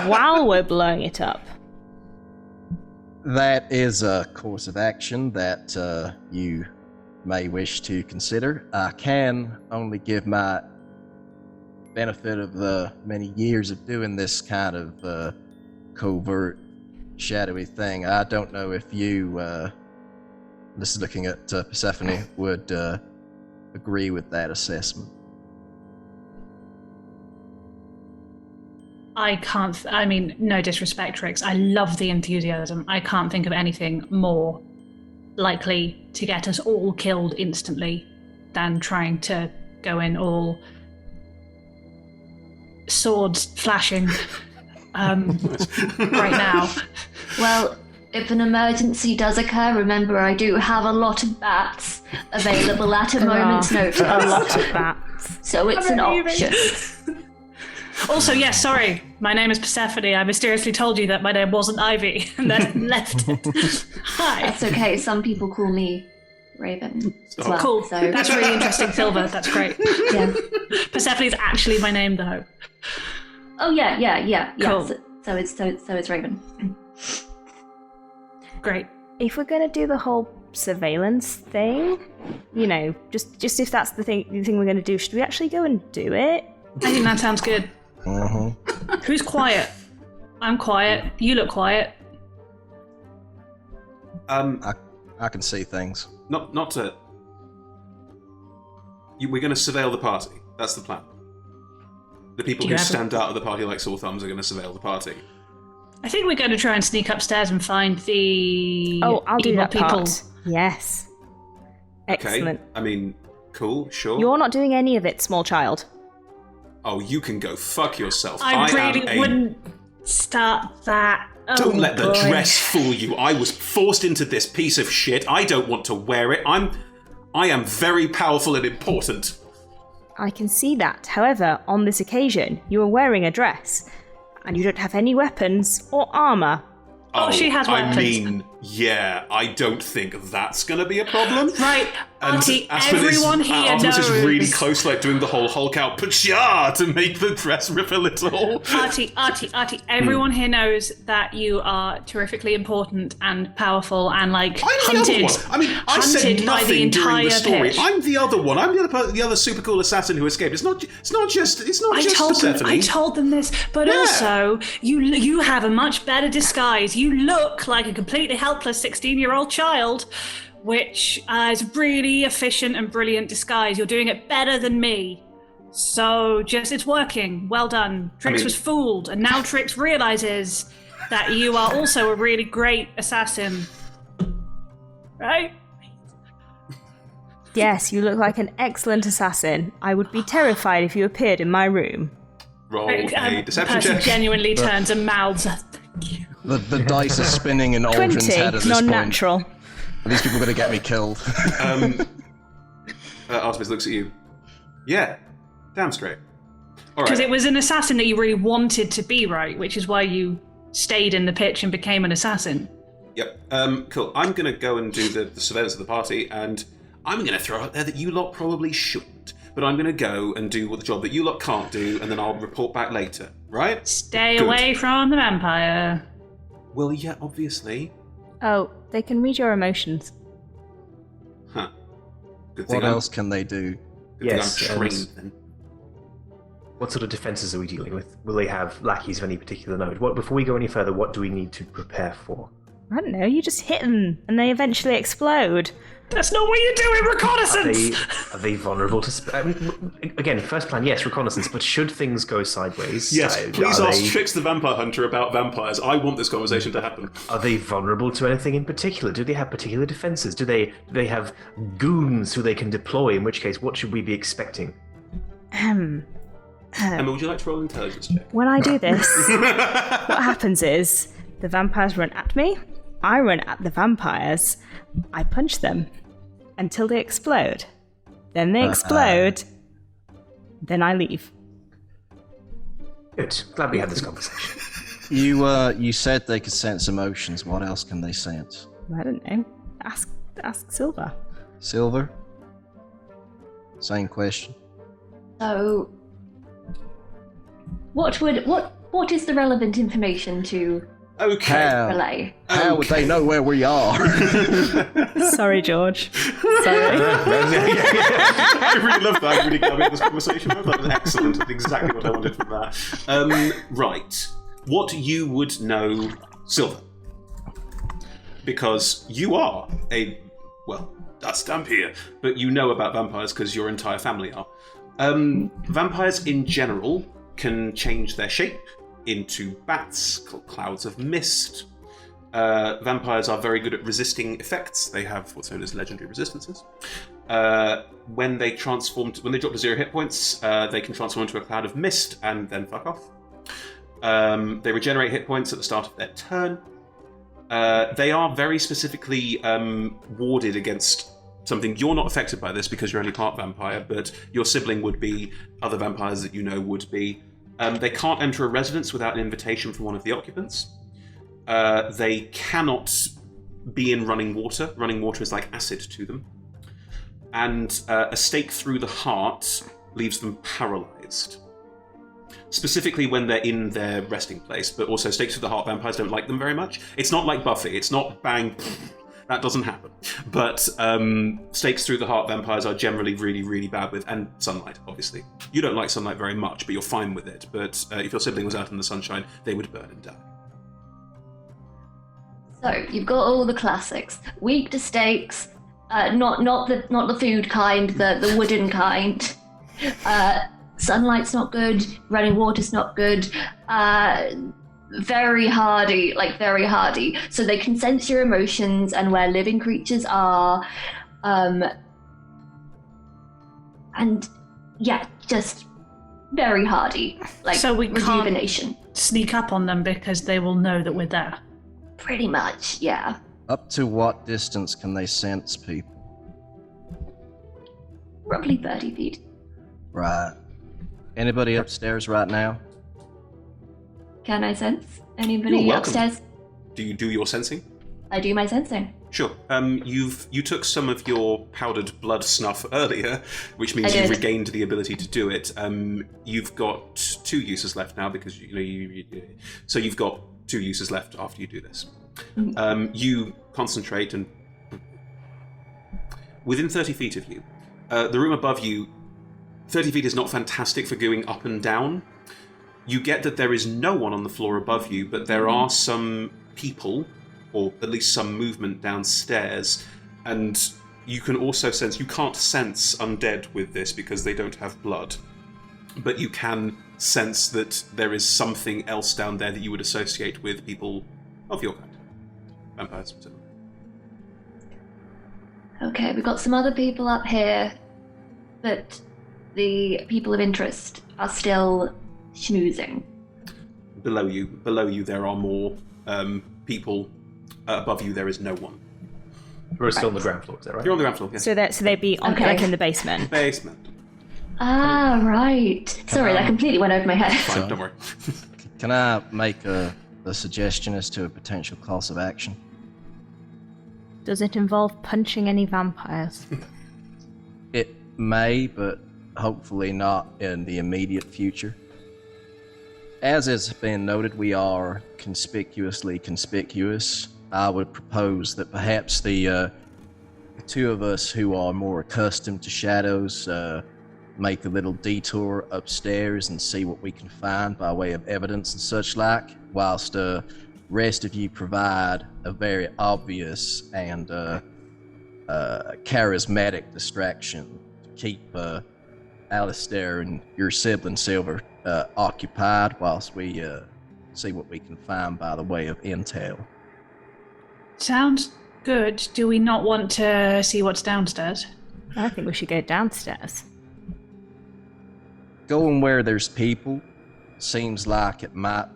while we're blowing it up. That is a course of action that you may wish to consider. I can only give my benefit of the many years of doing this kind of covert, shadowy thing. I don't know if you, this is looking at Persephone, would agree with that assessment. I mean, no disrespect, Trix. I love the enthusiasm. I can't think of anything more likely to get us all killed instantly than trying to go in all swords flashing right now. Well, if an emergency does occur, remember I do have a lot of bats available at a moment's notice. A lot of bats. So it's an option. Also, yes, sorry, my name is Persephone. I mysteriously told you that my name wasn't Ivy and then left it. Hi. That's okay, some people call me Raven as well. Cool, So. that's really interesting, Silver, that's great. Yeah. Persephone is actually my name, though. Oh yeah. Cool. So it's Raven. Great. If we're gonna do the whole surveillance thing, you know, just if that's the thing we're gonna do, should we actually go and do it? I think that sounds good. Uh-huh. Who's quiet? I'm quiet. You look quiet. I can see things. Not to. We're going to surveil the party. That's the plan. The people who stand out of the party like sore thumbs are going to surveil the party. I think we're going to try and sneak upstairs and find the. Oh, I'll do evil that people. part. Yes. Excellent. Okay. I mean, cool, sure. You're not doing any of it, small child. Oh, you can go fuck yourself. I really wouldn't start that. Don't let the boy. dress fool you. I was forced into this piece of shit. I don't want to wear it. I am very powerful and important. I can see that. However, on this occasion, you are wearing a dress, and you don't have any weapons or armor. Oh, she has weapons. I mean, yeah, I don't think that's going to be a problem. Right, And Auntie, Aspen everyone here Artemis knows. is really close, like doing the whole Hulk out pshaw to make the dress rip a little. Artie, everyone here knows that you are terrifically important and powerful and like I'm hunted. the other one. I mean, I said hunted by the nothing during entire the story. pitch. I'm the other one. I'm the other super cool assassin who escaped. It's not just Persephone. I told them this, but also you have a much better disguise. You look like a completely helpless 16-year-old child, which is a really efficient and brilliant disguise. You're doing it better than me. So it's working. Well done. Trix was fooled, and now Trix realizes that you are also a really great assassin. Right? Yes, you look like an excellent assassin. I would be terrified if you appeared in my room. Roll a deception person check. genuinely turns and mouths. Thank you. The dice are spinning in Aldrin's 20, head at this non-natural. point. Are these people going to get me killed? Artemis looks at you. Yeah, damn straight. All Because right. it was an assassin that you really wanted to be, right? Which is why you stayed in the pitch and became an assassin. Yep. Cool. I'm going to go and do the surveillance of the party, and I'm going to throw out there that you lot probably shouldn't. But I'm going to go and do the job that you lot can't do, and then I'll report back later. Right? Stay Good. away from the vampire. Well, yeah, obviously. Oh, they can read your emotions. Huh. Good thing What else can they do? Yes, I'm trained then. What sort of defenses are we dealing with? Will they have lackeys of any particular note? Before we go any further, what do we need to prepare for? I don't know, you just hit them, and they eventually explode. That's not what you do in reconnaissance! Are they vulnerable to... again, first plan, yes, reconnaissance, but should things go sideways... Yes, please are ask they- Trix the Vampire Hunter about vampires. I want this conversation to happen. Are they vulnerable to anything in particular? Do they have particular defenses? Do they have goons who they can deploy? In which case, what should we be expecting? Emma, would you like to roll an intelligence check? When I do this, what happens is the vampires run at me, I run at the vampires, I punch them until they explode. Then they explode, then I leave. Good. Glad we had this conversation. You said they could sense emotions. What else can they sense? I don't know. Ask Silver. Silver? Same question. So, what is the relevant information to Okay. relay? How would they know where we are? Sorry, George. Sorry. I really love that. I really glad we had this conversation. That was excellent. That's exactly what I wanted from that. Right. What you would know, Silver. Because you are that's damp here, but you know about vampires because your entire family are. Vampires in general can change their shape into bats, clouds of mist. Vampires are very good at resisting effects. They have what's known as legendary resistances. When they drop to 0 hit points, they can transform into a cloud of mist and then fuck off. They regenerate hit points at the start of their turn. They are very specifically warded against something. You're not affected by this because you're only part vampire, but your sibling would be, other vampires that you know would be. They can't enter a residence without an invitation from one of the occupants. They cannot be in running water. Running water is like acid to them. And a stake through the heart leaves them paralyzed. Specifically when they're in their resting place, but also stakes through the heart, vampires don't like them very much. It's not like Buffy. It's not bang, that doesn't happen. But stakes through the heart vampires are generally really, really bad with, and sunlight, obviously. You don't like sunlight very much, but you're fine with it. But if your sibling was out in the sunshine, they would burn and die. So you've got all the classics: weak to stakes, not the food kind, the wooden kind. Sunlight's not good. Running water's not good. Very hardy, very hardy. So they can sense your emotions and where living creatures are. And yeah, just very hardy. So we rejuvenation. can't sneak up on them because they will know that we're there. Pretty much, yeah. Up to what distance can they sense people? Roughly 30 feet. Right. Anybody upstairs right now? Can I sense anybody You're welcome. upstairs? Do you do your sensing? I do my sensing. Sure. You took some of your powdered blood snuff earlier, which means I you've did. regained the ability to do it. You've got 2 uses left now because so you've got 2 uses left after you do this. You concentrate, and within 30 feet of you, the room above you, 30 feet is not fantastic for going up and down. You get that there is no one on the floor above you, but there are some people, or at least some movement downstairs, and you can also sense, you can't sense undead with this because they don't have blood, but you can sense that there is something else down there that you would associate with people of your kind. Vampires, specifically. Okay, we've got some other people up here, but the people of interest are still schmoozing. Below you there are more people. Above you there is no one. We're still on the ground floor, is that right? You're on the ground floor, yes. So they'd be on Okay. in the basement. Basement. Ah, right. Sorry, that completely went over my head. Fine, don't worry. Can I make a suggestion as to a potential course of action? Does it involve punching any vampires? It may, but hopefully not in the immediate future. As has been noted, we are conspicuously conspicuous. I would propose that perhaps the 2 of us who are more accustomed to shadows make a little detour upstairs and see what we can find by way of evidence and such like, whilst rest of you provide a very obvious and charismatic distraction to keep Alistair and your sibling Silver occupied whilst we see what we can find by the way of intel. Sounds good. Do we not want to see what's downstairs? I think we should go downstairs. Going where there's people seems like it might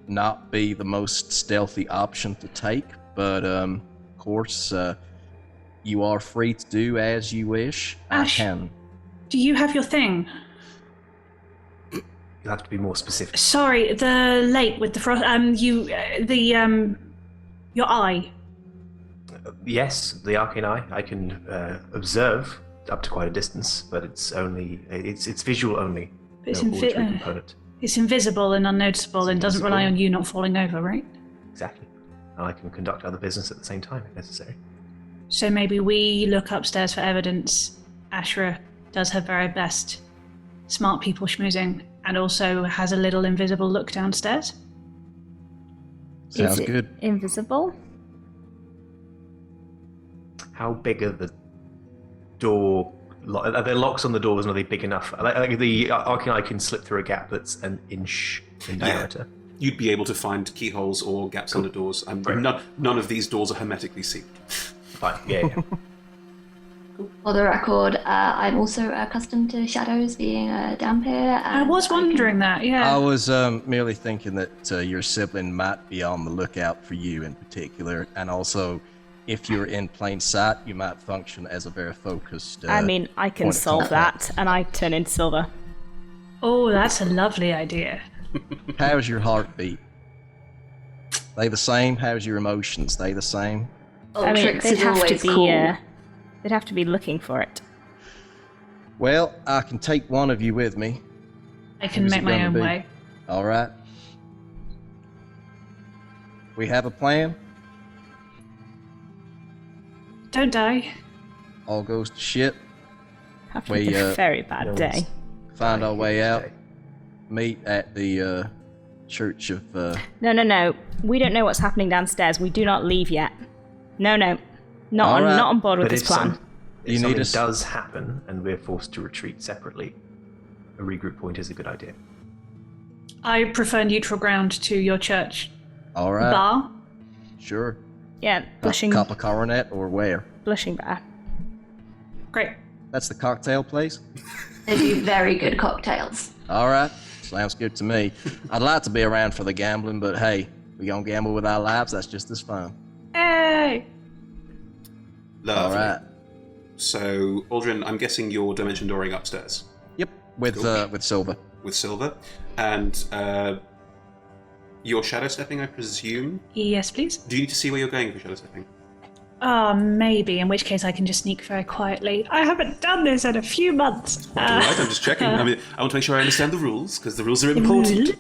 not be the most stealthy option to take, but of course you are free to do as you wish. Ash. I can. Do you have your thing? You'll have to be more specific. Sorry, the lake with the frost. Your eye. Yes, the arcane eye. I can observe up to quite a distance, but it's visual only. It's, no auditory component. It's invisible and unnoticeable and doesn't rely on you not falling over, right? Exactly. And I can conduct other business at the same time if necessary. So maybe we look upstairs for evidence. Ashra does her very best. Smart people schmoozing, and also has a little invisible look downstairs. Sounds Is it good. invisible? How big are the door? Are there locks on the doors, and are they big enough? Like the arcane eye can slip through a gap that's an inch in diameter. You'd be able to find keyholes or gaps under doors. None of these doors are hermetically sealed. Fine. Yeah. For the record, I'm also accustomed to shadows being down here. I was wondering that, yeah. I was merely thinking that your sibling might be on the lookout for you in particular, and also if you're in plain sight, you might function as a very focused. I mean, I can point of solve contact. that, and I turn into Silver. Oh, that's a lovely idea. How's your heartbeat? They the same? How's your emotions? They the same? Oh, I mean, Trix they'd is have to always be. cool. They'd have to be looking for it. Well, I can take one of you with me. I can Who's make it my gonna own be? way. All right. We have a plan. Don't die. All goes to shit. Have We, a very bad no day. one's- Find our way out. Okay. Meet at the Church of... No. We don't know what's happening downstairs. We do not leave yet. No. Not on board with But this plan. If something does happen and we're forced to retreat separately, a regroup point is a good idea. I prefer neutral ground to your church All right. bar. Sure. Yeah, blushing Copper Coronet or where? Bar. Great. That's the cocktail place? They do very good cocktails. All right. Sounds good to me. I'd like to be around for the gambling, but hey, we gonna gamble with our lives. That's just as fun. Hey! Lovely. All right. So, Aldrin, I'm guessing you're dimension dooring upstairs Yep. With Silver. with Silver, and you're shadow stepping, I presume. Yes, please. Do you need to see where you're going for shadow stepping? Maybe, in which case I can just sneak very quietly. I haven't done this in a few months. All right, I'm just checking. I mean, I want to make sure I understand the rules because the rules are important.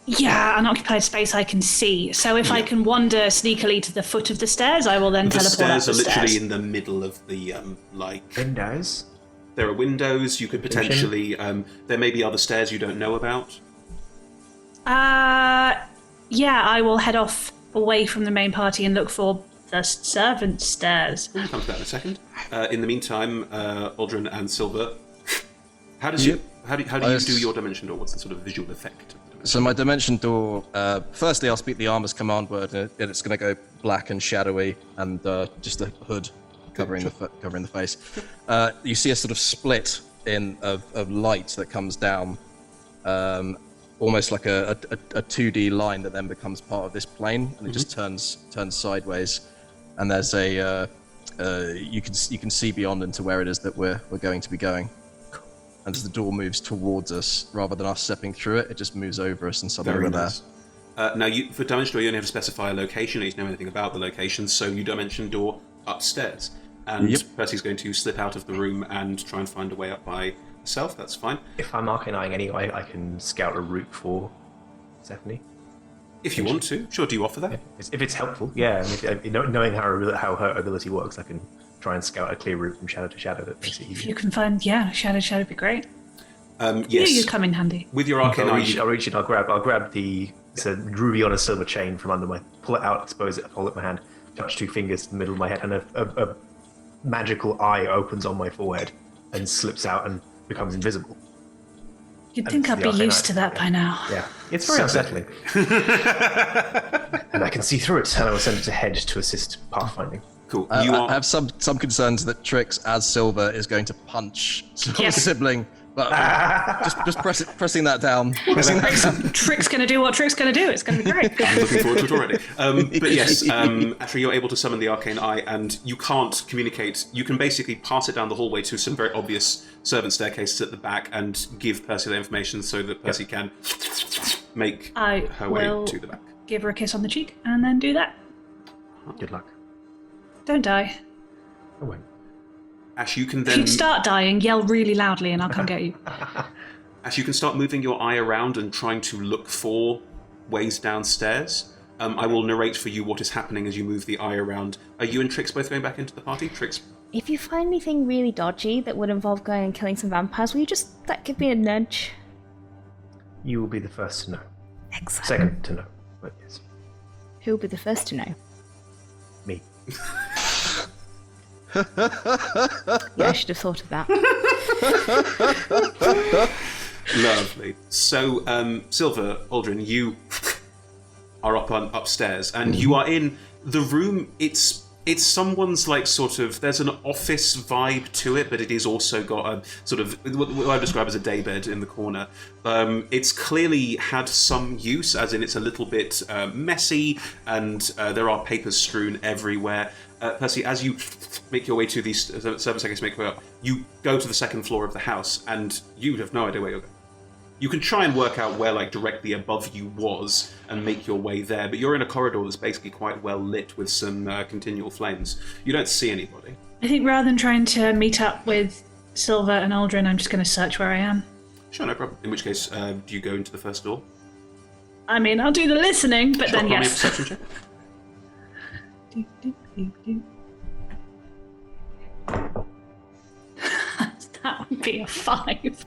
Yeah, unoccupied space I can see. So if I can wander sneakily to the foot of the stairs, I will then The teleport up stairs the are literally stairs. in the middle of the Windows? There are windows. You could potentially. There may be other stairs you don't know about. Yeah, I will head off away from the main party and look for the servant stairs. We'll come to that in a second. In the meantime, Aldrin and Silver, how do you do your dimension door? What's the sort of visual effect? So my dimension door, firstly I'll speak the armor's command word, and it's going to go black and shadowy, and just a hood covering the face. You see a sort of split of light that comes down, almost like a 2D line that then becomes part of this plane, and it just turns sideways, and there's a you can see beyond into where it is that we're going to be going. And as the door moves towards us, rather than us stepping through it, it just moves over us and suddenly we're there. Now, for dimension door, you only have to specify a location. You don't know anything about the location, so you dimension door upstairs. And Percy's going to slip out of the room and try and find a way up by herself. That's fine. If I'm arcaning anyway, I can scout a route for Stephanie. If you want to. Sure, do you offer that? If it's helpful, yeah. And knowing how her ability works, I can try and scout a clear route from shadow to shadow that makes it If easier. you can find, shadow would be great. Yes. You come in handy. With your arcane I'll eye, reach it. I'll grab it's a ruby on a silver chain from under pull it out, expose it, hold it in my hand, touch two fingers to the middle of my head, and a magical eye opens on my forehead and slips out and becomes invisible. You'd think I'd be used to that by now. Yeah, it's very unsettling. And I can see through it, and I will send it ahead to assist pathfinding. cool. I have some concerns that Trix as Silver is going to punch a sibling, but just pressing that down. Trick's going to do what Trick's going to do. It's going to be great. I'm looking forward to it already. But yes, actually, you're able to summon the arcane eye, and you can't communicate. You can basically pass it down the hallway to some very obvious servant staircases at the back, and give Percy the information so that Percy can make her way to the back. Give her a kiss on the cheek and then do that. Good luck. Don't die. I won't. Ash, you can If then. you start dying, yell really loudly and I'll come get you. Ash, you can start moving your eye around and trying to look for ways downstairs. I will narrate for you what is happening as you move the eye around. Are you and Trix both going back into the party? Trix? If you find anything really dodgy that would involve going and killing some vampires, will you just give me a nudge? You will be the first to know. Excellent. Second to know. But yes. Who will be the first to know? Me. Yeah, I should have thought of that. Lovely. So, Silver, Aldrin, you are upstairs, and you are in the room. It's someone's sort of. There's an office vibe to it, but it is also got a sort of what I describe as a daybed in the corner. It's clearly had some use, as in it's a little bit messy, and there are papers strewn everywhere. Percy, as you make your way to these servant staircase, make your way up, you go to the second floor of the house, and you have no idea where you're going. You can try and work out where, directly above you was, and make your way there, but you're in a corridor that's basically quite well lit with some continual flames. You don't see anybody. I think rather than trying to meet up with Silver and Aldrin, I'm just going to search where I am. Sure, no problem. In which case, do you go into the first door? I mean, I'll do the listening, but Sure, then roll me a yes. perception check. That would be a 5.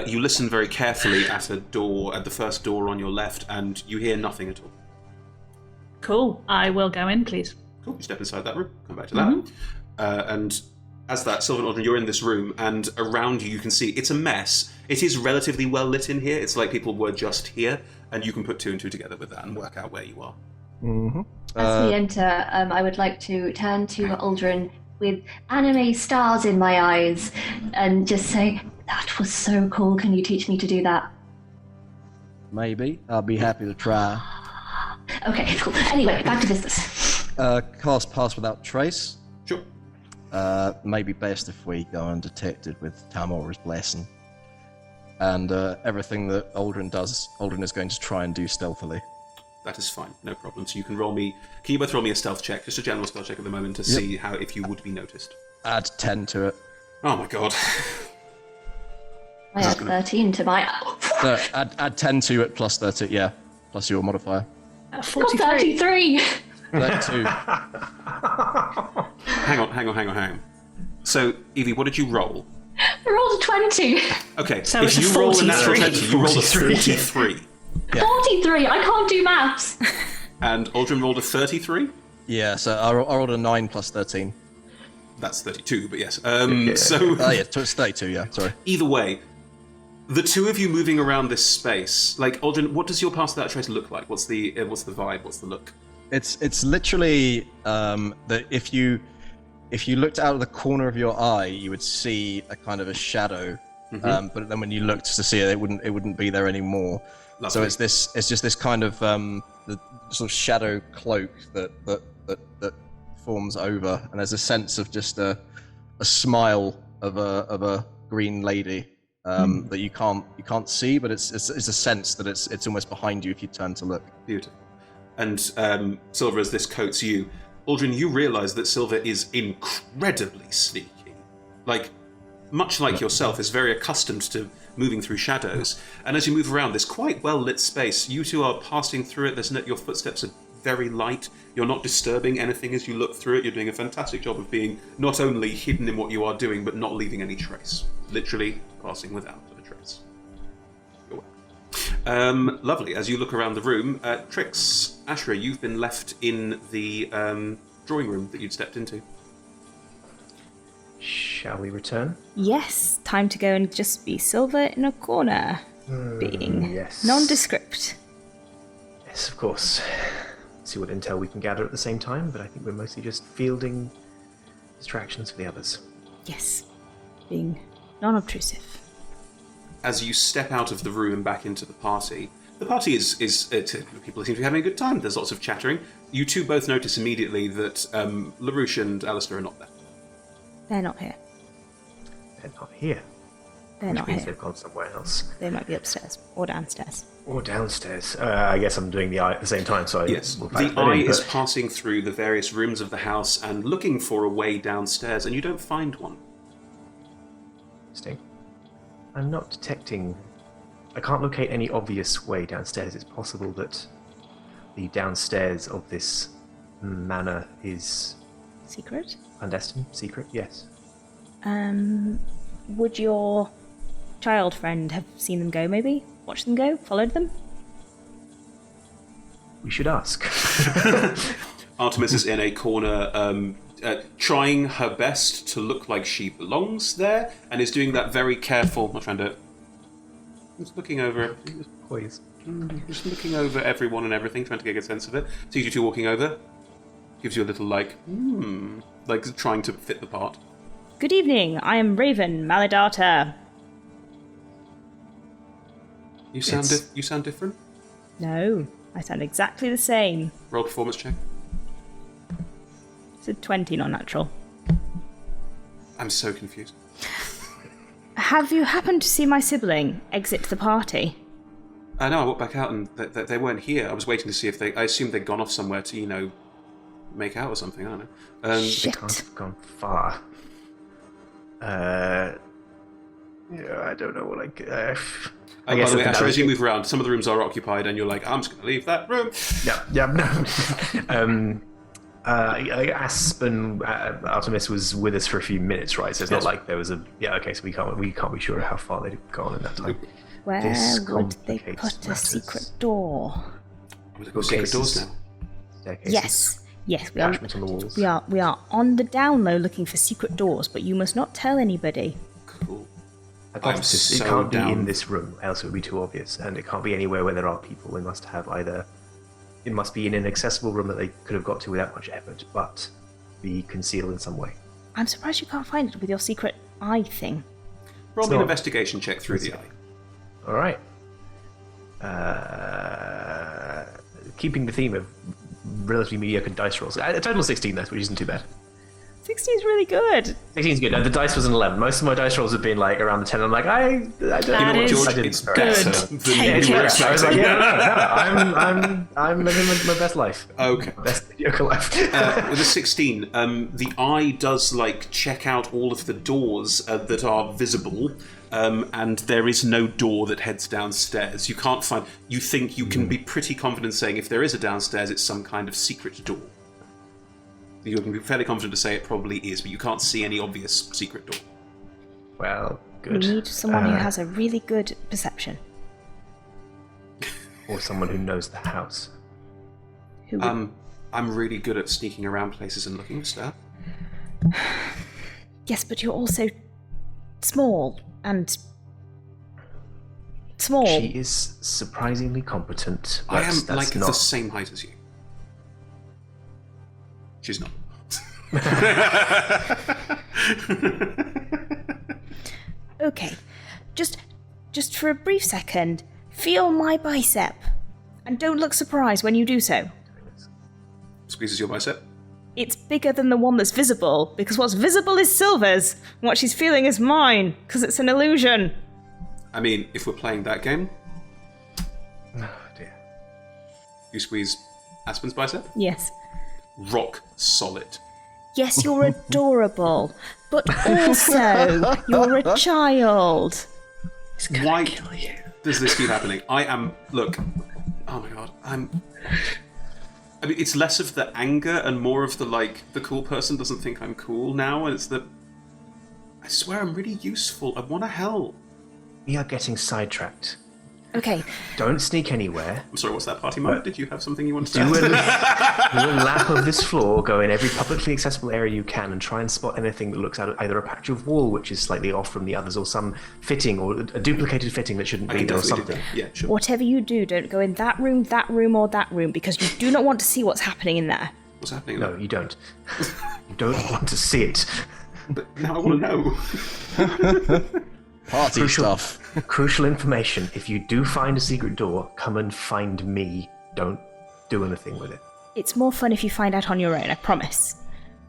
You listen very carefully at a door, at the first door on your left, and you hear nothing at all. Cool. I will go in, please. Cool. You step inside that room. Come back to that. And as that, Sylvan Aldrin, you're in this room, and around you can see it's a mess. It is relatively well lit in here. It's like people were just here, and you can put 2 and 2 together with that and work out where you are. As we enter, I would like to turn to Aldrin with anime stars in my eyes and just say, "That was so cool. Can you teach me to do that?" Maybe. I'll be happy to try. Okay, cool. Anyway, back to business. Cast Pass Without Trace. Sure. Maybe best if we go undetected with Talmora's blessing. And everything that Aldrin does, Aldrin is going to try and do stealthily. That is fine, no problem. So you can roll me. Can you both roll me a stealth check, just a general stealth check at the moment, to see how if you would be noticed? Add 10 to it. Oh my god. I add 13 to my. No, add 10 to it plus 30, yeah. Plus your modifier. 43. 32. Hang on. So, Evie, what did you roll? I rolled a 20. Okay, So if it's you a roll a natural 43. 20, you roll a 43. Yeah. 43. I can't do maths. And Aldrin rolled a 33? Yeah, so I rolled a 9 plus 13. That's 32, but yes. So, Oh yeah, it's 32, yeah, sorry. either way, the two of you moving around this space, like, Aldrin, what does your Pass Without Trace look like? What's the vibe? What's the look? It's literally that if you looked out of the corner of your eye, you would see a kind of a shadow. But then when you looked to see it, it wouldn't be there anymore. Lovely. So it's just this kind of the sort of shadow cloak that forms over, and there's a sense of just a smile of a green lady that you can't see, but it's a sense that it's almost behind you if you turn to look. Beautiful. And Silver, as this coats you, Aldrin, you realise that Silver is incredibly sneaky. Like, much like yourself, is very accustomed to moving through shadows. And as you move around this quite well-lit space, you two are passing through it. Your footsteps are very light. You're not disturbing anything as you look through it. You're doing a fantastic job of being not only hidden in what you are doing, but not leaving any trace. Literally passing without a trace. You're welcome. Lovely. As you look around the room, Trix, Ashra, you've been left in the drawing room that you'd stepped into. Shall we return? Yes, time to go and just be Silver in a corner, being yes. nondescript. Yes, of course. See what intel we can gather at the same time, but I think we're mostly just fielding distractions for the others. Yes, being non-obtrusive. As you step out of the room and back into the party is people seem to be having a good time. There's lots of chattering. You two both notice immediately that LaRouche and Alistair are not there. They're not here. They're not here. They're Which not means here. they've gone somewhere else. They might be upstairs or downstairs. Or downstairs. I guess I'm doing the eye at the same time, so Yes, we'll the factor that eye in, is but- passing through the various rooms of the house and looking for a way downstairs, and you don't find one. Interesting. I'm not detecting... I can't locate any obvious way downstairs. It's possible that the downstairs of this manor is Secret? clandestine, secret, yes. Would your child friend have seen them go, maybe? Watched them go? Followed them? We should ask. Artemis is in a corner, trying her best to look like she belongs there, and is doing that very careful. Not trying to. Just looking over. Poise. Just looking over everyone and everything, trying to get a sense of it. Sees you two walking over, gives you a little like trying to fit the part. Good evening, I am Raven Maladata. You sound different. No, I sound exactly the same. Roll performance check. It's a 20 non-natural. I'm so confused. Have you happened to see my sibling exit the party? No, I walked back out and they weren't here. I was waiting to see if I assumed they'd gone off somewhere to, make out or something. I don't know. They Shit. can't have gone far. Yeah, I don't know what I By the way, Asher, as you move around, some of the rooms are occupied, and you're like, I'm just going to leave that room. Yeah, no. Aspen Artemis was with us for a few minutes, right? So it's not like there was a okay. So we can't be sure how far they'd gone in that time. Where This would they complicates put a matters. secret door? We've got secret doors now. Staircases, Yes, parchment on the walls. we are on the down low looking for secret doors, but you must not tell anybody. Cool. Hypothesis, so it can't down. be in this room, else it would be too obvious, and it can't be anywhere where there are people. It must be in an accessible room that they could have got to without much effort, but be concealed in some way. I'm surprised you can't find it with your secret eye thing. Roll me an not- investigation check through the eye. All right. Keeping the theme of relatively mediocre dice rolls. A total of 16, though, which isn't too bad. 16 is really good. 16 is good. The dice was an 11. Most of my dice rolls have been like around the 10. I'm like, I don't You know what, That George? is It's good. better than you were I was like, expecting. I'm living my best life. Okay. Best mediocre life. With a 16, the eye does check out all of the doors that are visible, and there is no door that heads downstairs. You can't find. You think you can be pretty confident saying if there is a downstairs, it's some kind of secret door. You can be fairly confident to say it probably is, but you can't see any obvious secret door. Well, We good. need someone who has a really good perception. Or someone who knows the house. Who would... I'm really good at sneaking around places and looking for stuff. Yes, but you're also small and small. She is surprisingly competent. I but am that's the not... same height as you. She's not. Okay, just for a brief second, feel my bicep, and don't look surprised when you do so. Squeezes your bicep. It's bigger than the one that's visible, because what's visible is Silver's, and what she's feeling is mine, because it's an illusion. I mean, if we're playing that game, Oh, dear. you squeeze Aspen's bicep. Yes. Rock solid. Yes, you're adorable, but also you're a child. Why does this keep happening? I am. Look. Oh my god. I mean, it's less of the anger and more of the cool person doesn't think I'm cool now, and it's the. I swear I'm really useful. I want to help. We are getting sidetracked. Okay, Don't sneak anywhere. I'm sorry. What's that party moment? Did you have something you wanted to Do a, say? do a lap of this floor, go in every publicly accessible area you can, and try and spot anything that looks out either a patch of wall which is slightly off from the others, or some fitting, or a duplicated fitting that shouldn't I be can there, or definitely do something. that. Yeah, sure. whatever you do, don't go in that room, or that room, because you do not want to see what's happening in there. What's happening? No, you don't. You don't want to see it. But now I want to know. Party Crucial. stuff. Crucial information. If you do find a secret door, come and find me. Don't do anything with it. It's more fun if you find out on your own, I promise.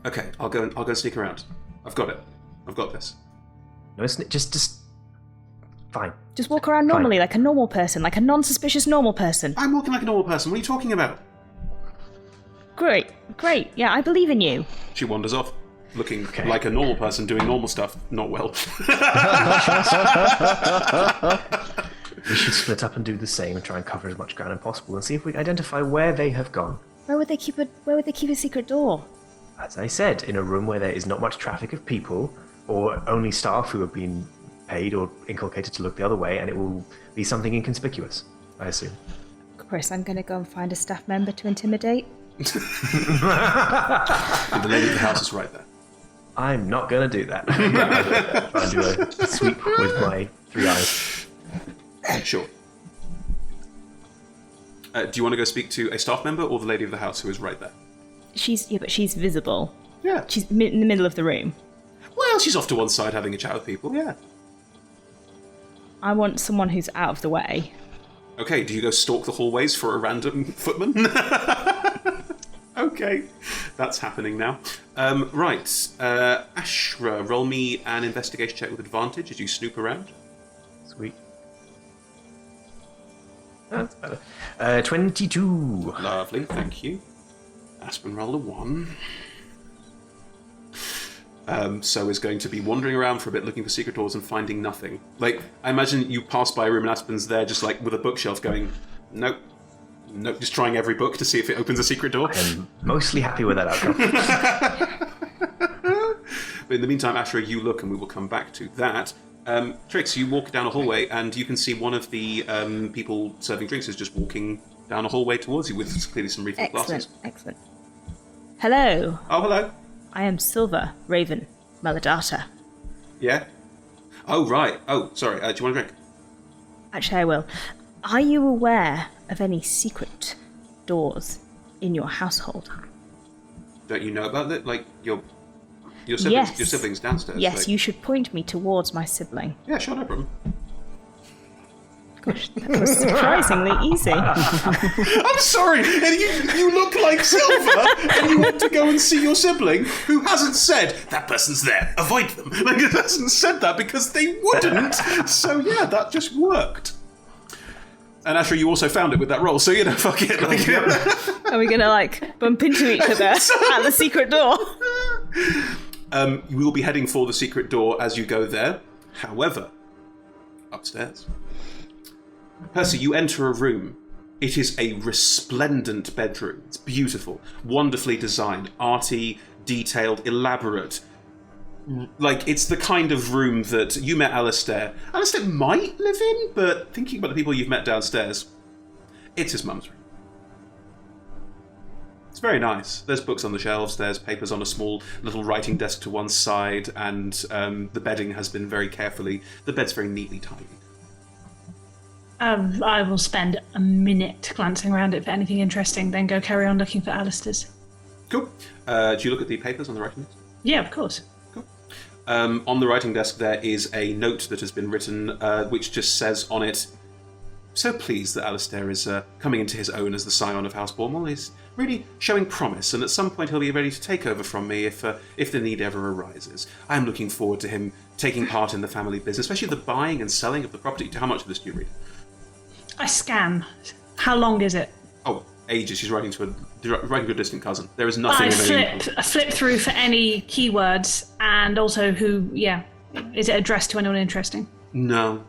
Okay, I'll go and sneak around. I've got it. I've got this. No, it's just fine. Just walk around normally, like a normal person, like a non-suspicious normal person. I'm walking like a normal person. What are you talking about? Great, yeah, I believe in you. She wanders off, looking like a normal person doing normal stuff. Not well. We should split up and do the same and try and cover as much ground as possible and see if we can identify where they have gone. Where would they keep a secret door? As I said, in a room where there is not much traffic of people, or only staff who have been paid or inculcated to look the other way, and it will be something inconspicuous, I assume. Chris, I'm gonna go and find a staff member to intimidate. And the lady of the house is right there. I'm not going to do that. I'm gonna try and do a sweep with my 3 eyes. Sure. Do you want to go speak to a staff member or the lady of the house who is right there? But she's visible. Yeah. She's in the middle of the room. Well, she's off to one side having a chat with people. Yeah. I want someone who's out of the way. Okay, do you go stalk the hallways for a random footman? Okay, that's happening now. Right, Ashra, roll me an investigation check with advantage as you snoop around. Sweet. That's better. 22. Lovely, thank you. Aspen rolled a 1. So is going to be wandering around for a bit looking for secret doors and finding nothing. Like, I imagine you pass by a room and Aspen's there just like with a bookshelf going, nope, Nope, just trying every book to see if it opens a secret door. I'm mostly happy with that outcome. But in the meantime, Ashra, you look, and we will come back to that. Trix, you walk down a hallway, and you can see one of the people serving drinks is just walking down a hallway towards you with clearly some refilled glasses. Excellent. Hello. Oh, hello. I am Silver Raven Meladata. Yeah? Oh, right. Oh, sorry. Do you want a drink? Actually, I will. Are you aware of any secret doors in your household? Don't you know about it? Like, your siblings, Yes. your siblings downstairs? Yes, like... you should point me towards my sibling. Yeah, sure, no problem. Gosh, that was surprisingly easy. I'm sorry, and you look like Silver, and you want to go and see your sibling, who hasn't said, that person's there, avoid them. Like, it hasn't said that because they wouldn't. So yeah, that just worked. And Asher, you also found it with that roll, so fuck it. Like, Are we gonna bump into each other at the secret door? You will be heading for the secret door as you go there. However, upstairs. Percy, you enter a room. It is a resplendent bedroom. It's beautiful, wonderfully designed, arty, detailed, elaborate. Like, it's the kind of room that you met Alistair. Alistair might live in, but thinking about the people you've met downstairs, it's his mum's room. It's very nice. There's books on the shelves, there's papers on a small little writing desk to one side, and the bedding has been very carefully... The bed's very neatly tidied. I will spend a minute glancing around it for anything interesting, then go carry on looking for Alistair's. Cool. Do you look at the papers on the writing desk? Yeah, of course. Cool. On the writing desk there is a note that has been written, which just says on it, so pleased that Alistair is coming into his own as the scion of House Bormal. He's really showing promise, and at some point he'll be ready to take over from me if the need ever arises. I am looking forward to him taking part in the family business, especially the buying and selling of the property. How much of this do you read? I scan. How long is it? Oh, ages. She's writing to a distant cousin. There is nothing. I flip through for any keywords, and also who. Yeah, is it addressed to anyone interesting? No.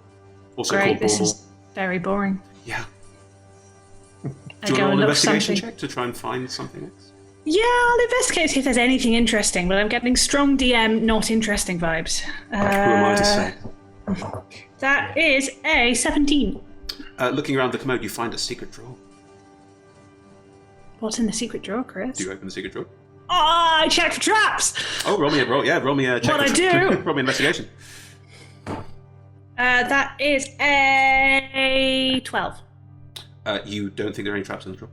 Also Great. called This Bormal. is very boring. Yeah. I Do you go want to roll and an look investigation something. check to try and find something else? Yeah, I'll investigate see if there's anything interesting, but I'm getting strong DM not interesting vibes. Who am I to say? That is a 17. Looking around the commode, you find a secret drawer. What's in the secret drawer, Chris? Do you open the secret drawer? Oh, I check for traps! Oh, roll me a check. What I do? Roll me an investigation. That is a 12. You don't think there are any traps in the drawer?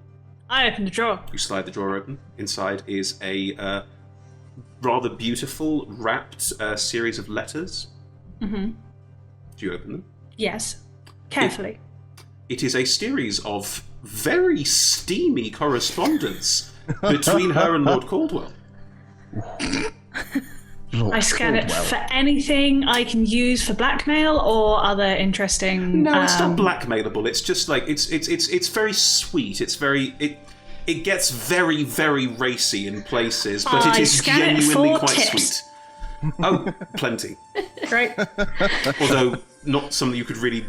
I open the drawer. You slide the drawer open. Inside is a rather beautiful, wrapped series of letters. Mm-hmm. Do you open them? Yes. Carefully. It is a series of very steamy correspondence between her and Lord Caldwell. I scan it for anything I can use for blackmail or other interesting. No, it's not blackmailable. It's just like it's very sweet. It's very it gets very, very racy in places, but it is genuinely quite sweet. Oh, plenty. Great. Although not something you could really.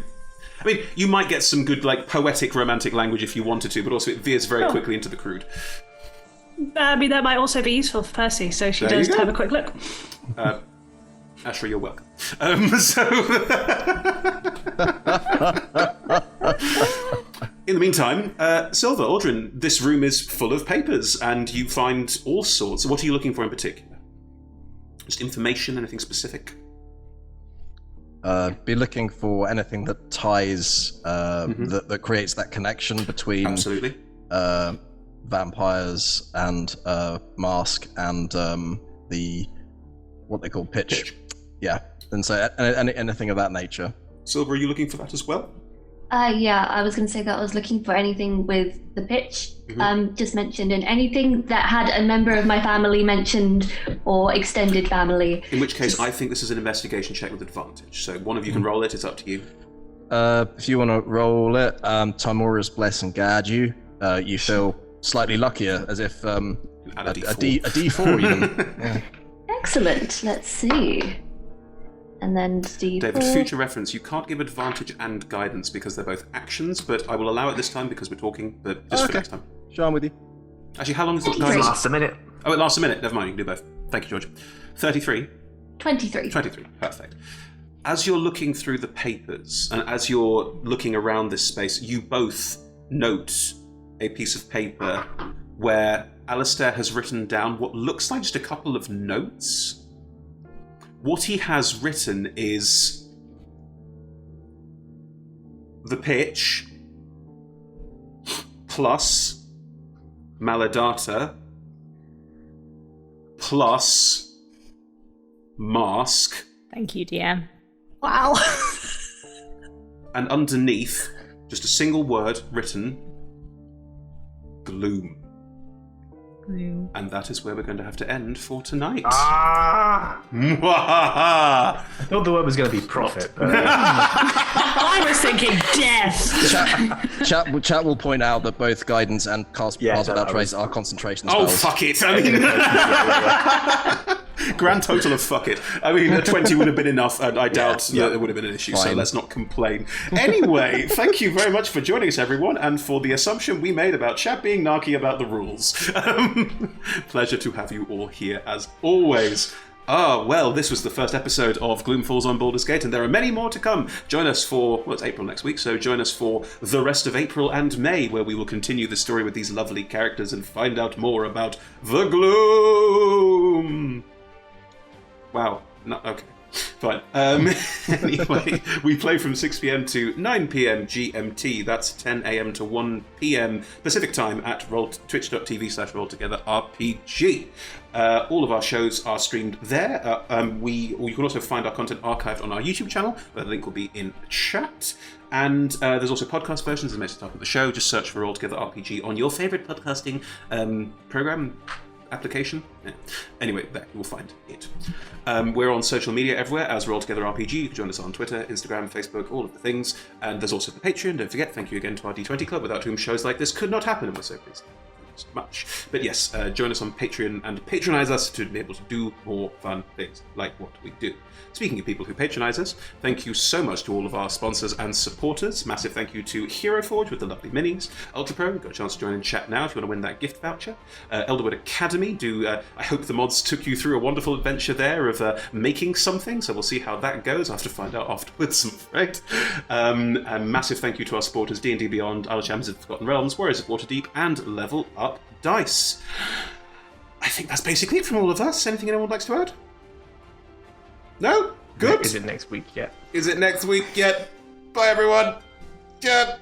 I mean, you might get some good, like, poetic, romantic language if you wanted to, but also it veers very quickly into the crude. I mean, that might also be useful for Percy, so she There does you go. have a quick look. Ashra, you're welcome. In the meantime, Silver, Audrin, this room is full of papers, and you find all sorts. What are you looking for in particular? Just information, anything specific? Be looking for anything that ties, that creates that connection between Absolutely. Vampires and Mask and the what they call pitch. Yeah, and so anything of that nature. Silver, are you looking for that as well? Yeah, I was going to say that I was looking for anything with the pitch just mentioned, and anything that had a member of my family mentioned or extended family. In which case, I think this is an investigation check with advantage. So one of you can roll it. It's up to you. If you want to roll it, Timora's bless and guard you. You feel slightly luckier, as if Add a D4. a D4 even. Yeah. Excellent. Let's see. And then D4. David, future reference, you can't give advantage and guidance because they're both actions, but I will allow it this time because we're talking, but just for next time. Sure, I'm with you. Actually, how long is the It guidance? lasts a minute. Oh, it lasts a minute. Never mind, you can do both. Thank you, George. 33. 23. 23, perfect. As you're looking through the papers, and as you're looking around this space, you both note a piece of paper where Alistair has written down what looks like just a couple of notes. What he has written is the pitch plus Maladata plus mask. Thank you, DM. Wow. And underneath, just a single word written, Gloom. Gloom. And that is where we're going to have to end for tonight. I Mwahaha! thought the word was going to be profit, but I was thinking death. Chat will point out that both guidance and cast Pass Without Trace are concentration Oh, spells. fuck it! I mean, grand total of fuck it. I mean, a 20 would have been enough, and I doubt that it would have been an issue, so Fine. let's not complain. Anyway, thank you very much for joining us, everyone, and for the assumption we made about chat being narky about the rules. Pleasure to have you all here, as always. Well, this was the first episode of Gloom Falls on Baldur's Gate, and there are many more to come. Join us for, well, it's April next week, so join us for the rest of April and May, where we will continue the story with these lovely characters and find out more about the Gloom. Wow. No, okay. Fine. Anyway, we play from 6 p.m. to 9 p.m. GMT. That's 10 a.m. to 1 p.m. Pacific time at twitch.tv/rolltogetherrpg. All of our shows are streamed there. You can also find our content archived on our YouTube channel, where the link will be in the chat. And there's also podcast versions, as mentioned at the top of the show. Just search for Roll Together RPG on your favorite podcasting program. Application. Yeah. Anyway, there you will find it. We're on social media everywhere as Roll Together RPG. You can join us on Twitter, Instagram, Facebook, all of the things. And there's also the Patreon. Don't forget, thank you again to our D20 Club, without whom shows like this could not happen, and we're so pleased. Thank you so much. But yes, join us on Patreon and patronize us to be able to do more fun things like what we do. Speaking of people who patronize us, thank you so much to all of our sponsors and supporters. Massive thank you to Hero Forge with the lovely minis. Ultra Pro, you've got a chance to join in chat now if you want to win that gift voucher. Elderwood Academy, I hope the mods took you through a wonderful adventure there of making something, so we'll see how that goes. I'll have to find out afterwards, I'm afraid. A massive thank you to our supporters, D&D Beyond, Isle of Champions of Forgotten Realms, Warriors of Waterdeep, and Level Up Dice. I think that's basically it from all of us. Anything anyone would like to add? No? Good? is it next week yet? Is it next week yet? Bye, everyone. Yeah.